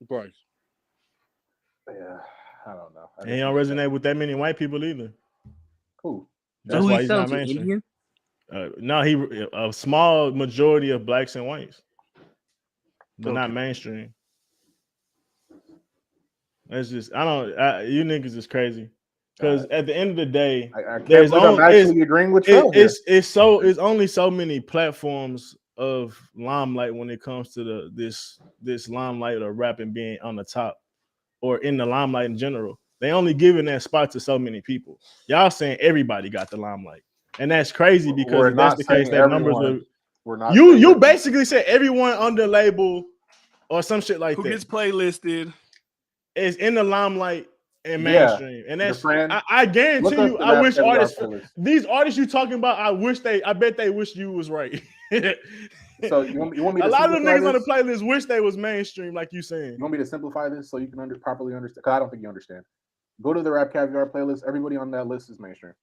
Bryce, yeah, I don't know. And he don't resonate with that many white people either. Cool. so That's who why he he's selling not to? mainstream. Indian? No, he a small majority of blacks and whites, but not Okay. mainstream. That's just you niggas is crazy. Because at the end of the day, I can't there's believe I'm only actually agreeing with Trell here. it's only so many platforms of limelight when it comes to this limelight or rapping being on the top or in the limelight in general. They only giving that spot to so many people. Y'all saying everybody got the limelight, and that's crazy because We're if that's not the case, saying that numbers everyone. would. We're not. You basically said everyone under label or some shit like Who that gets playlisted is in the limelight and Yeah, mainstream, and that's friend. I guarantee Look up you. the I Rap wish Caviar artists, playlist. these artists you talking about, I bet they wish you was right. So you want me a to lot of them simplify niggas on the this? playlist wish they was mainstream, like you saying. You want me to simplify this so you can properly understand? Because I don't think you understand. Go to the Rap Caviar playlist. Everybody on that list is mainstream.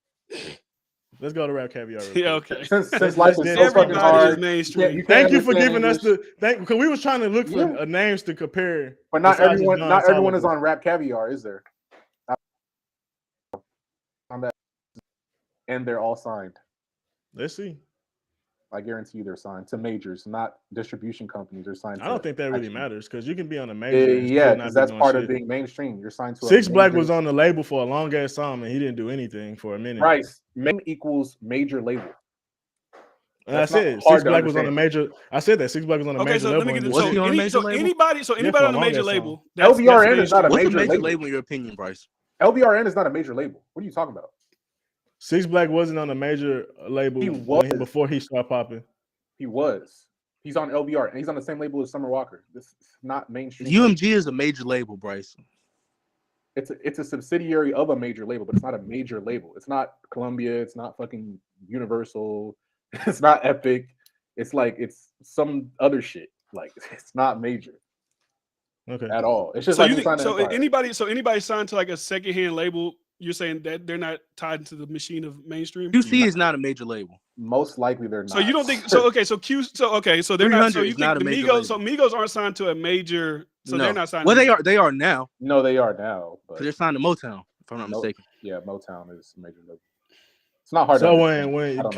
Let's go to Rap Caviar. Yeah, okay. Since life is so fucking Everybody hard, is mainstream. Thank you for giving us because we was trying to look for Yeah. names to compare. But not besides everyone. John Not everyone is Solomon. on Rap Caviar, is there? On that, and they're all signed. Let's see. I guarantee you they're signed to majors, not distribution companies. They're signed. I don't to think that really actually- matters because you can be on a major. And Yeah, still not because be that's doing part shit. of being mainstream. You're signed to a 6 Black major- was on the label for a long ass time and he didn't do anything for a minute. Bryce, main equals major label. And I That's not said hard 6 to Black was on a understand. major. I said that 6 Black was on a Okay, major so level. let me get and this. Was So, he on a major label? anybody for on a a long major ass label. LVRN is not a What's a major major label. label in your opinion, Bryce? LVRN is not a major label. What are you talking about? 6 Black wasn't on a major label He was. before he started popping. He was. He's on LVR, and he's on the same label as Summer Walker. This is not mainstream. UMG is a major label, Bryce. It's a subsidiary of a major label, but it's not a major label. It's not Columbia. It's not fucking Universal. It's not Epic. It's like it's some other shit. Like it's not major Okay. at all. It's just So like you you think, signed to Empire. anybody signed to like a secondhand label, you're saying that they're not tied to the machine of mainstream? QC is not a major label. Most likely they're not. So you don't think so? Okay, so they're not. So you is not think a the major Migos? label. So Migos aren't signed to a major. So No. they're not signed. Well, to they are now No, they are now. But because they're signed to Motown, if I'm not No. mistaken. yeah, Motown is a major label. It's not hard. So to understand. I when don't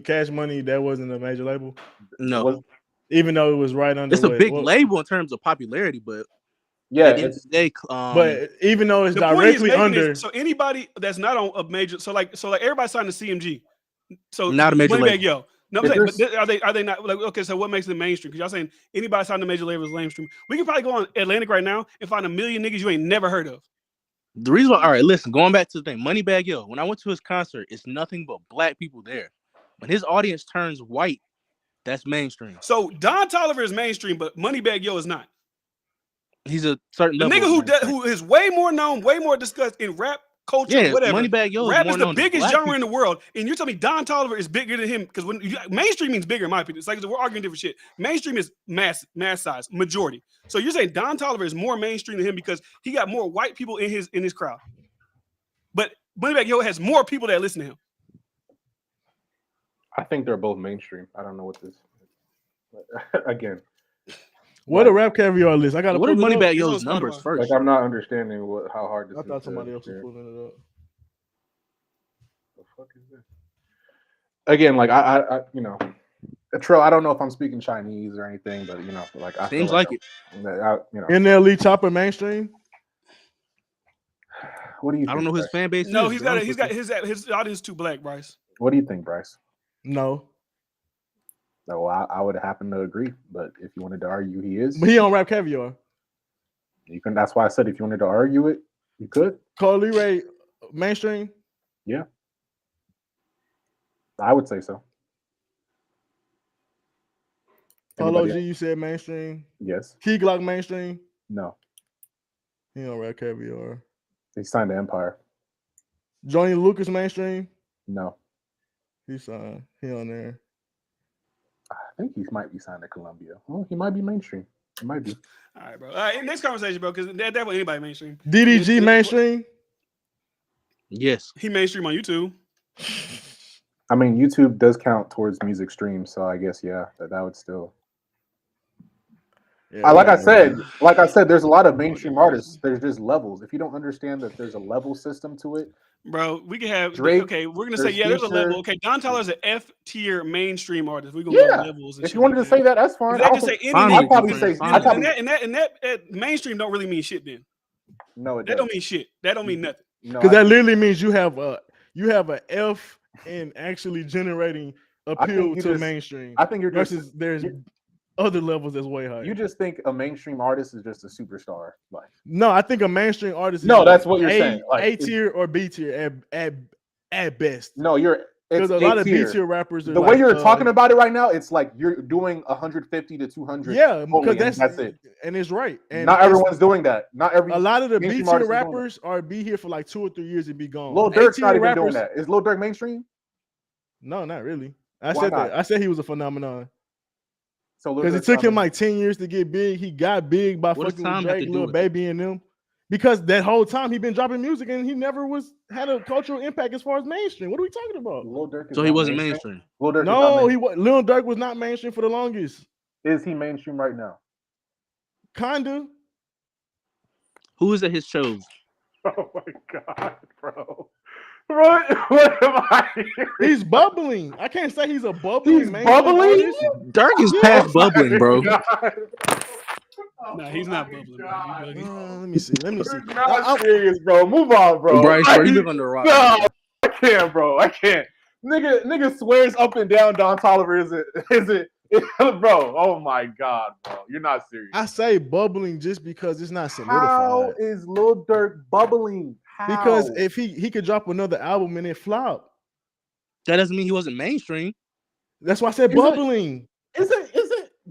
Cash Money, that wasn't a major label, No, Was- even though it was right under. it's a big label in terms of popularity, but yeah, at the end of it's the day, but even though it's The point he's directly making under, is, so anybody that's not on a major, so like everybody signed to CMG, so Not a major Moneybagg label. Yo. No, I'm If saying, there's- but are they not like okay? So what makes them mainstream? Because y'all saying anybody signed to major label is mainstream. We can probably go on Atlantic right now and find a million niggas you ain't never heard of. the reason why, all right, listen, going back to the thing, Moneybagg Yo, when I went to his concert, it's nothing but black people there. When his audience turns white, that's mainstream. So Don Toliver is mainstream, but Moneybagg Yo is not. He's a certain The level. nigga who is way more known, way more discussed in rap culture, yeah, whatever. Moneybagg Yo Rap more is the known to biggest black genre people. in the world, and you're telling me Don Toliver is bigger than him because when mainstream means bigger, in my opinion. It's like we're arguing different shit. Mainstream is mass size, majority. So you're saying Don Toliver is more mainstream than him because he got more white people in his crowd, but Moneybagg Yo has more people that listen to him. I think they're both mainstream. I don't know what this. Again, what a Rap Caviar list. I got to What are pull it up. Moneybagg It's Yo's on numbers Spotify. first? like I'm not understanding how hard this I is. thought to somebody else was understand. pulling it up. The fuck is this? Again, like I Trill, I don't know if I'm speaking Chinese or anything, but like I Seems feel like it. NLE Chopper mainstream. What do you think? I don't know who his Bryce? fan base No, is. he's got his audience too black, Bryce. What do you think, Bryce? No, No, I would happen to agree, but if you wanted to argue he is, but he on Rap Caviar. you can. That's why I said if you wanted to argue it, you could. Carly Ray mainstream. Yeah, I would say so. Polo Anybody G, you said mainstream. Yes. Key Glock mainstream. No. He on Rap Caviar. He signed to Empire. Johnny Lucas mainstream. No. He signed. He on there. I think he might be signed to Columbia. Well, he might be mainstream. He might be. All right, bro. All right, next conversation, bro, because that definitely anybody mainstream. DDG mainstream. Yes. He mainstream on YouTube. I mean, YouTube does count towards music streams, so I guess that would still. Yeah, Like I said, there's a lot of mainstream artists. There's just levels. If you don't understand that there's a level system to it, Bro, we can have Drake, okay, we're gonna say there's a Future. level. Okay, Don Toliver's an F tier mainstream artist. We're gonna go levels and if shit you wanted like to say that, that's fine. They can say any Fine, I'd nigga. probably Fine. say. Fine. I'd probably, And that mainstream don't really mean shit then. no, it That does. don't mean shit. That don't mean nothing. No, Because that literally means you have a F in actually generating appeal you to just- mainstream. I think you're just versus there's other levels that's way higher. you just think a mainstream artist is just a superstar. Like No, I think a mainstream artist is No, like that's what you're saying. Like, A tier or B tier at best. no, it's Because a lot of B A-tier. tier rappers are The way like, you're talking about it right now, it's like you're doing 150 to 200. yeah, only, because and that's it. and it's right. And Not everyone's doing that. Not every. a lot of the B mainstream tier artist is doing rappers are be here for like 2 or 3 years and be gone. Lil Durk's A-tier not even rappers, doing that. Is Lil Durk mainstream? No, not really. I Why said not? that. I said he was a phenomenon. So Lil Because it Durk's took not him like 10 years to get big. He got big by What does fucking time with have to Drake, do Lil with Baby, and them. Because that whole time he been dropping music and he never had a cultural impact as far as mainstream. What are we talking about? Lil Durk is So he not wasn't mainstream. Lil Durk No, is not Lil Durk was not mainstream for the longest. Is he mainstream right now? Kinda. Who is at his shows? Oh my god, bro. What am I hearing? He's bubbling. I can't say he's a bubbling He's mainstream bubbling? artist. Dirk is Yeah. past bubbling, bro. Nah, he's not bubbling, bro. You bugging. Let me see. You're not serious, bro. Move on, bro. Bryce, bro, you live under a rock. No, I can't, bro. I can't. Nigga swears up and down Don Toliver isn't bro. Oh my god, bro. You're not serious. I say bubbling just because it's not How solidified. is Lil Durk bubbling? How? Because if he could drop another album and it flop. That doesn't mean he wasn't mainstream. That's why I said Is it- bubbling. isn't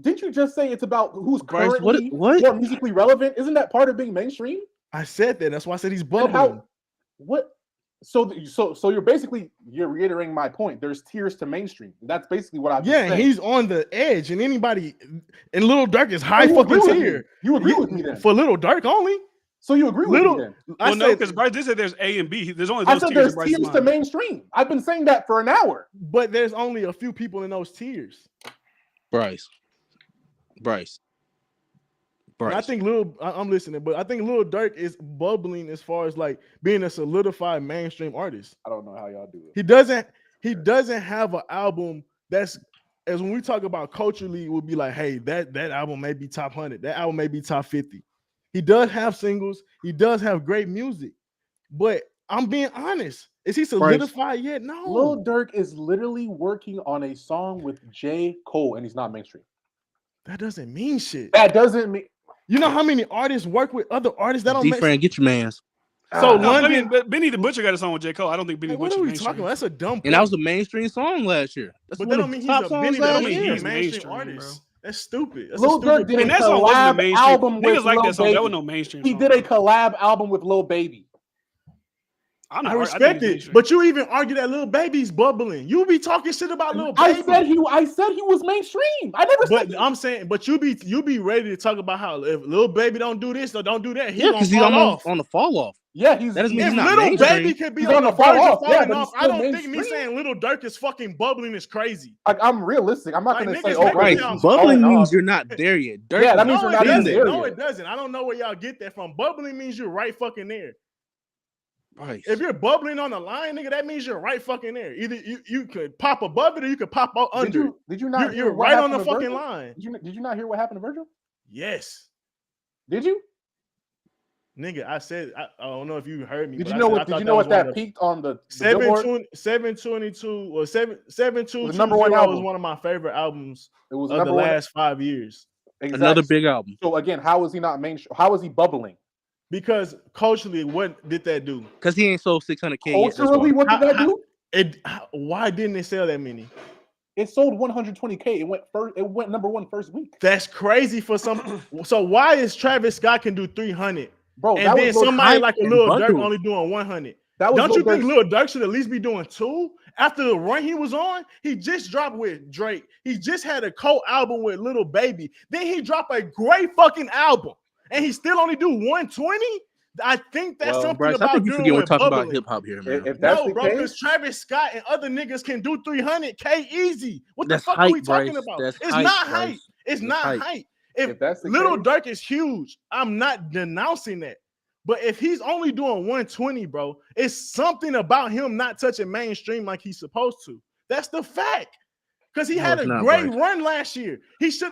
didn't you just say it's about who's Bryce, currently what? more musically relevant? Isn't that part of being mainstream? I said that. That's why I said he's And bubbling. what? So you're reiterating my point. There's tiers to mainstream. That's basically what I'm Yeah, saying. he's on the edge, and anybody and Lil Durk is high You fucking agree with me. tier. You agree with me then? For Lil Durk only. So you agree with Little- me then? I Well, no, said, because Bryce did say there's A and B. There's only I those said tiers. there's in Bryce's tiers to mind. mainstream. I've been saying that for an hour. but there's only a few people in those tiers. Bryce. And I think I'm listening, but I think Lil Durk is bubbling as far as like being a solidified mainstream artist. I don't know how y'all do it. He doesn't have an album that's as when we talk about culturally, it would be like, hey, that album may be top 100, that album may be top 50. He does have singles, he does have great music, but I'm being honest. Is he solidified yet? No. Lil Durk is literally working on a song with J. Cole, and he's not mainstream. That doesn't mean shit. That doesn't mean. You know how many artists work with other artists that don't make D-Fran, get your mans. So No, I London, mean, but Benny the Butcher got a song with J. Cole. I don't think Benny Hey, the what Butcher are we mainstream. talking about? That's a dumb. And that was a mainstream song last year. That's But one that of don't mean the he's top a songs Benny. That last don't mean year. he's a mainstream mainstream, artist. That's stupid. That's Lil a stupid Durk did point. And that song wasn't a collab mainstream. album with Niggas like Lil that song. That Baby. was no mainstream. He song. did a collab album with Lil Baby. I'm I not, respect think he's it, mainstream. but you even argue that Lil Baby's bubbling. You be talking shit about Lil I Baby. said he was mainstream. I never said. But I'm saying, but you be ready to talk about how if Lil Baby don't do this or don't do that, he Yeah, gonna because he's fall off. on the fall off. Yeah, he's. That doesn't mean If he's not Little mainstream. Baby could be He's on on the the fall verge of off, yeah, falling but off, he's I still don't think me mainstream. saying Little Durk is fucking bubbling is crazy. Like, I'm realistic. I'm not Like, gonna niggas say. make Oh, Right. it sound Bubbling falling means off. you're not there yet. Dirk Yeah, that is means No, you're it not even doesn't. there No, yet. it doesn't. I don't know where y'all get that from. Bubbling means you're right fucking there. Bryce. If you're bubbling on the line, nigga, that means you're right fucking there. Either you could pop above it or you could pop out under. Did you not? You're hear what right on happened the to fucking Virgil? line. Did you not hear what happened to Virgil? Yes. Did you? Nigga, I said I don't know if you heard me. Did but you I know said I what? Did thought you know was what one that of the- peaked on the Billboard? 722 or 7220 was the number one was album. one of my favorite albums It was of the number one. last 5 years. Exactly. Another big album. So again, how is he not mainstream? How is he bubbling? Because culturally, what did that do? Because he ain't sold 600K yet. that's Culturally, why. what did that do? Why didn't it sell that many? It sold 120K. It went first. It went number one first week. That's crazy for some. So why is Travis Scott can do 300 Bro, and that then was Lil somebody Hype like a and Lil Durk Bundle. only doing 100? That was Don't you Lil think Durk's- Lil Durk should at least be doing 2 after the run he was on? He just dropped with Drake. He just had a co-album with Lil Baby. Then he dropped a great fucking album, and he still only do 120. I think that's Well, something Bryce, I about think you doing forget we're with talking about bubbling. hip hop here, man. If that's No, the bro, case, because Travis Scott and other niggas can do 300K easy. What That's the fuck are we hype, talking Bryce. about? That's It's hype, not Bryce. hype. It's That's not hype. hype. if that's the Little case, Durk is huge. I'm not denouncing that. But if he's only doing 120, bro, it's something about him not touching mainstream like he's supposed to. That's the fact. Because he No, had a it's not, great Bryce. run last year. His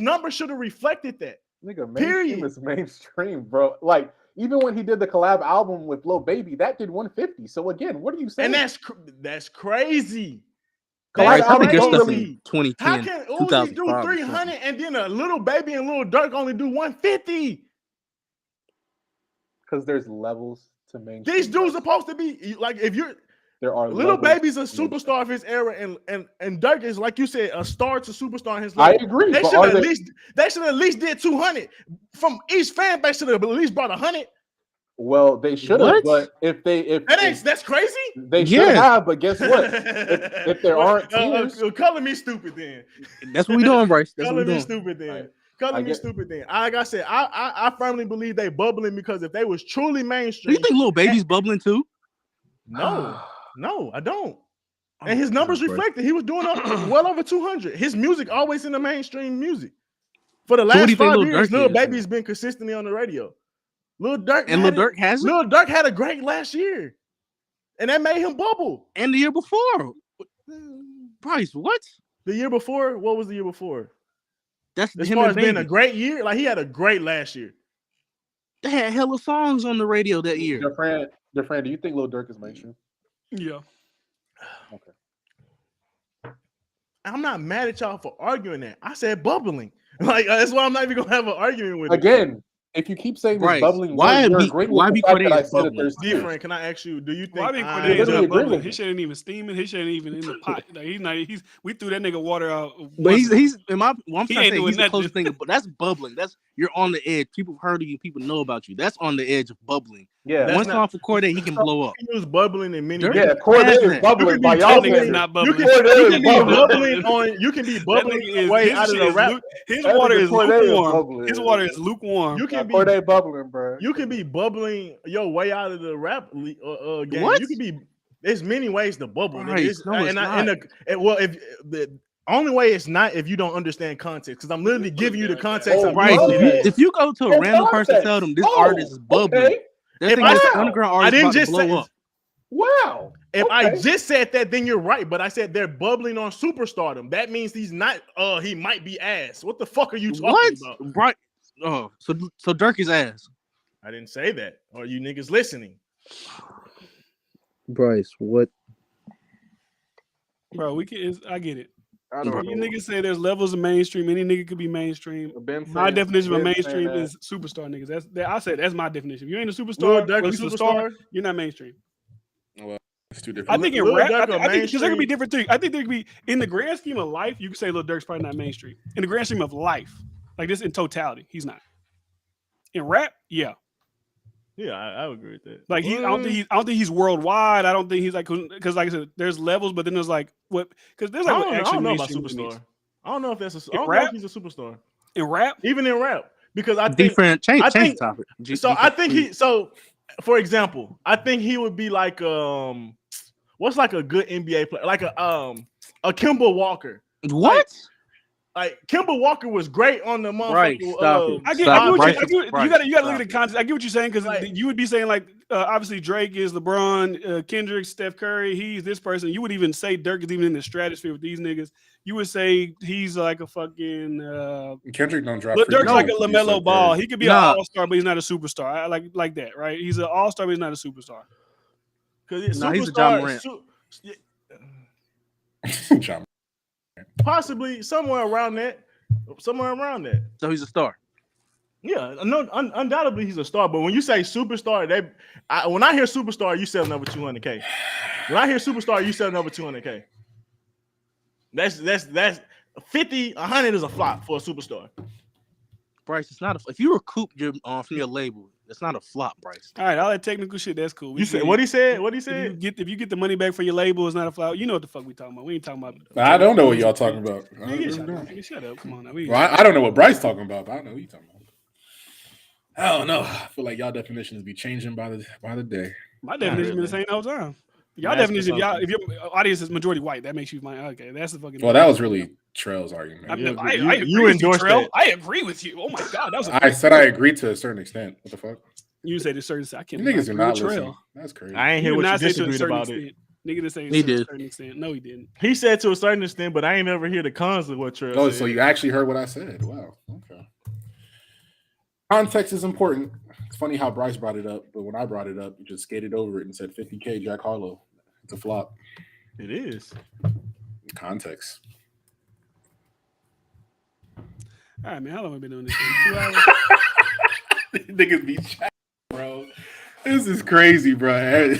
numbers should have reflected that. nigga, Period. mainstream is mainstream, bro. Like even when he did the collab album with Lil Baby, that did 150. So again, what are you saying? And that's crazy. Collab Bryce, I think your albums stuff don't in 2010, How can Uzi do 2005 or 300 and then a Little Baby and Lil Durk only do 150? because there's levels to mainstream. These dudes are supposed to be like, if you're there are Little levels Baby's a to mainstream. superstar of his era, and Durk is, like you said, a star to superstar in his I level. agree. They but should are at least did 200 from each fan base. Should have at least brought 100. well, they should have, What? but if That's crazy. they should Yeah. have, but guess what? If there aren't tiers, color me stupid then. That's what we doing, Bryce. That's what Color we me doing. stupid then. Right. Color I me get- stupid then. Like I said, I firmly believe they bubbling, because if they was truly Do mainstream, you think Lil Baby's bubbling too? no, I don't. Oh, And his numbers God, Bryce. reflected. He was doing well over 200. His music always in the mainstream music. For the So what do last you think 5 Lil years, Durk Lil is, Baby's been consistently on the radio. Lil Durk And Lil Durk has it? Lil Durk had a great last year, and that made him bubble. And the year before. Bryce, what? The year before, what was the year before? That's As him far and as being a Baby. great year, like he had a great last year. They had hella songs on the radio that year. Defran, do you think Lil Durk is mainstream? Yeah. Okay. I'm not mad at y'all for arguing that. I said bubbling. Like, that's why I'm not even gonna have an argument with it. Again, if you keep saying this Bryce, bubbling, why word, you're be- agreeing why with be the fact that Cordae I is said that bubbling? there's tiers. Different. Can I ask you? Do you think? Why did I- Cordae literally not agree bubbling? with He him. shouldn't even steaming. He shouldn't even in the pot. Like, he's not. We threw that nigga water out. But once. he's in my what I'm He trying ain't to say, doing he's the nothing. closest thing, but that's bubbling. That's you're on the edge. People heard of you, people know about you. That's on the edge of bubbling. Yeah, That's One not- song for Cordae, he can blow up. He was bubbling in many. Dirk- ways. yeah. Cordae has is that. bubbling by be y'all That nigga's standards. not You bubbling. can, Cordae you is can be bubbling. bubbling on. You can be That bubbling nigga is. way His out of shit the is rap. his That water nigga is Cordae is lukewarm. bubbling. His water is lukewarm. You can be. Cordae bubbling, bro. You can be bubbling your way out of the rap game. What? You can be. There's many ways to bubble. nigga. Right. It's- No, it's and I- and not. well, if the only way it's not if you don't understand context, because I'm literally giving you the context. Oh, of Bryce, what no. it is. if you go to a Oh, random person, context. tell them this Oh, artist is bubbling. okay. They If think I this said- underground I artist didn't about to just blow say- up. Wow. If I Okay. just said that, then you're right. But I said they're bubbling on superstardom. That means he's not. He might be ass. What the fuck are you talking What? about? Bryce? Oh, so Dirk is ass. I didn't say that. Are you niggas listening? Bryce, what? Bro, I get it. I don't You know. niggas say there's levels of mainstream. Any nigga could be mainstream. Ben My saying- definition of Ben mainstream saying that. is superstar niggas. I said that's my definition. If you ain't a Lil superstar, Durk or a at least a superstar? star, you're not mainstream. It's two I different. think in Lil rap, Durk a I think because there mainstream- could be different things. I think there could be in the grand scheme of life. You could say Lil Durk's probably not mainstream. In the grand scheme of life, like this in totality, he's not. In rap, yeah. Yeah, I would agree with that. Like I don't think he's worldwide. I don't think he's like because like I said, there's levels, but then there's like what because there's I like don't, what I actually don't know about mainstream superstar. means. I don't know if that's a. I In don't know rap? if he's a superstar. In rap. Even in rap, because I think Different. Change I the think- topic. so. I think he. So, for example, I think he would be like what's like a good NBA player, like a Kemba Walker. What? Like Kemba Walker was great on the Right, motherfucking. stop it. I get, Stop, I get what Bryce, you, I get, Bryce, you gotta stop look at the context. I get what you're saying because Like- you would be saying like obviously Drake is LeBron, Kendrick, Steph Curry. He's this person. You would even say Dirk is even in the stratosphere with these niggas. You would say he's like a fucking. Kendrick don't drop. Look, free Dirk's throws. like a He's LaMelo so Ball. good. He could be Nah. an all-star, but he's not a superstar. I like that, right? He's an all-star, but he's not a superstar. Because No, he's a John Morant. John. Possibly somewhere around that. So he's a star. Yeah, no, undoubtedly he's a star. But when you say superstar, when I hear superstar, you selling over 200K. When I hear superstar, you selling over 200K. That's 50, 100 is a flop for a superstar. Bryce, it's not. If you recoup your from your label, it's not a flop, Bryce. All right, all that technical shit, that's cool. You said what he said? What he If said? you get the money back for your label, it's not a flower. You know what the fuck we talking about. We ain't talking about. I don't know what y'all talking about. I Nigga, really shut up. don't. Nigga, shut up. Come on now. Well, I don't know what Bryce talking about, but I know what you talking about. I don't know. I feel like y'all definitions be changing by the day. My definition been the same the whole time. Y'all Mass definition, if your consumption. audience is majority white, that makes you my okay. That's the fucking. Well, that was really Trell's argument. I, Yeah, I you- agree you with endorsed Trell. that. I agree with you. Oh my god, that was. I said I agreed to a certain extent. What the fuck? You say to a certain. I You can't. niggas are agree not with listening. Trell. That's crazy. I ain't He hear did what you not say to a disagreed certain about it. extent. Nigga didn't say He to a did. certain extent. No, he didn't. He said to a certain extent, but I ain't never hear the cons of what Trell Oh, said. so you actually heard what I said? Wow. Okay. Context is important. It's funny how Bryce brought it up, but when I brought it up, he just skated over it and said 50K Jack Harlow. It's a flop. It is. Context. All right, man. How long have we been doing this? 2 hours? Niggas be chatting, bro. This is crazy, bro.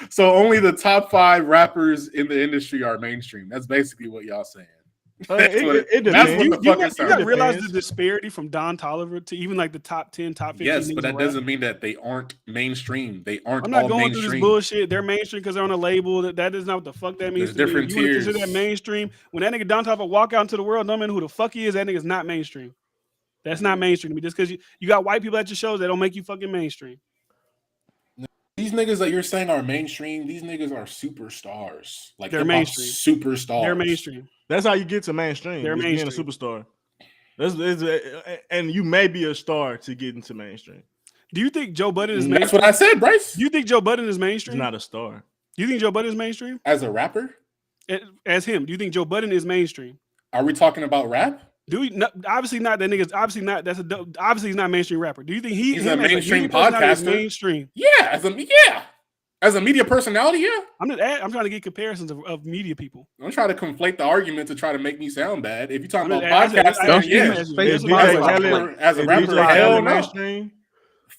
So only the top 5 rappers in the industry are mainstream. That's basically what y'all saying. It That's depends. what the fuck it You sounds gotta like. realize the disparity from Don Toliver to even like the top 10, top 15. Yes, but niggas that in rap. doesn't mean that they aren't mainstream. They aren't I'm not all going through this mainstream. bullshit. They're mainstream because they're on a label. That is not what the fuck that means. There's to me. different You want to consider that tiers. mainstream? When that nigga Don Toliver walk out into the world, no man who the fuck he is, that nigga's not mainstream. That's not mainstream to me. Just because you got white people at your shows that don't make you fucking mainstream. These niggas that you're saying are mainstream, these niggas are superstars. Like They're hip-hop mainstream. superstars. They're mainstream. That's how you get to mainstream. They're Is being a mainstream. superstar. And you may be a star to get into mainstream. Do you think Joe Budden is That's mainstream? what I said, Bryce. Do you think Joe Budden is He's mainstream? not a star. Do you think Joe Budden is mainstream? As a rapper? As him, do you think Joe Budden is mainstream? Are we talking about rap? Do we? No, obviously not. That nigga's obviously not. Obviously he's not a mainstream rapper. Do you think He's a him as mainstream media personality is podcaster. mainstream? Yeah. As a media personality, yeah. I'm trying to get comparisons of media people. Don't try to conflate the argument to try to make me sound bad. If you're talking I'm about just- I- podcasting, yeah. Is Is DJ DJ Khaled- Khaled- As a is rapper, DJ hell Khaled no. mainstream?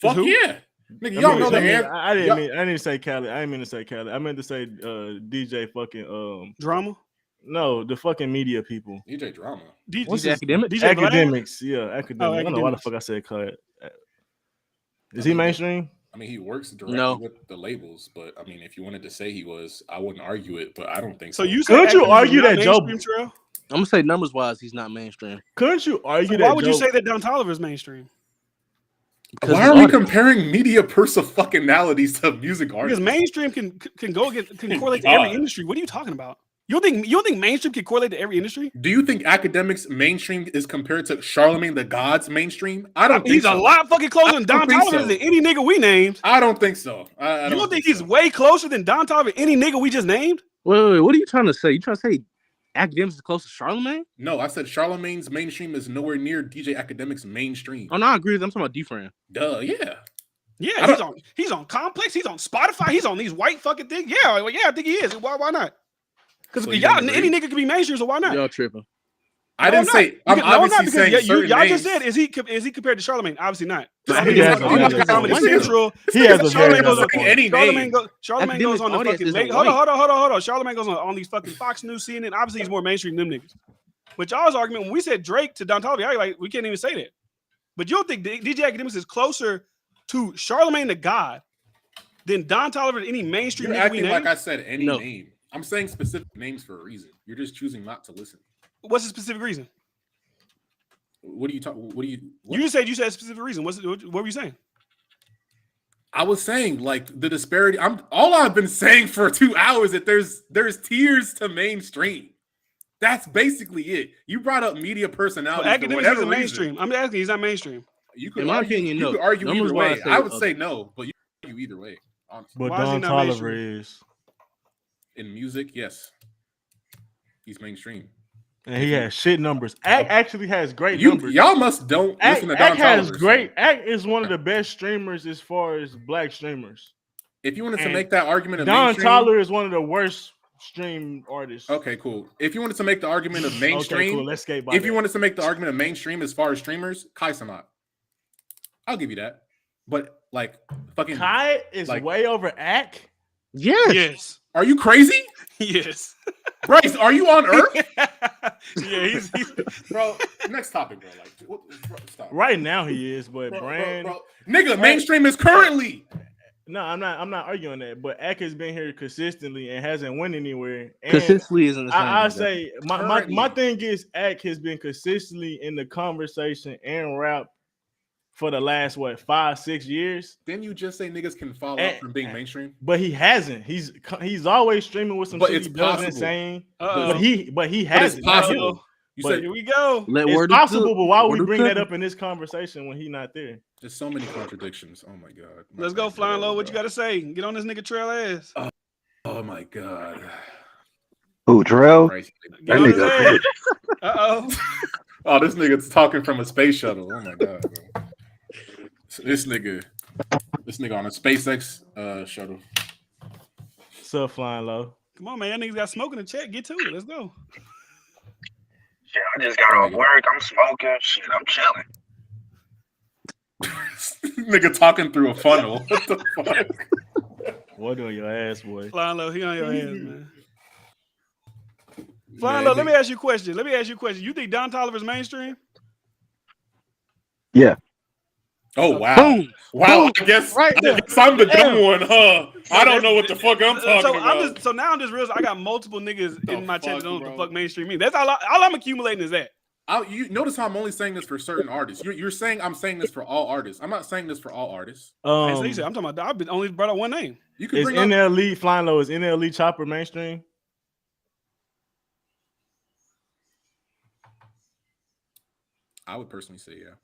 Fuck Who? yeah. Nigga, y'all know the answer. I didn't say Khaled. I didn't mean to say Khaled. I meant to say DJ fucking Drama. no, the fucking media people. DJ Drama. What's DJ his- Academic? DJ Vlad? Academics, yeah, academics. I don't know why the Academics. fuck I said Khaled. Is he mainstream? I mean, he works directly No. with the labels, but I mean, if you wanted to say he was, I wouldn't argue it, but I don't think So so. you say Couldn't you activism argue is not that Joe- mainstream, Trail? I'm gonna say numbers wise, he's not mainstream. Couldn't you argue So that? why would you Joe- say that Don Toliver is mainstream? Why are we comparing media personalities to music Because artists? mainstream can correlate to God. every industry. What are you talking about? You don't think mainstream can correlate to every industry? Do you think academics mainstream is compared to Charlemagne the God's mainstream? I don't think He's so. a lot fucking closer than Don don't think Toliver so. than any nigga we named. I don't think so. I You don't think he's so. way closer than Don Toliver, any nigga we just named? Wait, what are you trying to say? You trying to say Academics is close to Charlemagne? No, I said Charlemagne's mainstream is nowhere near DJ Academic's mainstream. Oh no, I agree with him. I'm talking about D-Fran. Duh, yeah. Yeah, he's on Complex, he's on Spotify, he's on these white fucking things. Yeah, well, yeah, I think he is. Why not? Because So you y'all, don't any agree? nigga can be mainstream, so why not? Y'all tripping. I didn't say. I'm I'm not obviously because saying certain y'all names. just said is he compared to Charlemagne? Obviously not. He Charlemagne has goes a on very Comedy good point. Central. He has a Charlemagne very goes good on point. Any Charlemagne name. Charlemagne goes on the Academics fucking. audience Hold isn't on. Charlemagne goes on these fucking Fox News, CNN. Obviously, he's more mainstream than them niggas. But y'all's argument when we said Drake to Don Toliver, y'all like we can't even say that. But you don't think DJ Academics is closer to Charlemagne the God than Don Toliver to any mainstream You're nigga we acting named? like I said any No. name. I'm saying specific names for a reason. You're just choosing not to listen. What's the specific reason? What are you talking? What do you? What? You said a specific reason. What were you saying? I was saying like the disparity. All I've been saying for 2 hours that there's tiers to mainstream. That's basically it. You brought up media personalities. Well, for academics whatever isn't reason. mainstream. I'm asking, he's not mainstream. You could In my argue, opinion, you no. could argue either Numbers-wise, way. say I would other. say no, but you could argue either way. Honestly. But Why is he Don not Toliver mainstream? is, In music, yes, he's mainstream. and he has shit numbers. Act actually has great You numbers. y'all must don't Act, listen to Don Act has Toliver. great. Act is one of the best streamers as far as black streamers. If you wanted to And make that argument of Don mainstream, Toliver is one of the worst stream artists. okay, cool. If you wanted to make the argument of mainstream, Okay, cool. Let's skate by if you that. wanted to make the argument of mainstream as far as streamers, Kai Cenat. I'll give you that. But like fucking Kai is like- way over Act. Yes. Yes. are you crazy? Yes. Bryce, are you on Earth? Yeah, he's Bro, next topic, bro. Like bro, stop. Right now he is, but Bro, Brand. Nigga, mainstream is currently. No, I'm not arguing that. But Ack has been here consistently and hasn't went anywhere. And Consistently isn't the same. I as that. say my Currently. thing is Ack has been consistently in the conversation and rap for the last 5-6 years. Didn't you just say niggas can fall Eh, out from being mainstream? But he hasn't. He's always streaming with some But shit it's he does possible. insane. Uh-oh. But he But it's hasn't. possible. You But- said Here we go. Let It's word possible, but why would we word bring that cook. up in this conversation when he's not there? there's so many contradictions. Oh my god. Let's go, Flying Low. What you got to say? Get on this nigga trail ass. Oh my god. Who, Terrell? Bryce. Get That on his nigga. ass. Uh-oh. Oh, this nigga's talking from a space shuttle. Oh my god, bro. This nigga This nigga on a SpaceX shuttle. Sub flying low. Come on, man. Y'all niggas got smoke in the chat. Get to it. Let's go. Shit, I just got off work. I'm smoking. Shit, I'm chilling. Nigga talking through a funnel. What the fuck? What on your ass, boy? Flying low, he on your ass, man. Flying low, let me ask you a question. You think Don Toliver's mainstream? Yeah. Oh wow. Boom. Wow. Boom. I guess Right there. I'm the dumb one, huh? I don't know what the fuck I'm talking about. So now I'm just realizing I got multiple niggas in my chat that don't know what the bro? fuck mainstream means. That's all I'm accumulating is that. You notice how I'm only saying this for certain artists. You're saying I'm saying this for all artists. I'm not saying this for all artists. I ain't say shit. I'm talking about. I've only brought up one name. You can Is bring up NLE flying low? Is NLE Chopper mainstream? I would personally say yeah.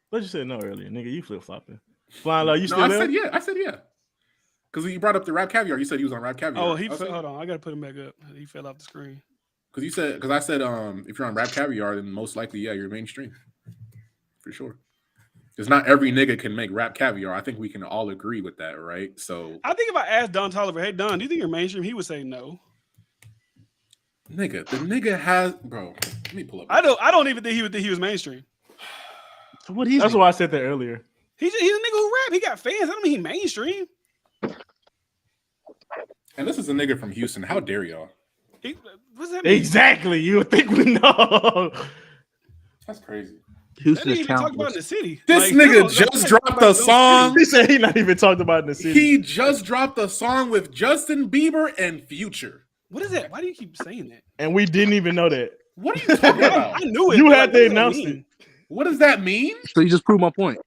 What you said no earlier, nigga? You flip flopping. Flying low, you No, still I there? said yeah. I said yeah. Because you brought up the Rap Caviar. You said he was on Rap Caviar. Oh, hold on. I gotta put him back up. He fell off the screen. Because I said if you're on Rap Caviar, then most likely yeah, you're mainstream for sure. Because not every nigga can make Rap Caviar. I think we can all agree with that, right? So I think if I asked Don Toliver, hey Don, do you think you're mainstream? He would say no. Nigga, the nigga has bro. Let me pull up. I don't even think he would think he was mainstream. So what is That's it? why I said that earlier. He's a nigga who rap. He got fans. I don't mean he mainstream. And this is a nigga from Houston. How dare y'all? What's that mean? Exactly. You would think we know. That's crazy. That Houston ain't is even talked about in countless. the city. This Like, nigga just dropped a song. He said he not even talked about in the city. He just dropped a song with Justin Bieber and Future. What is that? Why do you keep saying that? And we didn't even know that. What are you talking about? I knew it. You but, had like, to what does that announce mean? it. What does that mean? So you just proved my point.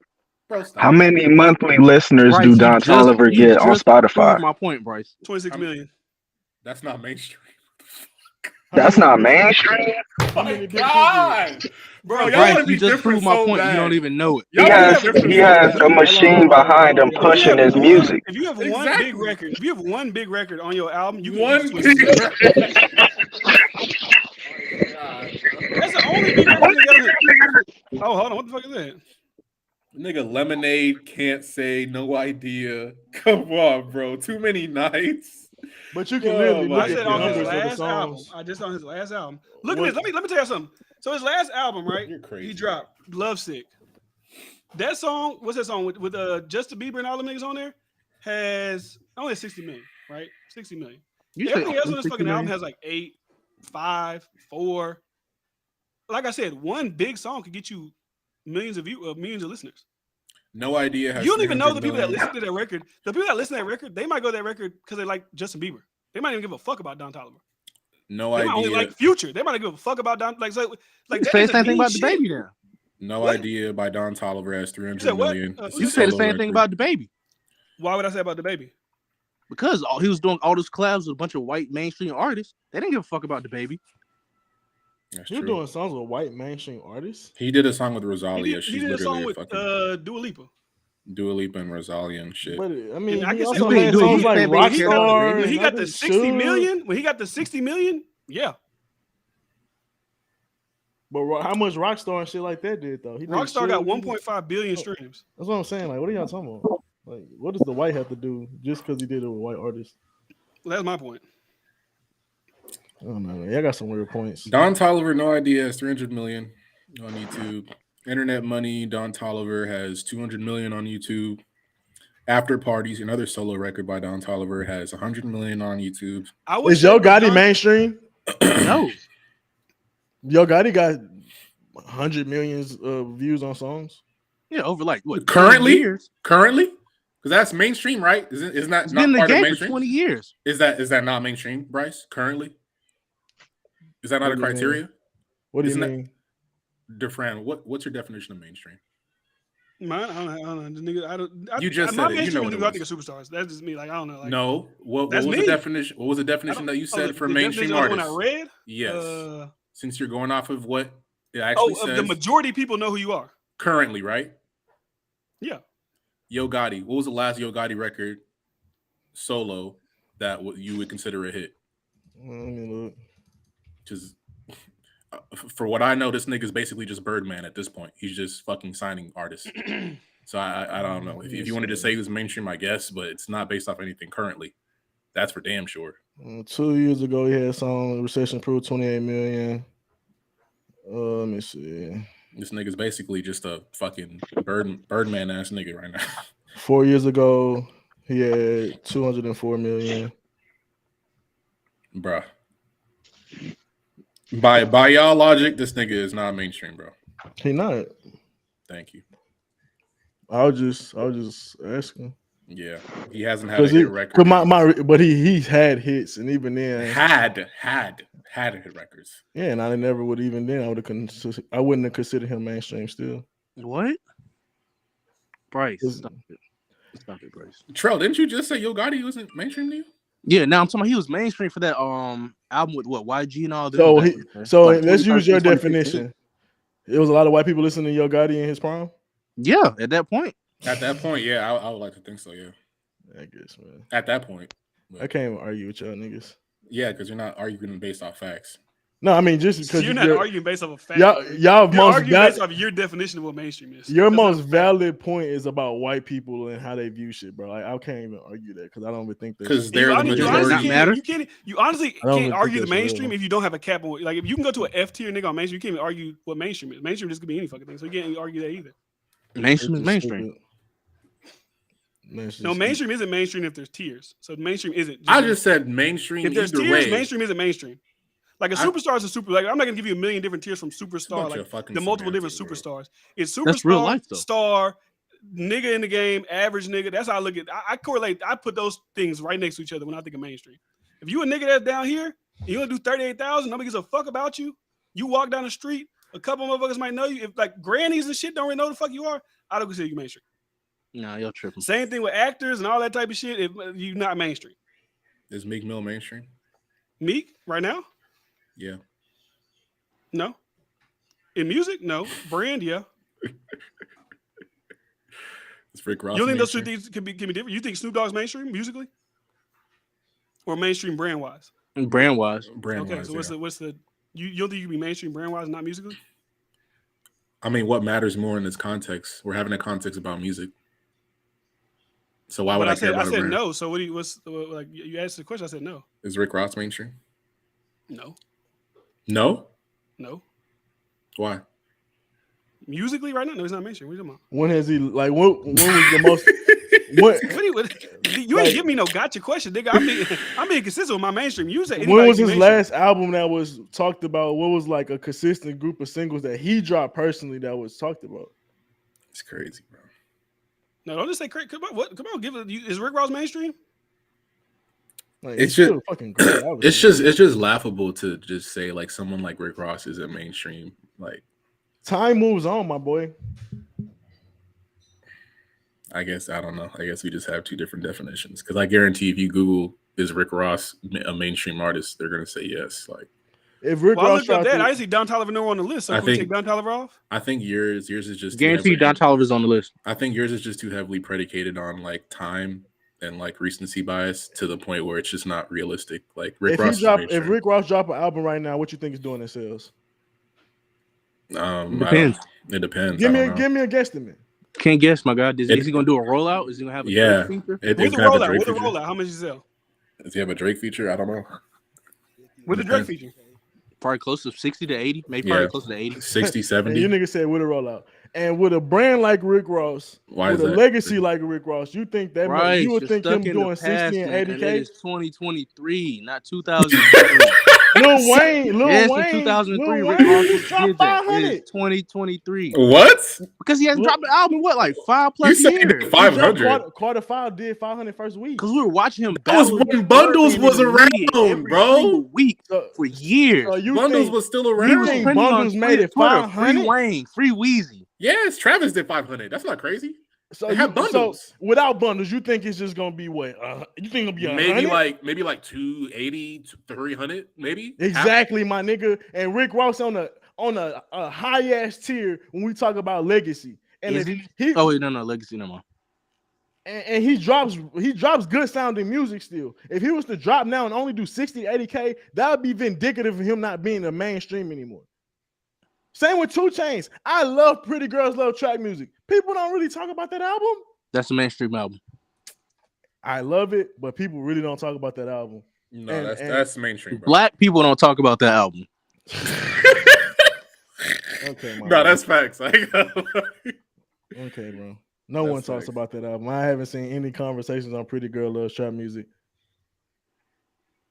Bro, stop. How many monthly listeners Bryce, do you Don just- Toliver you get on just Spotify? proved my point, Bryce. 26 million. That's not mainstream. That's not mainstream. Oh my God. Bro, y'all Bryce, want to be you just different proved my so point. bad. You don't even know it. He Y'all wanna has be different he so has bad. a machine behind him pushing his music. If you have one big Exactly. record, if you have one big record on your album, you can One switch big it. record. That's the only big record you got on it. Oh, hold on. What the fuck is that? Nigga, Lemonade can't say no idea. Come on, bro. Too many nights. But you can Oh literally my look I at said the on his numbers of the last album. songs. I just on his last album. Look What- at this. Let me tell you something. So his last album, right? You're crazy. He dropped Lovesick. That song, what's that song with Justin Bieber and all them niggas on there? Has only 60 million, right? 60 million. You Everything else on this 60 fucking million? album has like 8, 5, 4. Like I said, one big song could get you millions of listeners. No idea. Has You don't even know the 300 people that million. listen to that record. The people that listen to that record, they might go to that record because they like Justin Bieber. They might even give a fuck about Don Toliver. No They might only idea. like Future. They might not give a fuck about Don. Like Say that the doesn't same thing mean about the shit. baby then. No What? idea by Don Toliver has 300 said what? million. You It's a You say the solo same thing record. about the baby. Why would I say about the baby? Because he was doing all those collabs with a bunch of white mainstream artists. They didn't give a fuck about the baby. That's You're true. doing songs with white mainstream artists? He did a song with He Rosalia. did, She's he did a literally song a with fucking Dua Lipa. Dua Lipa and Rosalia and shit. But I mean, And I he can say also when had he- songs he- like when he got the Rockstar. baby, When he and got I the Think 60 Suge. million, when he got the 60 million, yeah. But how much Rockstar and shit like that did though? He did Rockstar got Suge. 1.5 billion streams. That's what I'm saying. Like, what are y'all talking about? Like, what does the white have to do just because he did it with white artists? That's my point. I don't know. Y'all got some weird points. Don Toliver, no idea, has 300 million on YouTube. Internet Money, Don Toliver has 200 million on YouTube. After Parties, another solo record by Don Toliver, has 100 million on YouTube. I would Is say Yo with Gotti Don- mainstream? No. Yo Gotti got 100 millions of views on songs. Yeah, over like what? 20 Currently? years. Currently? Because that's mainstream, right? Isn't that He's not been in the part of game for mainstream? 20 years. Is that not mainstream, Bryce? Currently? Is that not What a do you mean? criteria? What do Isn't you that- mean? DeFran, what's your definition of mainstream? Mine, I don't know. The nigga, You just my said it. You mainstream know what niggas, it I think was. are superstars. That's just me. Like I don't know. Like, No. What That's was me. the definition? What was the definition that you said for the mainstream definition of the artists? one I read. Yes. Since you're going off of what it actually says The majority of people know who you are. currently, right? Yeah. Yo Gotti. What was the last Yo Gotti record solo that you would consider a hit? Let me look. Because for what I know, this nigga's basically just Birdman at this point. He's just fucking signing artists. So I don't know. If you wanted to say he was mainstream, I guess, but it's not based off anything currently. That's for damn sure. 2 years ago, he had a song Recession Proof 28 million. Let me see. This nigga's basically just a fucking Birdman ass nigga right now. 4 years ago, he had 204 million. Bruh. By y'all logic, this nigga is not mainstream, bro. He not. Thank you. I was just asking. Yeah, he hasn't had a hit record. But he's had hits, and even then had hit records. Yeah, and I never would even then. I wouldn't have considered him mainstream still. What? Bryce, stop it, Bryce. Trell, didn't you just say Yo Gotti wasn't mainstream to you? Yeah, now I'm talking about he was mainstream for that album with what YG and all this. So let's use your definition. It was a lot of white people listening to Yo Gotti in his prime. Yeah, at that point. At that point, yeah, I would like to think so. Yeah, I guess, man. At that point, I can't even argue with y'all niggas. Yeah, because you're not arguing based off facts. No, I mean just because you're not arguing based off of facts. Y'all most arguing based off your definition of what mainstream is. Your most valid point is about white people and how they view shit, bro. Like, I can't even argue that because I don't even think that. Because they're the majority. You honestly can't argue the mainstream if you don't have a cap on. Like, if you can go to an F tier nigga on mainstream, you can't even argue what mainstream is. Mainstream just could be any fucking thing, so you can't even argue that either. Mainstream is mainstream. No, mainstream isn't mainstream if there's tiers. So mainstream isn't. I just said mainstream. If there's tiers, mainstream isn't mainstream. Like a superstar is a super. Like, I'm not gonna give you a million different tiers from superstar. Like the multiple different superstars. It's superstar, that's real life, though. Star, nigga in the game, average nigga. That's how I look at. I correlate. I put those things right next to each other when I think of mainstream. If you a nigga that's down here, and you gonna do 38,000, nobody gives a fuck about you. You walk down the street, a couple of motherfuckers might know you. If like grannies and shit don't really know the fuck you are, I don't consider you mainstream. Nah, y'all tripping. Same thing with actors and all that type of shit. If you're not mainstream. Is Meek Mill mainstream? Meek right now? Yeah. No. In music, no. Brand, yeah. It's Rick Ross. You think those two things can be different? You think Snoop Dogg's mainstream musically, or mainstream brand wise? Brand wise. Okay, so what's the you don't think you can be mainstream brand wise, not musically? I mean, what matters more in this context? We're having a context about music. So why would I care about a brand? No. So what's like you asked the question? I said no. Is Rick Ross mainstream? No. No. No. Why? Musically, right now, no, he's not mainstream. What are you talking about? When has he like? When was the most? You ain't give me no gotcha question, nigga. I'm being consistent with my mainstream. You say when was his last album that was talked about? What was like a consistent group of singles that he dropped personally that was talked about? It's crazy, bro. No, don't just say crazy. Come on, give it. Is Rick Ross mainstream? Like, it's just fucking great. It's just laughable to just say like someone like Rick Ross isn't mainstream. Like, time moves on, my boy. I guess I don't know. I guess we just have two different definitions. Because I guarantee if you Google is Rick Ross a mainstream artist, they're gonna say yes. Like, if Rick Ross, I looked up that. I see Don Toliver nowhere on the list. So can we take Don Toliver off? I think yours is just guaranteed. Don Toliver's on the list. I think yours is just too heavily predicated on like time and like recency bias to the point where it's just not realistic. Like Rick Ross. If Rick Ross drop an album right now, what you think is doing in sales? Depends. It depends. Give me a guesstimate. Can't guess, my God. Is he gonna do a rollout? Is he gonna have a Drake feature? With the rollout, how much is it? Does he have a Drake feature? I don't know. With the Drake feature? Probably close to 60 to 80. Maybe probably close to 80. 60, 70. You niggas said with a rollout. And with a brand like Rick Ross, with a legacy like Rick Ross, you think that you would think him doing 60 and 80K? It's 2023, not 2003. Lil Wayne, 2003. Rick Ross did that. It's 2023. What? Because he hasn't dropped an album in 5+ years. 500. Quarter 5 did 500 first week. Because we were watching him. That was when Bundles was around, bro. Week for years. Bundles was still around. You think Bundles made it 500? Free Wayne, Free Wheezy. Yes, Travis did 500. That's not crazy. So they have Bundles. So without Bundles, you think it's just gonna be what? You think it'll be 100? maybe like 280, 300, maybe. Exactly, my nigga. And Rick Ross on a high ass tier when we talk about legacy. And legacy no more. And he drops good sounding music still. If he was to drop now and only do 60, 80K, that would be vindicative of him not being a mainstream anymore. Same with 2 Chainz. I love Pretty Girls Love Trap Music. People don't really talk about that album. That's a mainstream album. I love it, but people really don't talk about that album. No, that's mainstream, bro. Black people don't talk about that album. Okay, No, that's facts. okay, bro. No one That's talks facts. about that album. I haven't seen any conversations on Pretty Girl Loves Trap Music.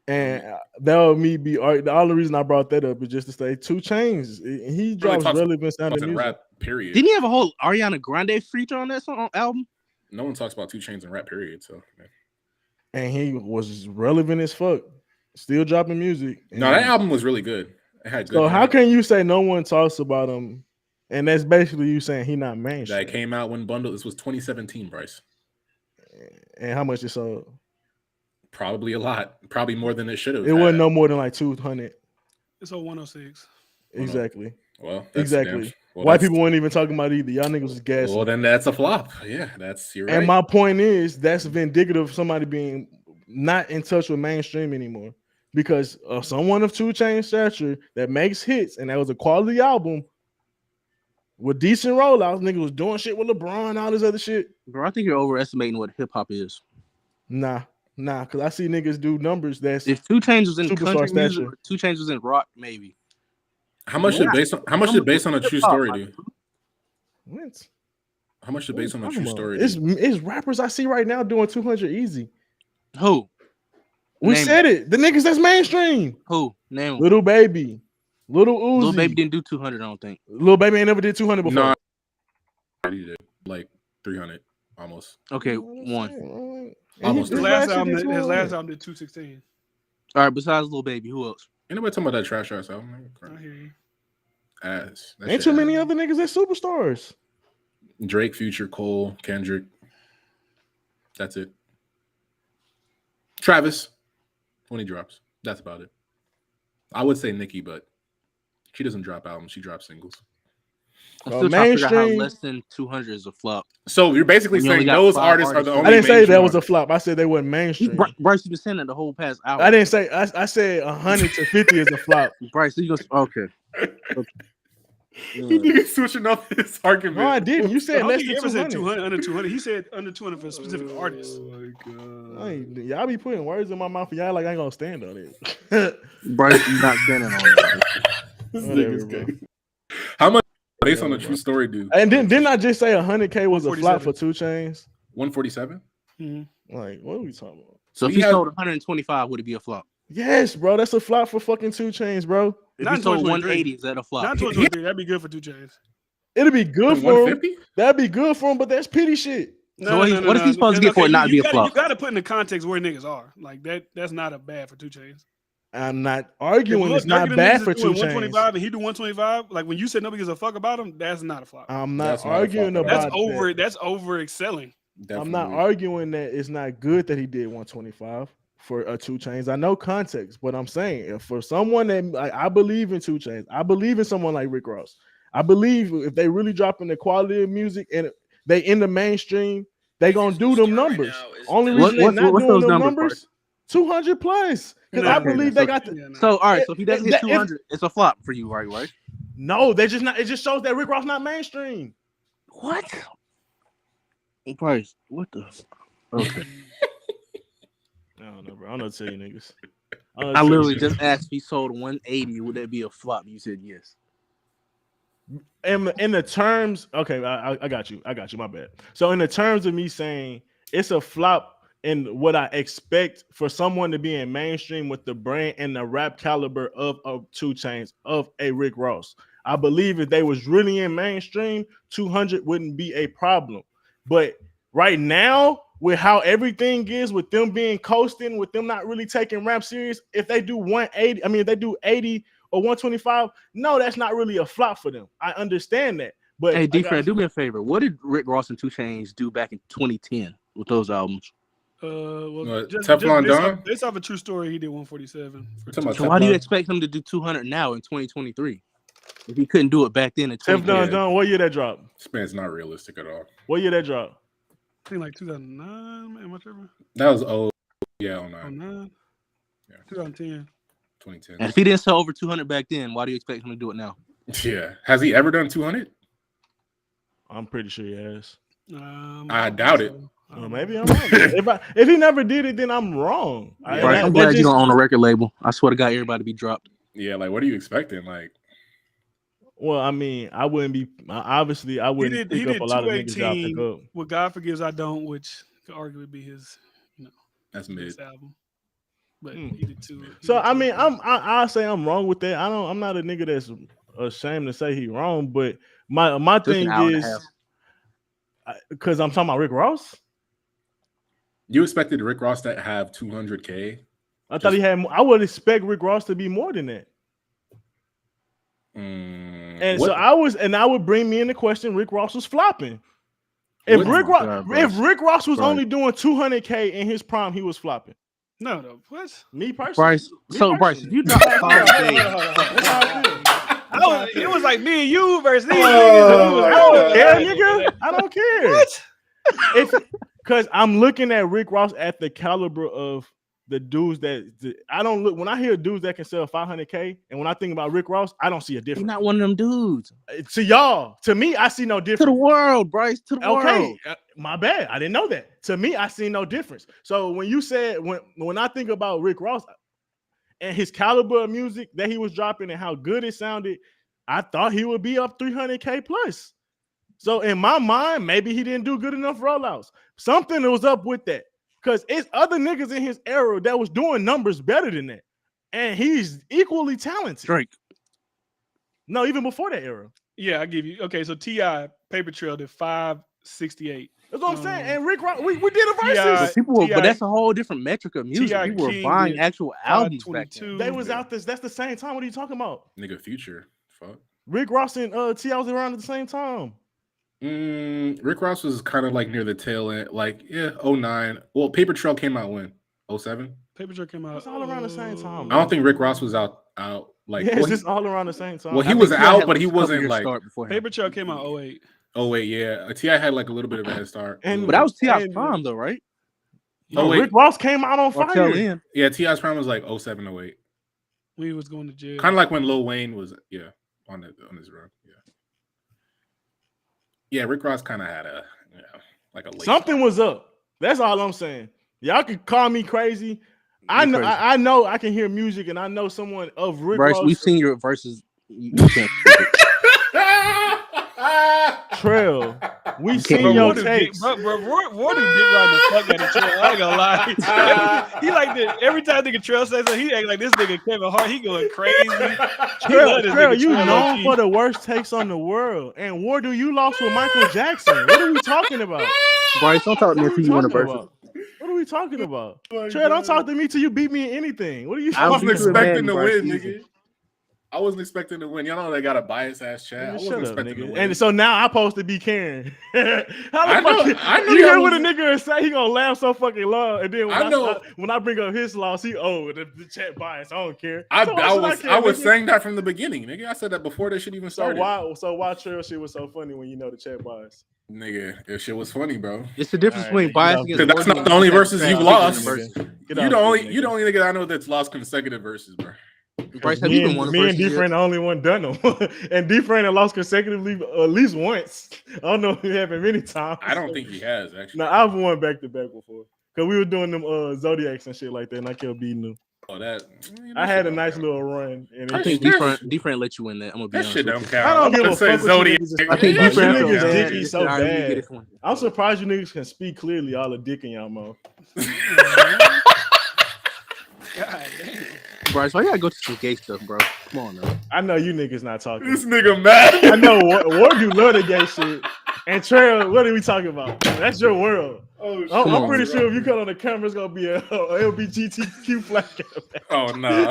And that would me be the only reason I brought that up is just to say 2 Chainz. He drops relevant sounding music. Rap, period. Didn't he have a whole Ariana Grande feature on that song album? No one talks about 2 Chainz and rap, period. So, And he was relevant as fuck. Still dropping music. no, that album was really good. It had good. So how can you say no one talks about him? And that's basically you saying he not mainstream. That came out when bundled. This was 2017, Bryce. And how much it sold? Probably a lot. Probably more than it should have. It wasn't no more than like 200. It's on 106. Exactly. Well, exactly. White people weren't even talking about it either. Y'all niggas was gassing. Well, then that's a flop. Yeah, you're right. And my point is that's vindicative of somebody being not in touch with mainstream anymore. Because someone of 2 Chainz stature that makes hits, and that was a quality album with decent rollouts. Niggas was doing shit with LeBron, all this other shit. Bro, I think you're overestimating what hip hop is. Nah, because I see niggas do numbers that's if 2 Chainz was in superstar country music, stature. or 2 Chainz was in rock, maybe. How much did based on a true story do? What? How much did based on a true story? It's rappers I see right now doing 200 easy. Who? We said it. The niggas that's mainstream. Who? Name Little Baby. Little Uzi. Little Baby didn't do 200, I don't think. Little Baby ain't never did 200 before. No, he did like 300 almost. Okay, one. Almost. His last album did 216. All right, besides Little Baby, who else? Ain't nobody talking about that trash ass album. I hear you. Ass. Ain't too many other niggas that's superstars. Drake, Future, Cole, Kendrick. That's it. Travis, when he drops. That's about it. I would say Nicki, but she doesn't drop albums. She drops singles. I'm still trying to figure out how less than 200 is a flop. So you're basically saying those artists are the only. I didn't say that was a flop. I said they weren't mainstream. Bryce, you've been saying that the whole past hour. I didn't say. I said 100 to 50 is a flop. Bryce, you go. Okay. You niggas switching up his argument. No, I didn't. You said less he than 200. said 200, under 200. He said under 200 for a specific artist. Oh my god! Y'all be putting words in my mouth for y'all like I ain't gonna stand on it. Bryce, you not standing on it. This nigga's gay. How much based on a true story, dude? And didn't I just say 100K was a flop for 2 Chainz? 147. Like, what are we talking about? So if he sold 125, would it be a flop? Yes, bro. That's a flop for fucking 2 Chainz, bro. If he sold 180, is that a flop? Not 223. That'd be good for 2 Chainz. It'll be good for him. That'd be good for him, but that's pity shit. What is he supposed to get for it not to be a flop? You got to put in the context where niggas are. Like that's not a bad for 2 Chainz. I'm not arguing it's not bad for 2 Chainz. 125 and he do 125. Like when you said nobody gives a fuck about him, that's not a flop. I'm not arguing about that. That's over excelling. I'm not arguing that it's not good that he did 125 for 2 Chainz. I know context, but I'm saying if for someone that like, I believe in 2 Chainz, I believe in someone like Rick Ross. I believe if they really dropping the quality of music and they in the mainstream, they gonna do them numbers. Only reason they're not doing them numbers, 200 plus. Because I believe they got the. So all right, so if he doesn't hit 200, it's a flop for you, right? No, they just not. It just shows that Rick Ross not mainstream. What? Price? What the? Okay. I don't know, bro. I don't know what to tell you niggas. I literally just asked if he sold 180. Would that be a flop? You said yes. In the terms, okay, I got you. My bad. So in the terms of me saying it's a flop in what I expect for someone to be in mainstream with the brand and the rap caliber of 2 Chainz, of a Rick Ross, I believe if they was really in mainstream, 200 wouldn't be a problem. But right now, with how everything is, with them being coasting, with them not really taking rap serious, if they do 180, if they do 80 or 125, no, that's not really a flop for them. I understand that. But hey, D-Fred, do me a favor. What did Rick Ross and 2 Chainz do back in 2010 with those albums? Teflon Don? Based off a true story, he did 147. So why do you expect him to do 200 now in 2023? If he couldn't do it back then in 2010. Teflon Don, what year that dropped? This man's not realistic at all. What year that dropped? I think like 2009, am I tripping? That was 09. 09? Yeah. 2010. 2010. And if he didn't sell over 200 back then, why do you expect him to do it now? Yeah. Has he ever done 200? I'm pretty sure he has. I doubt it. Maybe I'm wrong. If he never did it, then I'm wrong. Bryce, I'm glad you don't own a record label. I swear to God, everybody be dropped. Yeah, like what are you expecting? Like, well, I mean, I wouldn't be obviously. I wouldn't pick up a lot of niggas y'all pick up. What God Forgives I Don't, which could arguably be his, that's mid album. But he did two. So I mean, I'll say I'm wrong with that. I'm not a nigga that's ashamed to say he wrong. But my thing is, because I'm talking about Rick Ross. You expected Rick Ross to have 200K? I thought he had. I would expect Rick Ross to be more than that. And what? So I would bring me into question. Rick Ross was flopping. If Rick Ross was only doing 200K in his prime, he was flopping. No, what? Me personally. Bryce, if you drop 5 days, it was like me and you versus these niggas. I don't care, nigga. I don't care. What? Because I'm looking at Rick Ross at the caliber of the dudes I don't look when I hear dudes that can sell 500K, and when I think about Rick Ross, I don't see a difference. He's not one of them dudes. To y'all, to me, I see no difference. To the world, Bryce. To the world. My bad. I didn't know that. To me, I see no difference. So when you said when I think about Rick Ross and his caliber of music that he was dropping and how good it sounded, I thought he would be up 300K plus. So in my mind, maybe he didn't do good enough rollouts. Something was up with that. Because it's other niggas in his era that was doing numbers better than that. And he's equally talented. Drake. No, even before that era. Yeah, I give you. Okay, so T.I. Paper Trail did 568. That's what I'm saying. And Rick Ross, we did a versus. But that's a whole different metric of music. People were buying actual albums back then. They was out this. That's the same time. What are you talking about? Nigga, Future. Fuck. Rick Ross and T.I. was around at the same time. Rick Ross was kind of like near the tail end, like 09. Well, Paper Trail came out when 07. Paper Trail came out. It's all around the same time. I don't think Rick Ross was out like. Yeah, it's just all around the same time. Well, he was out, but he wasn't like. Paper Trail came out 08. Oh wait, yeah. T.I. had like a little bit of a head start, but that was T.I.'s prime though, right? No, Rick Ross came out on fire. Yeah, T.I.'s prime was like 07, 08. When he was going to jail. Kind of like when Lil Wayne was on his run. Yeah, Rick Ross kind of had like a late something start. Was up. That's all I'm saying. Y'all can call me crazy. I know I can hear music, and I know someone of Rick Bryce, Ross. We've seen your verses. You can't Trail. We seen your takes. Bro, Roy did dick riding the fuck out of Trail. I ain't gonna lie. He like this. Every time nigga Trail says that, he act like this nigga Kevin Hart. He going crazy. Trail, you known for the worst takes on the world. And War, you lost with Michael Jackson. What are we talking about? Bryce, don't talk to me until you win a verse. What are we talking about? Trail, don't talk to me till you beat me in anything. What are you I wasn't expecting to win, Bryce, nigga. I wasn't expecting to win. Y'all know they got a biased ass chat. I wasn't expecting to win. And so now I'm supposed to be Karen. I know you heard what a nigga say? He gonna laugh so fucking long, and then when I bring up his loss, the chat bias. I don't care. I was saying that from the beginning, nigga. I said that before that shit even started. So why Trail shit was so funny when you know the chat bias? Nigga, if shit was funny, bro. It's the difference between bias against. That's not the only verses you lost. You the only nigga I know that's lost consecutive verses, bro. Bryce, have you been one me and D-Friend the only one done them. And D-Friend had lost consecutively at least once. I don't know if it happened many times. I don't think he has, actually. No, I've won back to back before. Because we were doing them Zodiacs and shit like that, and I kept beating them. Oh, that. I had a nice little run. And I think D-Friend let you win that. I'm going to be honest. Shit don't count. I don't give a fuck Zodiac. I think D-Friend niggas dicky so bad. I'm surprised you niggas can speak clearly all the dick in y'all mouth. God damn. Bryce, why you gotta go to some gay stuff, bro? Come on, man. I know you niggas not talking. This nigga mad. I know what you love the gay shit. And Trail, what are we talking about? That's your world. I'm pretty sure if you cut on the camera, it's gonna be a LGBTQ flag. Oh no!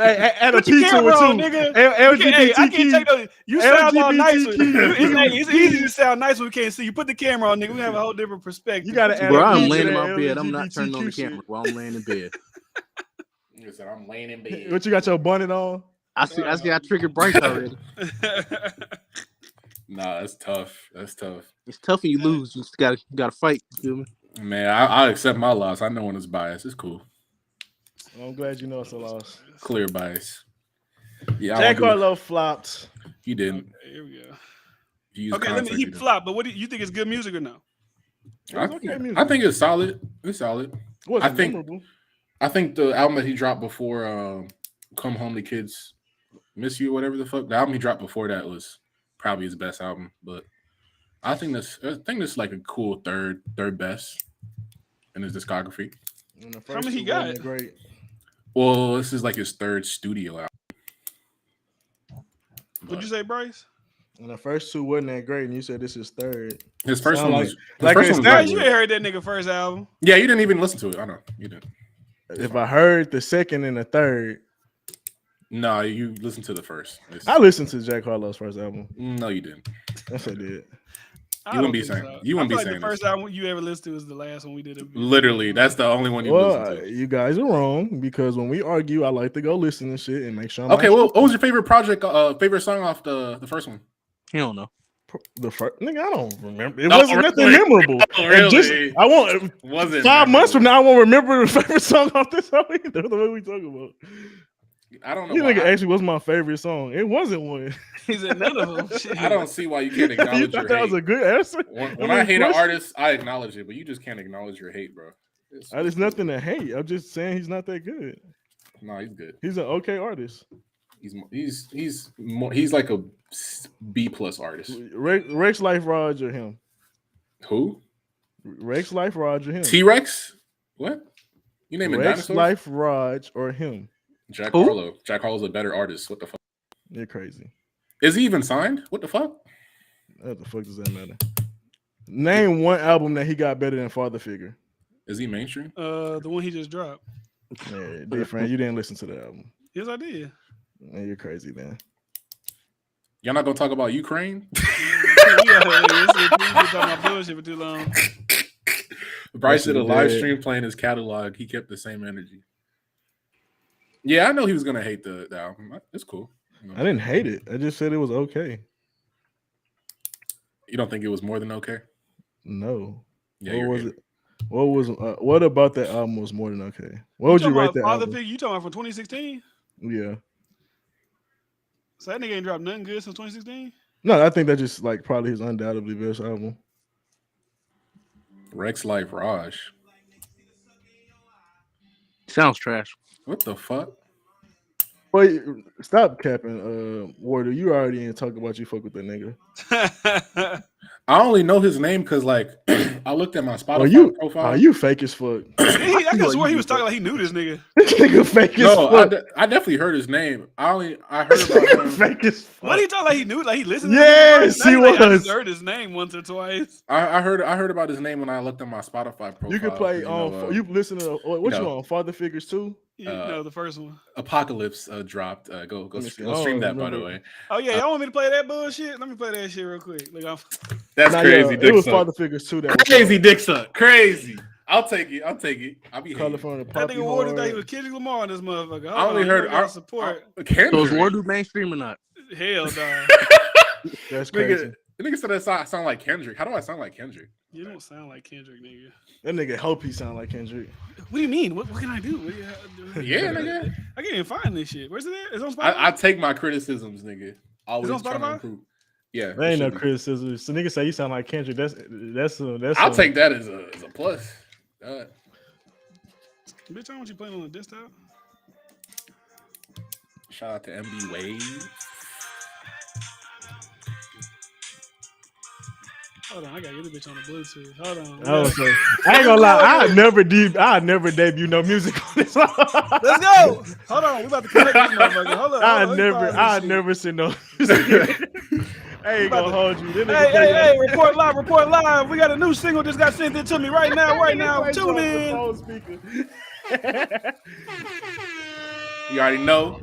At a pizza with two nigga. LGBTQ. I can't take those. You sound all nice. It's easy to sound nice when we can't see. You put the camera on, nigga. We have a whole different perspective. You gotta add. Bro, I'm laying in my bed. I'm not turning on the camera while I'm laying in bed. I'm laying in bed. What you got your bonnet on? I triggered Bryce already. Nah, that's tough. That's tough. It's tough when you lose. You just gotta fight. You feel me? Man, I'll accept my loss. I know when it's biased. It's cool. I'm glad you know it's a loss. Clear bias. Yeah, Jack Harlow flopped. He didn't. Okay, here we go. He used Okay, let me. context, He he didn't. flopped, but what do you think is good music or no? It was okay music. I think it's solid. It's solid. It wasn't I think- memorable. I think the album that he dropped before Come Home to Kids Miss You, whatever the fuck, the album he dropped before that was probably his best album. But I think this like a cool third best in his discography. And the How first many he two wasn't got? that great. Well, this is like his third studio album. What'd you say, Bryce? And the first two wasn't that great, and you said this is third. His first Sound one like- was like first it's one was not- Bryce, really you good. ain't heard that nigga first album. Yeah, you didn't even listen to it. I know you didn't. If I heard the second and the third, No, you listened to the first. I listened to Jack Harlow's first album. No, you didn't. Yes, I did. I You wouldn't don't be think saying- so. you wouldn't I feel be like saying the first this. album you ever listened to was the last one we did. Literally, that's the only one you Well, listened to. you guys are wrong because when we argue, I like to go listen and shit and make sure. I'm Okay, not well, what was your favorite project? Favorite song off the first one? Hell no. the first nigga. I don't remember. It No, wasn't nothing really? memorable. Oh, And just- really? I won't. Was it 5 months from now, I won't remember the favorite song off this song either. The way we talking about. I don't know. You Why. nigga actually was my favorite song. It wasn't one. He said none of them. Shit. I don't see why you can't You acknowledge thought your that was hate. a good answer? When I hate an artist, I acknowledge it, but you just can't acknowledge your hate, bro. There's nothing to hate. I'm just saying he's not that good. No, he's good. He's an okay artist. He's like a B plus artist. Rex Life Raj or him? Who? Rex Life Raj or him? T Rex? What? You naming Rex dinosaurs? Life Raj or him? Jack Who? Harlow. Jack Harlow's a better artist. What the fuck? You're crazy. Is he even signed? What the fuck? What the fuck does that matter? Name one album that he got better than Father Figure. Is he mainstream? The one he just dropped. Yeah, different. You didn't listen to the album. Yes, I did. Man, you're crazy, man. Y'all not gonna talk about Ukraine? We've been talking about bullshit for too long. Bryce did a Yes, he live did. stream playing his catalog. He kept the same energy. Yeah, I know he was gonna hate the album. It's cool. You know. I didn't hate it. I just said it was okay. You don't think it was more than okay? No. Yeah, what you're was hating. it? What was what about that album was more than okay? What would you rate that Father album? Figure? You talking about from 2016? Yeah. So that nigga ain't dropped nothing good since 2016. No, I think that's just like probably his undoubtedly best album. Rex Life Raj. Sounds trash. What the fuck? Wait, stop capping, Warder. You already ain't talk about you fuck with that nigga. I only know his name because like I looked at my Spotify you profile. you fake as fuck. I could swear he was talking like he knew this nigga. This nigga fake as No, fuck. I definitely heard his name. I heard about him. Fake as fuck. What he talking like he knew? Like he listened. Yes, to he like, I was. just heard his name once or twice. I heard about his name when I looked at my Spotify profile. You could play 'cause, on. You listen to what you know. on? Father Figures too. No, the first one. Apocalypse dropped. Go Let me see. stream I that, don't by the remember. way. Oh yeah, y'all want me to play that bullshit? Let me play that shit real quick. Look, That's Nah, crazy. yeah, Dick it was suck. Father Figures too. That was Crazy dick suck. Crazy. I'll take it. I'll be hating. California that Poppy nigga awarded that he Hard. was Kendrick Lamar on this motherfucker. I only heard our support. So is Kendrick. Wardu mainstream or not? Hell, dog. That's crazy. Nigga, the nigga said I sound like Kendrick. How do I sound like Kendrick? You don't sound like Kendrick, nigga. That nigga hope he sound like Kendrick. What do you mean? What can I do? What do you Yeah, nigga. I can't even find this shit. Where's it at? It's on Spotify. I take my criticisms, nigga. Always on trying to Spotify? improve. Yeah, There ain't it no should be. criticism. So nigga say you sound like Kendrick. That's. I'll take that as a plus. Bitch, I want you playing on a desktop. Shout out to MB Wave. Hold on, I gotta get this bitch on the Bluetooth. Hold on. I ain't gonna lie. I never debut no music on this. Let's go. Hold on, we about to connect this motherfucker. Hold on. I never seen no music. I ain't gonna hold you. This nigga play Hey, report live. We got a new single just got sent in to me right now. Tune in. You already know.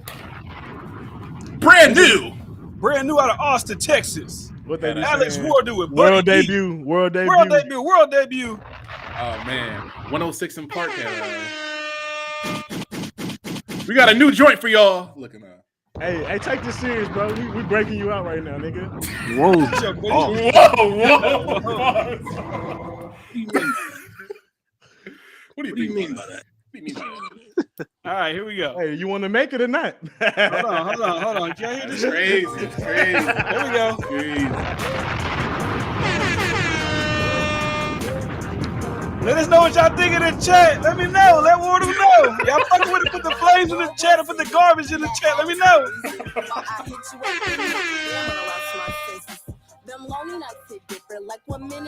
Brand new. Brand new out of Austin, Texas. What they be Alex saying? Wardu with World Buddy P. debut. World debut. Oh man, 106 in Park. We got a new joint for y'all. Looking up. Hey, take this serious, bro. We breaking you out right now, nigga. Whoa. Whoa. What do you mean by that? All right, here we go. Hey, you want to make it or not? Hold on. Can I hear this? It's crazy. It's crazy. There we go. Crazy. Let us know what y'all think in the chat. Let me know. Let Wardo know. Y'all fucking with it. Put the flames in the chat and put the garbage in the chat. Let me know.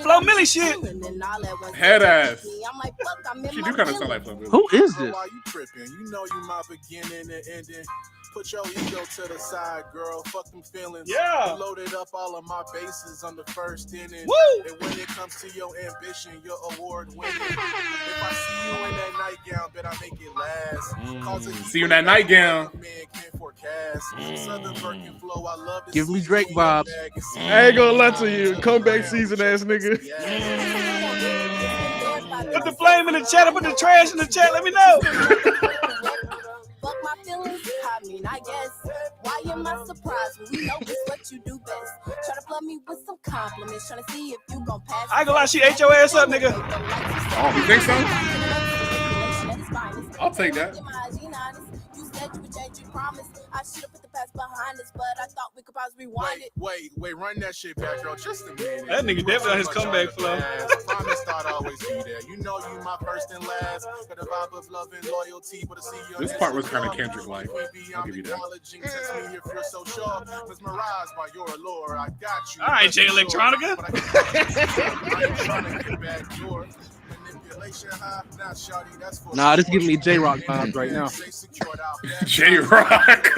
Flo Millie shit. Head ass. She do kind of sound like Flo Millie. Who is this? Why you tripping? You know you my beginning and ending. Put your ego to the side, girl. Fuck them feelings. Yeah. You loaded up all of my bases on the first inning. Woo! And when it comes to your ambition, you're award winning. If I see you in that nightgown, bet I make it last. See you in that nightgown. Man can't forecast. Southern Birkin flow, I love to Give me see Drake you in your vibes. bag and see I ain't gonna lie to you. Comeback season ass nigga. Put the flame in the chat and put the trash in the chat. Let me know. Fuck my feelings, I mean, I guess. Why am I surprised when we know it's what you do best? Try to plug me with some compliments, trying to see if you gon' pass. I ain't gonna lie, she ate your ass up, nigga. Oh, you think so? I'll take that. You said you would change your promise. I should have put the past behind us, but I thought we could possibly rewind it. Wait, run that shit back, girl. Just a minute. That nigga definitely on his comeback flow. Promise thought always be there. You know you my first and last. Got a vibe of love and loyalty, but to see your This part was kind of Kendrick-like. I'll give you that. Test me if you're so sure. Mesmerized by your allure. I got you. All right, Jay Electronica. Nah, this giving me J-Rock vibes right now. J-Rock.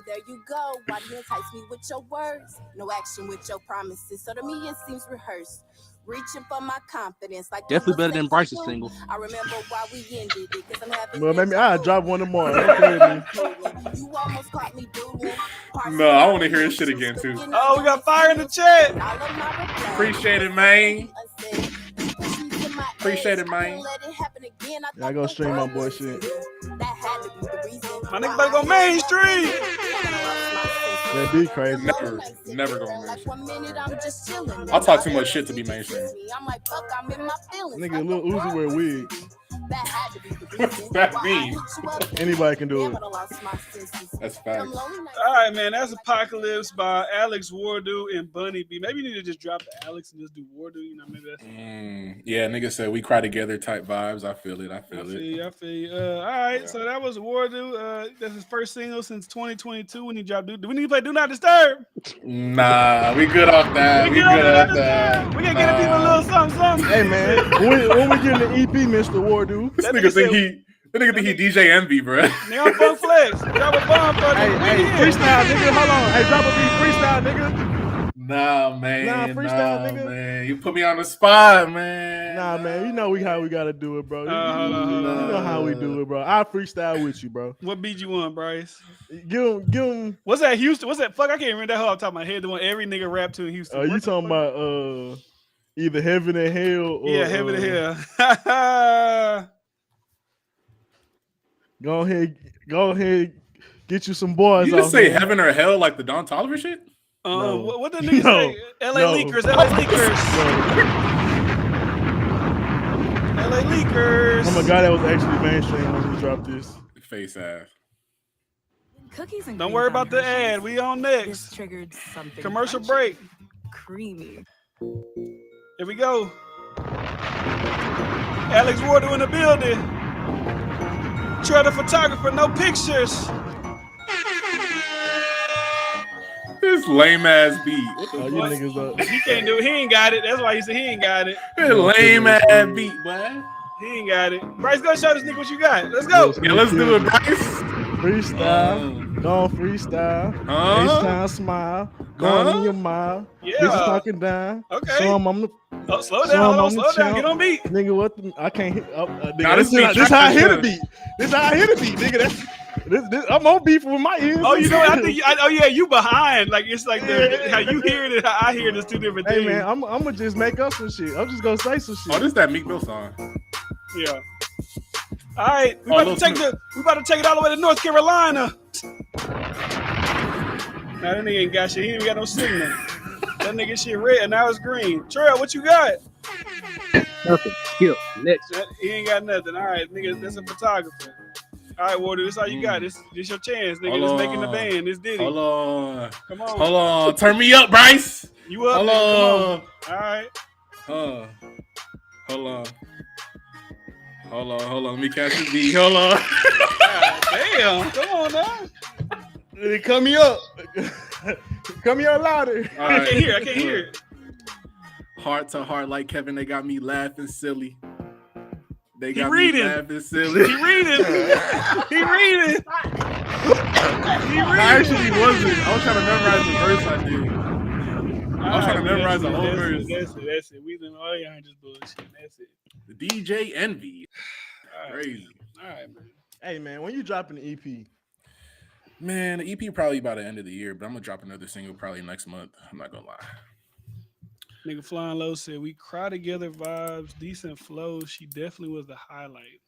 There you go. Why do you entice me with your words? No action with your promises. So to me, it seems rehearsed. Reaching for my confidence. Like Definitely better than Bryce's single. I remember why we ended it. Because I'm having. Well, maybe I'll drop one tomorrow. You almost caught me doodling. No, I want to hear this shit again, too. Oh, we got fire in the chat. Appreciate it, man. Appreciate it, man. I go stream my boy shit. My nigga better go mainstream. That be crazy. Never go mainstream. I'll talk too much shit to be mainstream. Nigga, Lil Uzi wear wigs. What's that mean? Anybody can do it. That's facts. All right, man. That's Apocalypse by Alex Wardo and Bunny B. Maybe you need to just drop the Alex and just do Wardo. You know, maybe that's. Yeah, nigga said we cry together type vibes. I feel it. I feel you. All right, so that was Wardo. That's his first single since 2022 when he dropped. Do we need to play Do Not Disturb? Nah, we good off that. We good off that. We can get people a little something. Hey, man. When we getting the EP, Mr. Wardo? This nigga think he DJ Envy, bro. Nigga, I'm Funk Flex. Drop a bomb for Hey, freestyle, nigga. Hold on. Hey, drop a beat, freestyle, nigga. Nah, man. Freestyle, nigga. Man. You put me on the spot, man. Nah, man. You know how we gotta do it, bro. You know how we do it, bro. I'll freestyle with you, bro. What beat you want, Bryce? Give him. What's that, Houston? What's that? Fuck, I can't remember that whole off the top of my head. The one every nigga rap to in Houston. You talking about either Heaven and Hell or Heaven and Hell. Go ahead, get you some boys. You just say Heaven or Hell like the Don Toliver shit? No. What the niggas say? LA Leakers. LA Leakers. LA Leakers. Oh my god, that was actually mainstream when we dropped this. Face ass. Cookies and Don't worry about the ad. We on next. Triggered something. Commercial break. Creamy. Here we go. Alex Wardo in the building. Trey the photographer, no pictures. This lame ass beat. Oh, you niggas up. He can't do it. He ain't got it. That's why he said he ain't got it. This lame ass beat, boy. He ain't got it. Bryce, go show this nigga what you got. Let's go. Yeah, let's do it, Bryce. Freestyle. Go on freestyle. FaceTime smile. Go on in your mile. Yeah. Bitches talking down. Okay. So I'm on the. Oh, slow down. Hold on, slow down. Get on beat. Nigga, what the? I can't hit. Nah, this how I hit a beat. This how I hit a beat, nigga. This, I'm on beat with my ears. Oh, you know, I think. Yeah, you behind. Like it's like how you hear it and how I hear it is two different things. Hey man, I'm gonna just make up some shit. I'm just gonna say some shit. Oh, this is that Meek Mill song. Yeah. All right, we about to take it all the way to North Carolina. Nah, that nigga ain't got shit. He ain't got no signal. That nigga shit red and now it's green. Trail, what you got? Nothing. Skip. Next. He ain't got nothing. All right, nigga, that's a photographer. All right, Water, this all you got. This your chance, nigga. This making the band. This Diddy. Hold on. Come on. Hold on. Turn me up, Bryce. You up, Hold nigga. Come on. on. All right. Hold on. Hold on. Let me catch the beat. Hold on. God damn. Come on now. Cut me up. Cut me up louder. All I right. can't hear it. Heart to heart like Kevin, they got me laughing silly. They He got reading. me laughing silly. He reading. He reading. I actually wasn't. I was trying to memorize the verse I did. I was trying to memorize the whole verse. That's it. We done all y'all just bullshit. That's it. The DJ Envy. All right, Crazy. All right, man. Hey man, when you dropping the EP? Man, the EP probably by the end of the year, but I'm gonna drop another single probably next month. I'm not gonna lie. Nigga Flying Low said we cry together vibes, decent flow. She definitely was the highlight.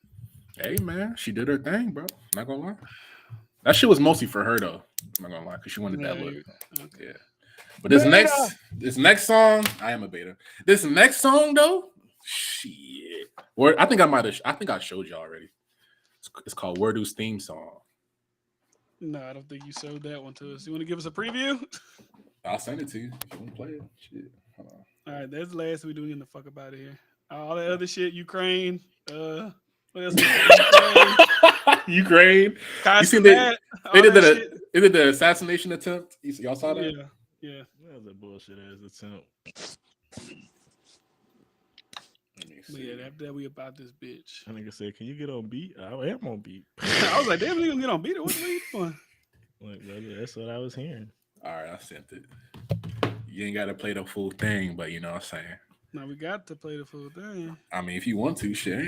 Hey man, she did her thing, bro. Not gonna lie. That shit was mostly for her though. I'm not gonna lie, because she wanted that look. Okay. Yeah. But this next song, I am a beta. This next song though, shit. Or I think I showed you already. It's called Wordu's theme song. No, I don't think you showed that one to us. You want to give us a preview? I'll send it to you if you want to play it. Shit. Hold on. All right, that's the last we do. Getting the fuck up out of here. All that other shit, Ukraine. What else? Ukraine. You seen that? They did the assassination attempt. Y'all saw that? Yeah. That was a bullshit ass attempt. But yeah, after that, we about this bitch. That nigga said, "Can you get on beat?" I am on beat. I was like, damn, nigga, get on beat. What you doing? Like, that's what I was hearing. All right, I sent it. You ain't got to play the full thing, but you know what I'm saying. Now we got to play the full thing. I mean, if you want to, shit.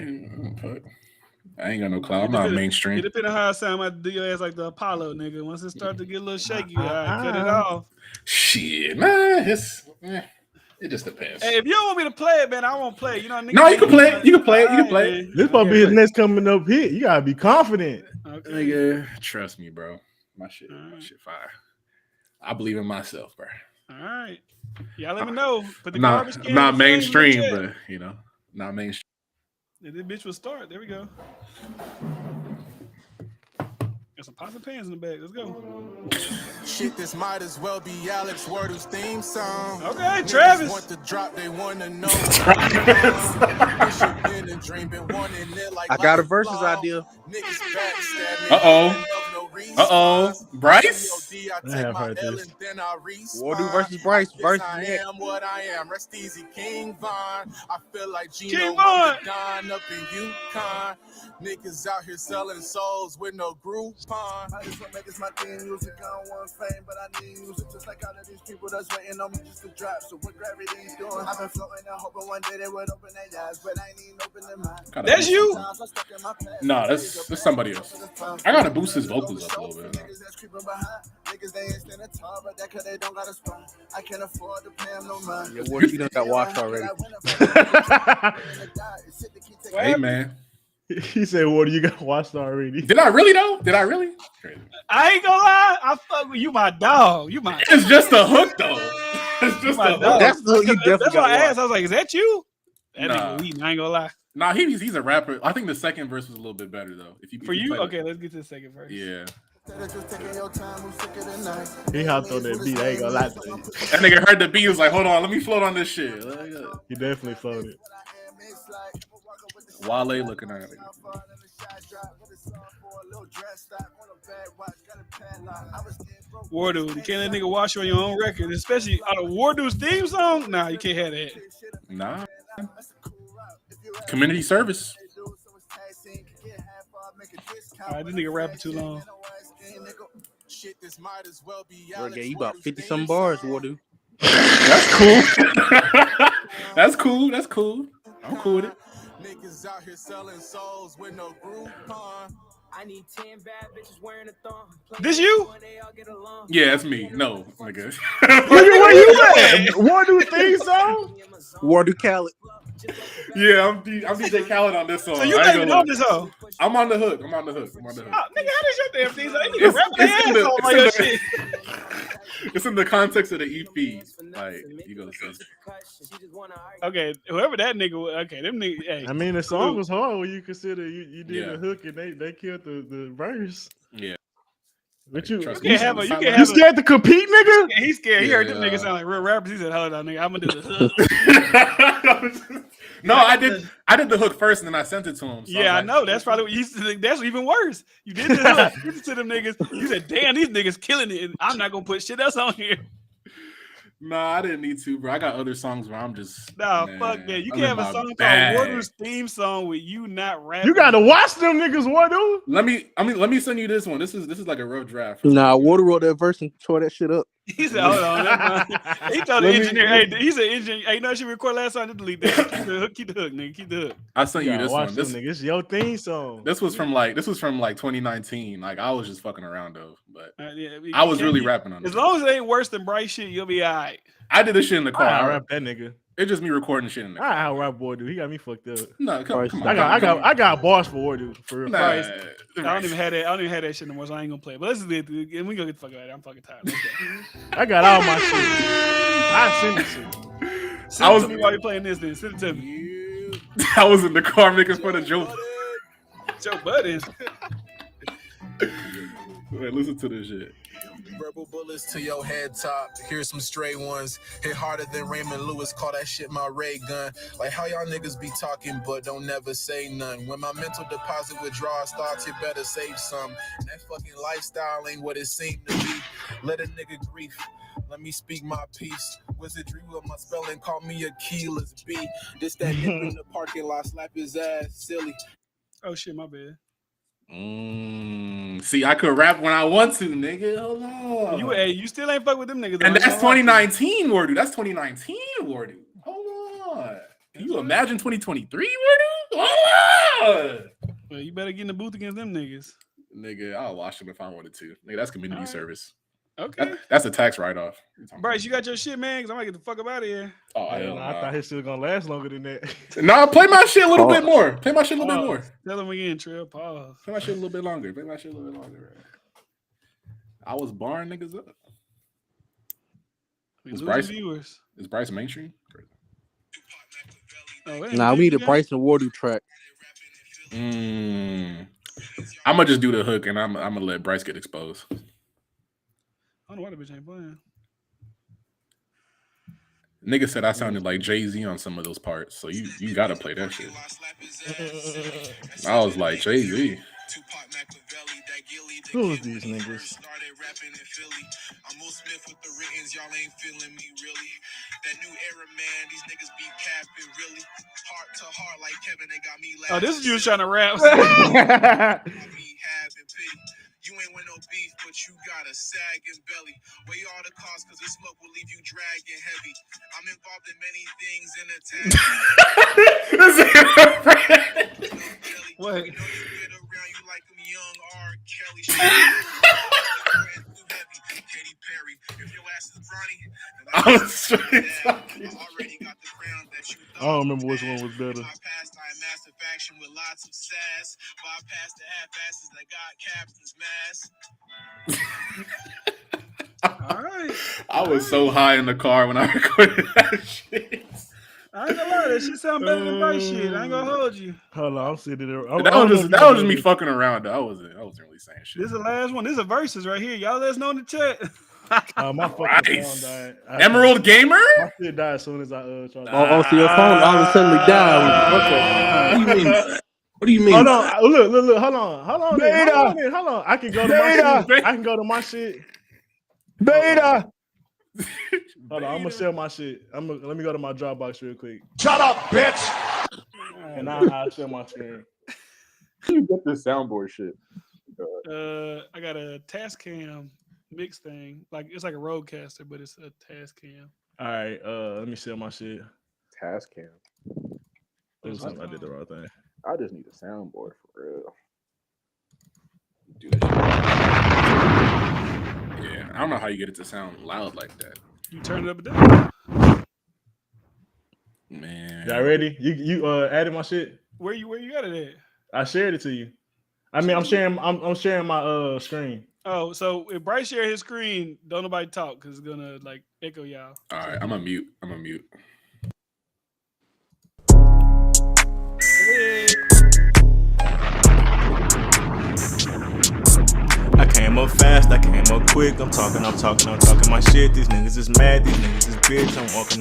I ain't got no cloud. I'm not mainstream. It depends on how I sound. I do your ass like the Apollo, nigga. Once it starts to get a little shaky, I cut it off. Shit, man. It just depends. Hey, if you don't want me to play it, man, I won't play it. You know, nigga. No, you can play it. You can play it. You can play it. This supposed to be his next coming up hit. You gotta be confident. Okay. Nigga, trust me, bro. My shit fire. I believe in myself, bro. All right. Y'all let me know. But the not mainstream, but you know, not mainstream. Yeah, this bitch will start. There we go. Got some pots and pans in the bag. Let's go. Shit, this might as well be Alex Wordle's theme song. Okay, Travis. Want to drop, they want to know. I got a versus idea. Bryce? I have heard this. Wardu versus Bryce. Versus I next. am what I am. Rest easy, King Von. I feel like King Gino Von. Don up in Yukon. Niggas out here selling souls with no Groupon. I just wanna make this my thing, music. I don't want fame, but I need music. Just like all of these people that's waiting on me just to drop. So what gravity's doing? I've been floating and hoping one day they would open their eyes, but I ain't even opening mine. That's you? No, that's somebody else. I gotta boost his vocals up a little bit. Niggas that's creeping behind. Niggas they ain't standing tall, but that cause they don't got a spot. I can't afford to pay them no mind. Yeah, Wardu, you done got washed already. Hey, man. He said, "What you got watched already?" Did I really though? Did I really? Crazy. I ain't gonna lie. I fuck with you, my dog. You my. It's just a hook though. It's just my a dog. hook. That's the hook you definitely That's why I got asked. I was like, "Is that you?" That Nah. nigga weak. I ain't gonna lie. Nah, he's a rapper. I think the second verse was a little bit better though. For you, play okay. Let's get to the second verse. Yeah. He hopped on that beat. I ain't gonna lie to you. That nigga heard the beat. He was like, hold on, let me float on this shit. He definitely floated. Wale looking at it. Wardu, you can't let nigga wash you on your own record, especially out of Wardu's theme song. Nah, you can't have that. Nah. Community service. All right, this nigga rapping too long. Shit, this might as well be Bro, yeah, you about 50-some bars, Wardu. That's cool. That's cool. That's cool. I'm cool with it. Niggas out here selling souls with no Groupon. I need 10 bad bitches wearing a thong. This you? Yeah, that's me. No, nigga. Where you at? Wardu theme song? Wardu Khaled. Yeah, I'm DJ Khaled on this song. So you not even on this hoe? I'm on the hook. I'm on the hook. Oh, nigga, how does your damn thing? They need to rap their ass off on your shit. It's in the context of the EP. Like you go say. Okay, whoever that nigga was, okay, them niggas. Hey, I mean, the song was hard when you consider you did Yeah. a hook and they killed the verse. Yeah. But Like, you trust you me, can't have a. You sound can't like- you have a. scared to compete, nigga? He's scared. He heard them Yeah. niggas sound like real rappers. He said, "Hold on, nigga, I'm gonna do the hook." No, I did the hook first and then I sent it to him. So Yeah, I was know. like, That's probably that's even worse. You did the hook. You did it to them niggas. You said, "Damn, these niggas killing it." And I'm not gonna put shit else on here. Nah, I didn't need to, bro. I got other songs where I'm just Nah, man, fuck that. You I'm can't in have a my song bag. called Water's theme song with you not rapping. You gotta watch them niggas, what dude? Let me send you this one. This is like a rough draft. Nah, Water wrote that verse and tore that shit up. He said, "Hold on, never mind." He told the Let me- engineer, "Hey, he said, engineer, hey, you know, she record last time. Just delete that. Keep the hook, nigga. Keep the hook." I sent you gotta this watch one. them This niggas. It's your theme song. this was from like 2019. Like I was just fucking around though, but Yeah, I was really can't- rapping on it. As long as it ain't worse than Bryce shit, you'll be all right. I did this shit in the car. I rap that nigga. It's just me recording shit in the car. I rap boy, dude. He got me fucked up. No, come on. I got bars for war, dude. For real. Nah, Bryce, I don't even have that. I don't even have that shit no more, so I ain't gonna play it. But let's do it. And we gonna get the fuck out of it. I'm fucking tired. Let's go. I got all my shit. I send it to you. Send it to me while you're playing this. Then send it to me. I was in the car making fun of Joe. Joe Budden. Wait, listen to this shit. Verbal bullets to your head top. Here's some stray ones. Hit harder than Raymond Lewis. Call that shit my ray gun. Like how y'all niggas be talking, but don't never say none. When my mental deposit withdrawals starts, you better save some. That fucking lifestyle ain't what it seemed to be. Let a nigga grief. Let me speak my piece. Wizardry with my spelling, call me a keyless B. This that nigga in the parking lot, slap his ass, silly. Oh shit, my bad. See, I could rap when I want to, nigga. Hold on. You still ain't fuck with them niggas. Though. And that's 2019, Wardu. That's 2019, Wardu. Hold on. Can you imagine 2023, Wardu? Hold on. Well, you better get in the booth against them niggas. Nigga, I'll watch them if I wanted to. Nigga, that's community service. Okay. That's a tax write-off. Bryce, you got your shit, man? Because I'm gonna get the fuck up out of here. Oh, I thought his shit was gonna last longer than that. Nah, play my shit a little bit more. Play my shit a little bit more. Tell him again, Trill. Pause. Play my shit a little bit longer. Play my shit a little bit longer. I was barring niggas up. We Is losing Bryce viewers. Is Bryce mainstream? Oh, Nah, we need a Bryce and Wardu track. I'm gonna just do the hook and I'm gonna let Bryce get exposed. I don't know why the bitch ain't playing. Nigga said I sounded like Jay-Z on some of those parts, so you gotta play that shit. I was like, Jay-Z. Who is these niggas? Oh, this is you trying to rap. You ain't with no beef, but you got a sagging belly. Weigh all the costs, cause this smoke will leave you dragging heavy. I'm involved in many things in a What? Katy Perry. If your ass is Bronny, then I was straight talking. already got the crown that you I don't remember which one was better. bypassed. I am master faction with lots of sass. Bypass the half-asses that got captain's mass. All right. I was so high in the car when I recorded that shit. I ain't gonna lie, that shit sound better than Bryce shit. I ain't gonna hold you. Hold on, I'm sitting there. That was just me fucking around though. I wasn't really saying shit. This is the last one. This is a versus right here. Y'all let us know in the chat. My fucking Christ. phone died. Emerald Gamer? My shit died as soon as I tried. Oh, so your phone all of a sudden died. What do you mean? What do you mean? Hold on, look, hold on. I can go to my shit. I can go to my shit. Beta. Hold on, I'm gonna sell my shit. Let me go to my Dropbox real quick. Shut up, bitch. And I'll share my screen. You get this soundboard shit. I got a Tascam mix thing. Like it's like a Rodecaster, but it's a Tascam. All right, let me sell my shit. Tascam. I did the wrong thing. I just need a soundboard for real. Do that shit. Yeah, I don't know how you get it to sound loud like that. You turn it up and down. Man. Y'all ready? You added my shit? Where you got it at? I shared it to you. I mean, I'm sharing my screen. Oh, so if Bryce share his screen, don't nobody talk because it's gonna like echo y'all. All right, I'm a mute. I came up fast, I came up quick. I'm talking my shit. These niggas is mad, these niggas is bitch. I'm walking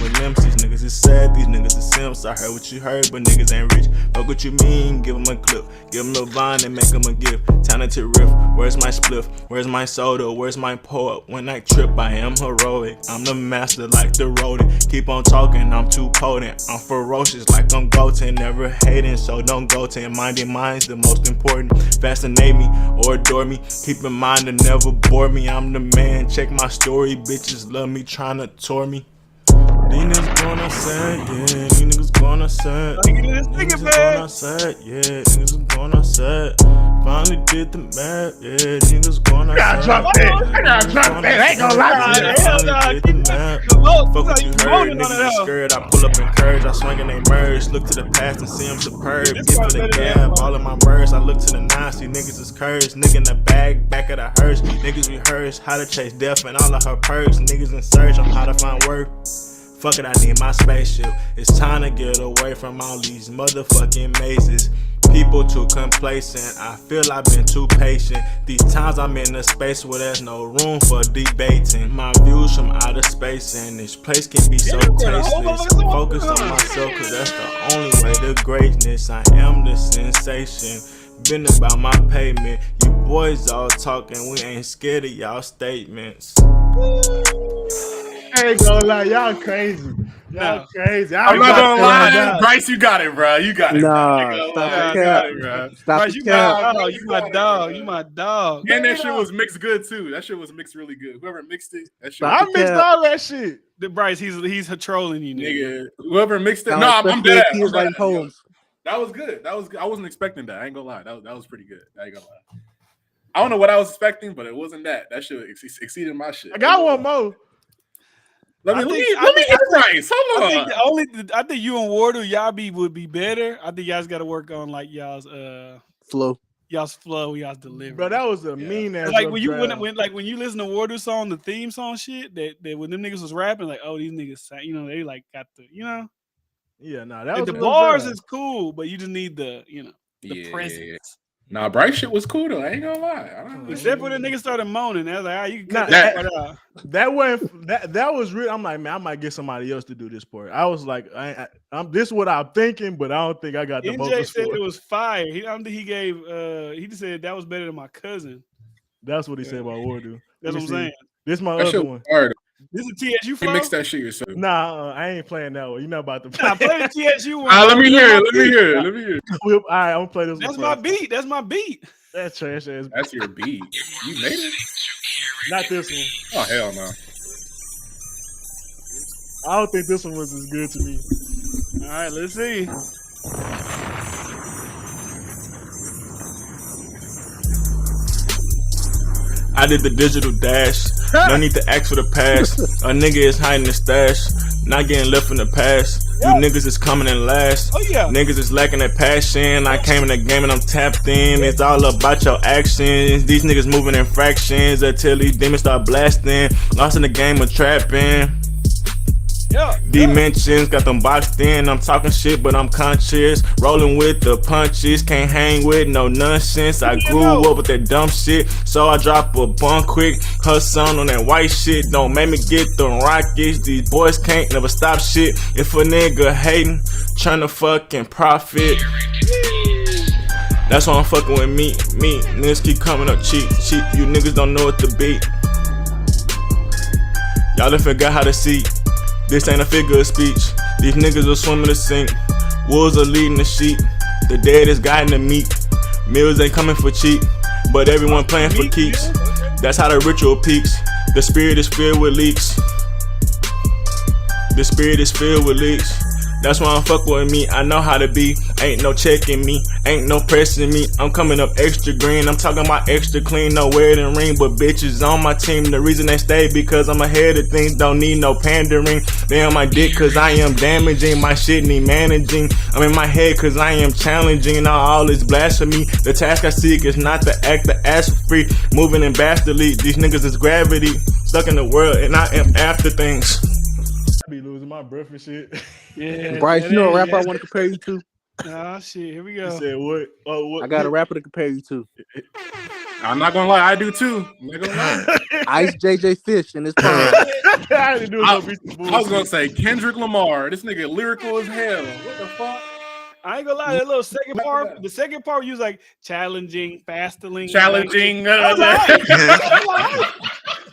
with limps. These niggas is sad, these niggas is simps. I heard what you heard, but niggas ain't rich. Fuck what you mean, give them a clip. Give them a vine and make them a gift. Talented riff, where's my spliff? Where's my soda? Where's my poet? When I trip, I am heroic. I'm the master like the rodent. Keep on talking, I'm too potent. I'm ferocious like I'm Goten. Never hating, so don't go to it. Minding mine's the most important. Fascinate me or adore me. Keep in mind to never bore me. I'm the man, check my story. Bitches love me, tryna tour me. These niggas gonna say, yeah. These niggas gonna say, niggas gonna say, yeah. Niggas gonna say. Finally did the math, yeah. Niggas gonna say. I gotta drop that. I ain't gonna lie to you. Fuck what you heard, niggas is scared. I pull up in curves, I swing and they merge. Look to the past and see them superb. Get for the gab, all of my birds. I look to the nine, see niggas is cursed. Nigga in the bag, back of the hearse. Niggas rehearse how to chase death and all of her perks. Niggas in search on how to find work. Fuck it, I need my spaceship. It's time to get away from all these motherfucking mazes. People too complacent, I feel I've been too patient. These times I'm in a space where there's no room for debating. My views from outer space and this place can be so tasteless. Focus on myself cause that's the only way to greatness. I am the sensation, been about my payment. You boys all talking, we ain't scared of y'all statements. I ain't gonna lie, y'all crazy. Y'all crazy. I'm not gonna lie, Bryce, you got it, bro. You got it. Nah, Bro. stop You got it, bro. Bryce, you my dog. You my dog. And that shit was mixed good too. That shit was mixed really good. Whoever mixed it, that shit. I mixed all that shit. Bryce, he's trolling you, nigga. Whoever mixed it, I'm dead. That was good. That was good. I wasn't expecting that. I ain't gonna lie. That was pretty good. I ain't gonna lie. I don't know what I was expecting, but it wasn't that. That shit exceeded my shit. I got one more. Let me hear Bryce. Hold on. I think you and Wardle, y'all would be better. I think y'all's got to work on like y'all's flow, y'all's delivery. Bro, that was a mean ass. Like when you listen to Wardle song, the theme song shit, that when them niggas was rapping, like, oh, these niggas, they like got the, Yeah, nah, that was the bars is cool, but you just need the, presence. Yeah. Nah, Bryce shit was cool though. I ain't gonna lie. Except when the niggas started moaning, I was like, you can cut that part out. That was real. I'm like, man, I might get somebody else to do this part. I was like, this is what I'm thinking, but I don't think I got the NJ said it was fire. I don't think he gave. He just said that was better than my cousin. That's what he said about Wardu. That's what I'm saying. This is my other one. This is TSU flow? You mix that shit yourself. Nah, I ain't playing that one. You're not about to play. Nah, play the TSU one. Let me hear it. All right, I'm gonna play this That's one. My beat. That's my beat. That's trash ass. That's your beat. You made it? Not this one. Oh, hell no. I don't think this one was as good to me. All right, let's see. I did the digital dash. No need to ask for the pass. A nigga is hiding the stash. Not getting left in the past. You niggas is coming in last. Oh, yeah. Niggas is lacking that passion. I came in the game and I'm tapped in. It's all about your actions. These niggas moving in fractions until these demons start blasting. Lost in the game of trapping. Dimensions got them boxed in. I'm talking shit, but I'm conscious. Rolling with the punches. Can't hang with no nonsense. I grew up with that dumb shit, so I drop a bun quick. Her son on that white shit. Don't make me get the rockets. These boys can't never stop shit. If a nigga hating, trying to fucking profit. That's why I'm fucking with me. Niggas keep coming up cheap. You niggas don't know what to beat. Y'all done forgot how to see. This ain't a figure of speech. These niggas will swim in the sink. Wolves are leading the sheep. The dead is guiding the meat. Meals ain't coming for cheap, but everyone playing for keeps. That's how the ritual peaks. The spirit is filled with leaks. The spirit is filled with leaks. That's why I'm fuck with me. I know how to be. Ain't no checking me. Ain't no pressing me. I'm coming up extra green. I'm talking about extra clean. No wedding ring, but bitches on my team. The reason they stay because I'm ahead of things. Don't need no pandering. They on my dick cause I am damaging. My shit need managing. I'm in my head cause I am challenging. All this blasphemy. The task I seek is not the act, the ass for free. Moving in bastardly. These niggas is gravity. Stuck in the world and I am after things. I be losing my breath and shit. Yeah, Bryce, you know a rapper I want to compare you to? Oh shit, here we You go. said what? Oh, what? I got a rapper to compare you to. I'm not gonna lie, I do too. I'm not gonna lie. Ice JJ Fish in his prime. I was gonna say Kendrick Lamar. This nigga lyrical as hell. What the fuck? I ain't gonna lie, that little second part, the second part you was like challenging, fastening. Challenging. I was like,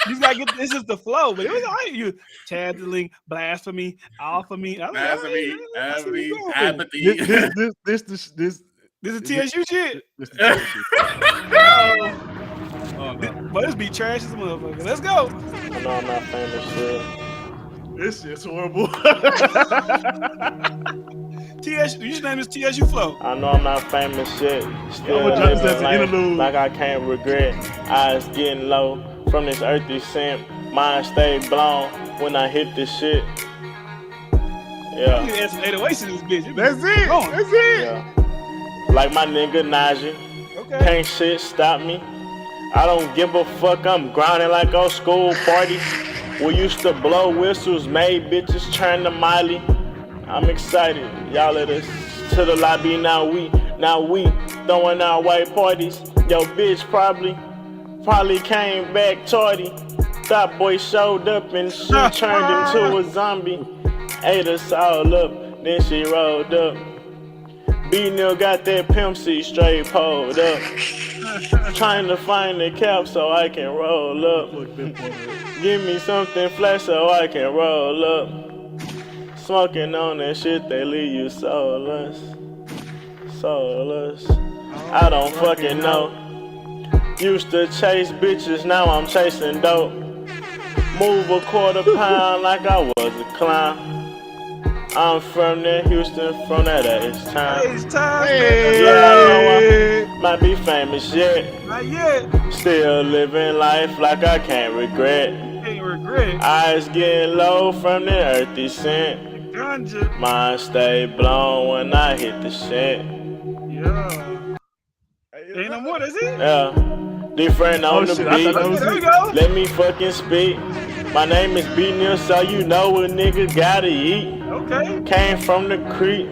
you gotta get this is the flow, but it was all right. You channeling, blasphemy, alphemy. Apathy. This is TSU shit. This the But this be trash as a motherfucker. Let's go. I know I'm not famous shit. This shit's horrible. TSU, your name is TSU Flow. I know I'm not famous shit. Still living life like I can't regret. Eyes getting low from this earthy scent. Mind stay blown when I hit this shit. Yeah. You add some 808s in this bitch. That's it. That's it. Yeah. Like my nigga Najee. Okay. Can't shit stop me. I don't give a fuck. I'm grinding like old school parties. We used to blow whistles, made bitches turn to Miley. I'm excited. Y'all let us to the lobby. Now we throwing out white parties. Yo, bitch probably came back tardy. That boy showed up and she turned into a zombie. Ate us all up, then she rolled up. B-Nil got that Pimp C straight pulled up. Trying to find the cap so I can roll up. Give me something flat so I can roll up. Smoking on that shit, they leave you soulless. Soulless. I don't fucking know. Used to chase bitches, now I'm chasing dope. Move a quarter pound like I was a clown. I'm from that Houston, from that H-Town. Yeah, I know I might be famous yet. Not yet. Still living life like I can't regret. Can't regret. Eyes getting low from the earthy scent. Ganja. Mind stay blown when I hit the shit. Yeah. Ain't no more, that's it? Yeah. Different on the beat. There we go. Let me fucking speak. My name is B-Nil, so you know a nigga gotta eat. Okay. Came from the creek.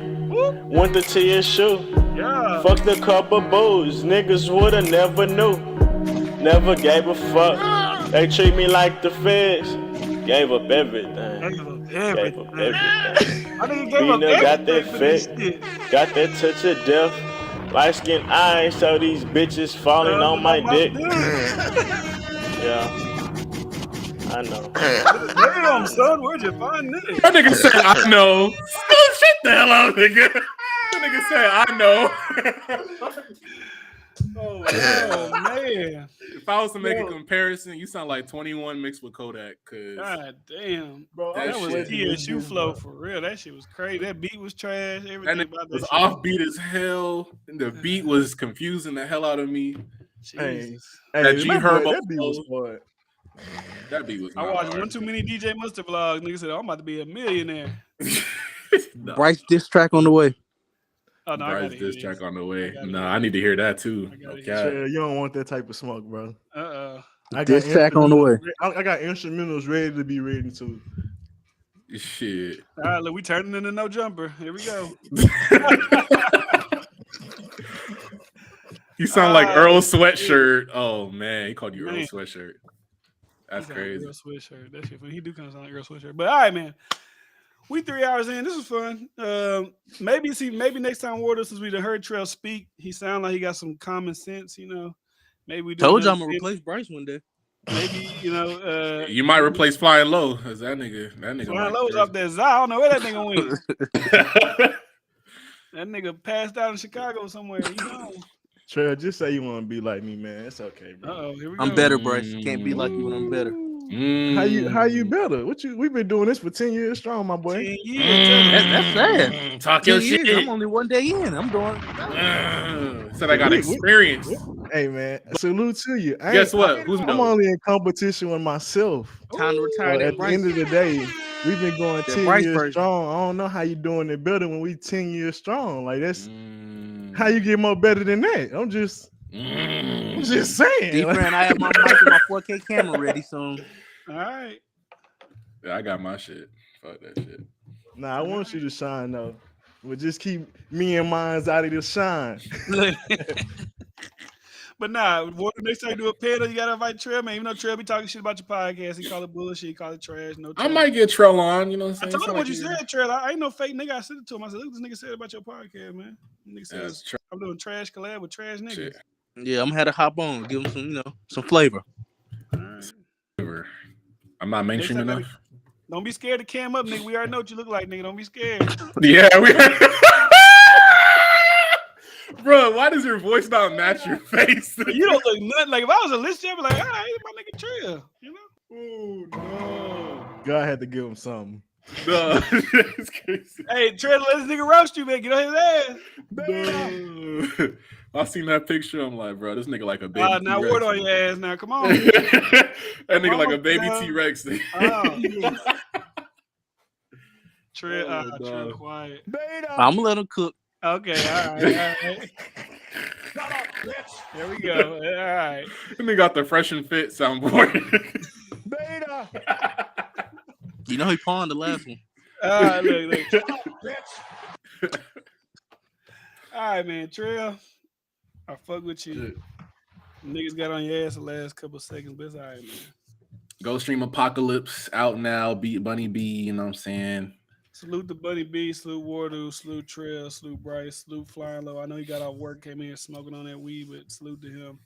Went to TSU. Yeah. Fucked a couple booze. Niggas woulda never knew. Never gave a fuck. They treat me like the feds. Gave up everything. Gave up everything. I think he gave up B-Nil got that everything for this fit. shit. Got that touch of death. Light skin eyes, so these bitches falling on my dick. Yeah. I know. Damn, son, where'd you find this? That nigga said, I know. Oh, shit the hell out, nigga. That nigga said, I know. Oh, man. If I was to make a comparison, you sound like 21 mixed with Kodak. Cause God damn. Bro, That was shit- TSU Flow for real. That shit was crazy. That beat was trash. that Everything nigga about that was shit. offbeat as hell. And the beat was confusing the hell out of me. Jesus. That G Herbo. That beat was hard. That beat was I not watched hard. one too many DJ Mustard vlogs. Nigga said, I'm about to be a millionaire. No. Bryce diss track on the way. Oh, no, I Bryce gotta hear diss track this. on the way. gotta No, hear I need to hear that too. I gotta Okay. Yeah, you don't want that type of smoke, bro. Uh-oh. I got Diss track on the way. I got instrumentals ready to be ready too. Shit. All right, look, we turning into no jumper. Here we go. You sound like Earl Sweatshirt. Oh man, he called you Earl Man. Sweatshirt. That's crazy. Earl Sweatshirt. That shit. He do kind of sound like Earl Sweatshirt. But all right, man. We 3 hours in. This was fun. Maybe next time Warder, since we done heard Trell speak, he sound like he got some common sense. You know, maybe we do Told you I'm another gonna skit. replace Bryce one day. Maybe You might replace Flying Low as that nigga. That nigga. Flying might Low was off that Zai. I don't know where that nigga went. That nigga passed out in Chicago somewhere. You know. Trey, just say you want to be like me, man. It's okay, bro. Uh-oh, here we go. I'm better, Bryce. You can't be like you when I'm better. How you better? We've been doing this for 10 years strong, my boy. 10 years. That's sad. Talk your 10 years, shit. I'm only one day in. I'm doing. Said I got experience. Hey man, salute to you. Guess what? Who's I'm only in competition with myself. Time to retire. So that at the Bryce. end of the day, we've been going 10 Bryce years version. strong. I don't know how you doing it better when we 10 years strong. Like that's how you get more better than that. I'm just saying. D-Friend, I have my mic and my 4K camera ready soon. All right. Yeah, I got my shit. Fuck that shit. Nah, I want you to shine though. But just keep me and mine's out of the shine. But nah, next time you do a panel, you gotta invite Trail, man. Even though Trail be talking shit about your podcast, he call it bullshit, he call it trash. No, I might get Trell on, you know what I'm I saying? told him what you said, Trail. I ain't no fake nigga. I said it to him. I said, look what this nigga said about your podcast, man. Nigga says I'm doing trash collab with trash niggas. Shit. Yeah, I'm gonna have to hop on, give him some, some flavor. I'm not mainstream enough. Don't be scared to cam up, nigga. We already know what you look like, nigga. Don't be scared. Yeah, bro, why does your voice not match your face? You don't look nothing like if I was a listener, I'd be like, all right, my nigga Trail, you know? Oh no. God had to give him something. No, it's crazy. Hey, Trail, let this nigga roast you, man. Get on his ass. No. I seen that picture. I'm like, bro, this nigga like a baby. Now T-Rex. word on your ass now. Come on. That nigga like a baby T-Rex. Trail quiet. I'm gonna let him cook. Okay, all right. There we go. All right. And they got the fresh and fit soundboard. Beta. You know he pawned the last one. Look. All right, man. Trail, I fuck with you. Niggas got on your ass the last couple seconds, but it's all right, man. Ghost Stream Apocalypse out now. Beat Bunny B, you know what I'm saying? Salute to Bunny B, salute Wardo, salute Trail, salute Bryce, salute Flying Low. I know he got off work, came in here smoking on that weed, but salute to him.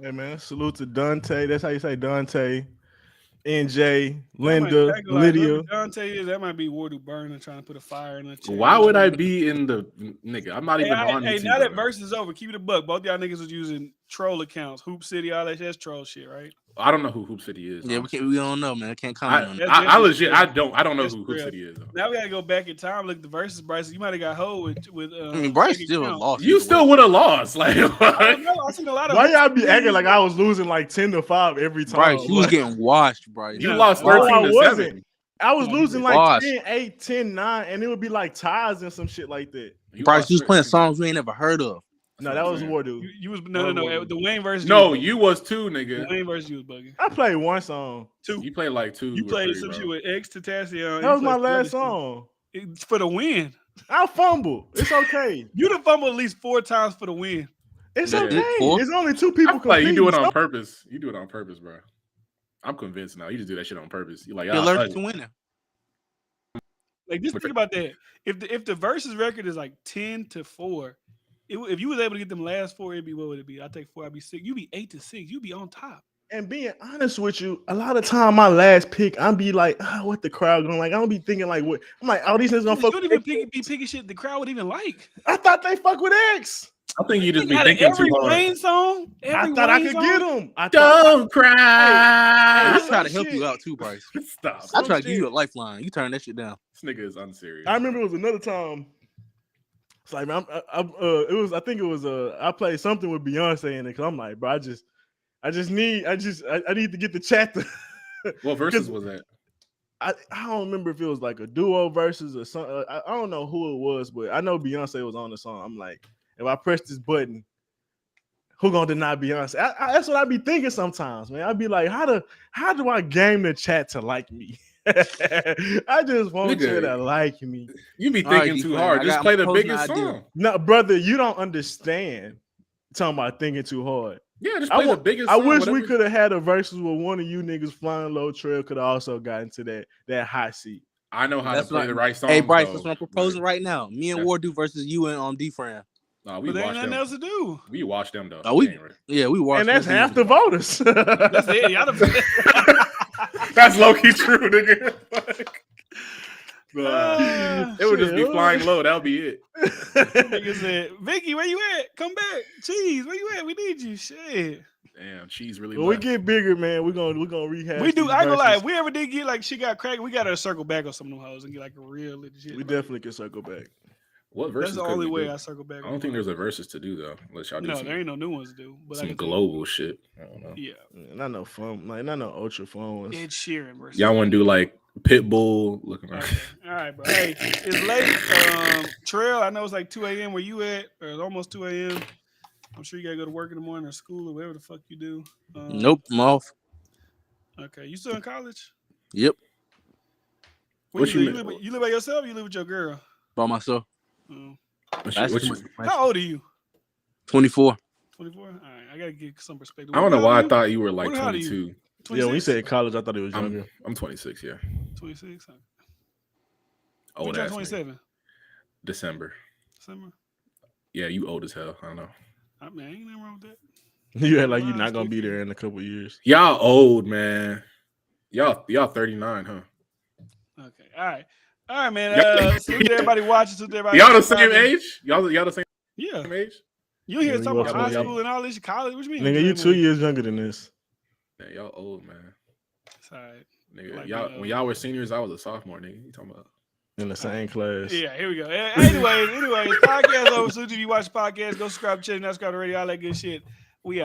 Hey man, salute to Dante. That's how you say Dante. NJ, Linda, Lydia. Dante, that might be Wardo burning, trying to put a fire in the chair. Why would I be in the nigga? I'm not even on Hey, YouTube. now that verse is over, keep it a buck. Both y'all niggas was using troll accounts, Hoop City, all that. That's troll shit, right? I don't know who Hoop City is. Yeah, we don't know, man. I can't comment on that. I legit, I don't know who Hoop City is. Though. Now we gotta go back in time, look at the verses, Bryce. You might have got hold with. I mean, Bryce still lost. You still would have lost. Like, I don't know. I seen a lot of. Why y'all be acting like I was losing like 10-5 every time? Bryce, you was getting washed, Bryce. You lost 13-7. I was losing like 10-8, 10-9, and it would be like ties and some shit like that. Bryce, you was playing songs we ain't never heard of. No, that was Wardo. You was no. The Wayne verse. No, you was too, nigga. The Wayne verse, you was bugging. I played one song. Two. You played like two. You played some bro. shit with X Tatassian. That was my last song. It's for the win. I fumbled. It's okay. You done fumbled at least 4 times for the win. It's okay. It's only 2 people. Like you do it on purpose. You do it on purpose, bro. I'm convinced now. You just do that shit on purpose. You like you're allergic to winning. Like just think about that. If the versus record is like 10-4. If you was able to get them last 4, it'd be what would it be? I take 4, I'd be 6. You'd be 8-6. You'd be on top. And being honest with you, a lot of time my last pick, I'd be like, what the crowd going like? I don't be thinking like what I'm like, these niggas gonna fuck. You don't even be picking shit the crowd would even like. I thought they fuck with X. I think you just be thinking every too hard. Wayne song. I thought I could get them. Don't cry. I try to help you out too, Bryce. Stop. I try to give you a lifeline. You turn that shit down. This nigga is unserious. I remember it was another time. It's like, man, I think it was I played something with Beyonce in it because I'm like, bro, I need to get the chat to. What verses was that? I don't remember if it was like a duo versus or something. I don't know who it was, but I know Beyonce was on the song. I'm like, if I press this button, who gonna deny Beyonce? That's what I be thinking sometimes, man. I'd be like, how do I game the chat to like me? I just want you to like me. You be thinking too hard. Just play the biggest song. No, brother, you don't understand. Talking about thinking too hard. Yeah, just play the biggest I song. wish we could have had a versus where one of you niggas Flying Low Trail could have also gotten to that hot seat. I know how to play the right song. Hey, Bryce, that's what I'm proposing right now. Me and Wardo versus you and D-Fran. No, we but there ain't watched nothing them. else to do. We watched them though. Oh, we watched. And that's half the voters. That's it. Y'all That's low key true, nigga. It would just be Flying Low. That'll be it. Nigga said, Vicky, where you at? Come back. Cheese, where you at? We need you. Shit. Damn, she's really. When we left. get bigger, man, we're gonna rehash. We do. these I ain't gonna lie. verses. If we ever did get like she got cracked, we gotta circle back on some of them hoes and get like a real legit. We like, definitely can circle back. What That's verses? the could only we way do? I circle back. I don't think there's a verses to do though, unless y'all do No, there some, ain't no new ones to do. But I some can global shit. I don't know. Yeah. Not no fun, like not no ultra fun ones. Ed Sheeran versus. Y'all want to do like Pitbull looking around? Okay. All right, bro. Hey, it's late. Trail, I know it's like 2 a.m. where you at, or it's almost 2 a.m. I'm sure you gotta go to work in the morning or school or whatever the fuck you do. Nope, I'm off. Okay, you still in college? Yep, Where What you, you live? mean? You live by yourself? Or you live with your girl? by myself. Oh. How How old are you? 24. 24. All right, I gotta get some perspective. I don't know How why old I are thought you were like How old are you? 22. 26? Yeah, when you said college, I thought he was younger. I'm 26. Yeah. 26. Okay. Old you ass. 27. December. December. Yeah, you old as hell. I don't know. I mean, ain't nothing wrong with that. You act like you're not gonna be there in a couple years. Y'all old, man. Y'all 39, huh? Okay. All right, man. Salute to everybody watching. Salute to everybody. Y'all the same subscribing. age? Y'all the same Yeah. age? You hear talking about high y'all- school and all this college? What you mean? Nigga, you 2 years younger than this. Yeah, y'all old, man. It's all right. Nigga, Like y'all me, when y'all were seniors, I was a sophomore, nigga. You talking about? In the same class. Yeah, here we go. Anyways, podcast over. So if you watch the podcast, go subscribe to the channel, not subscribe to the radio, all that good shit.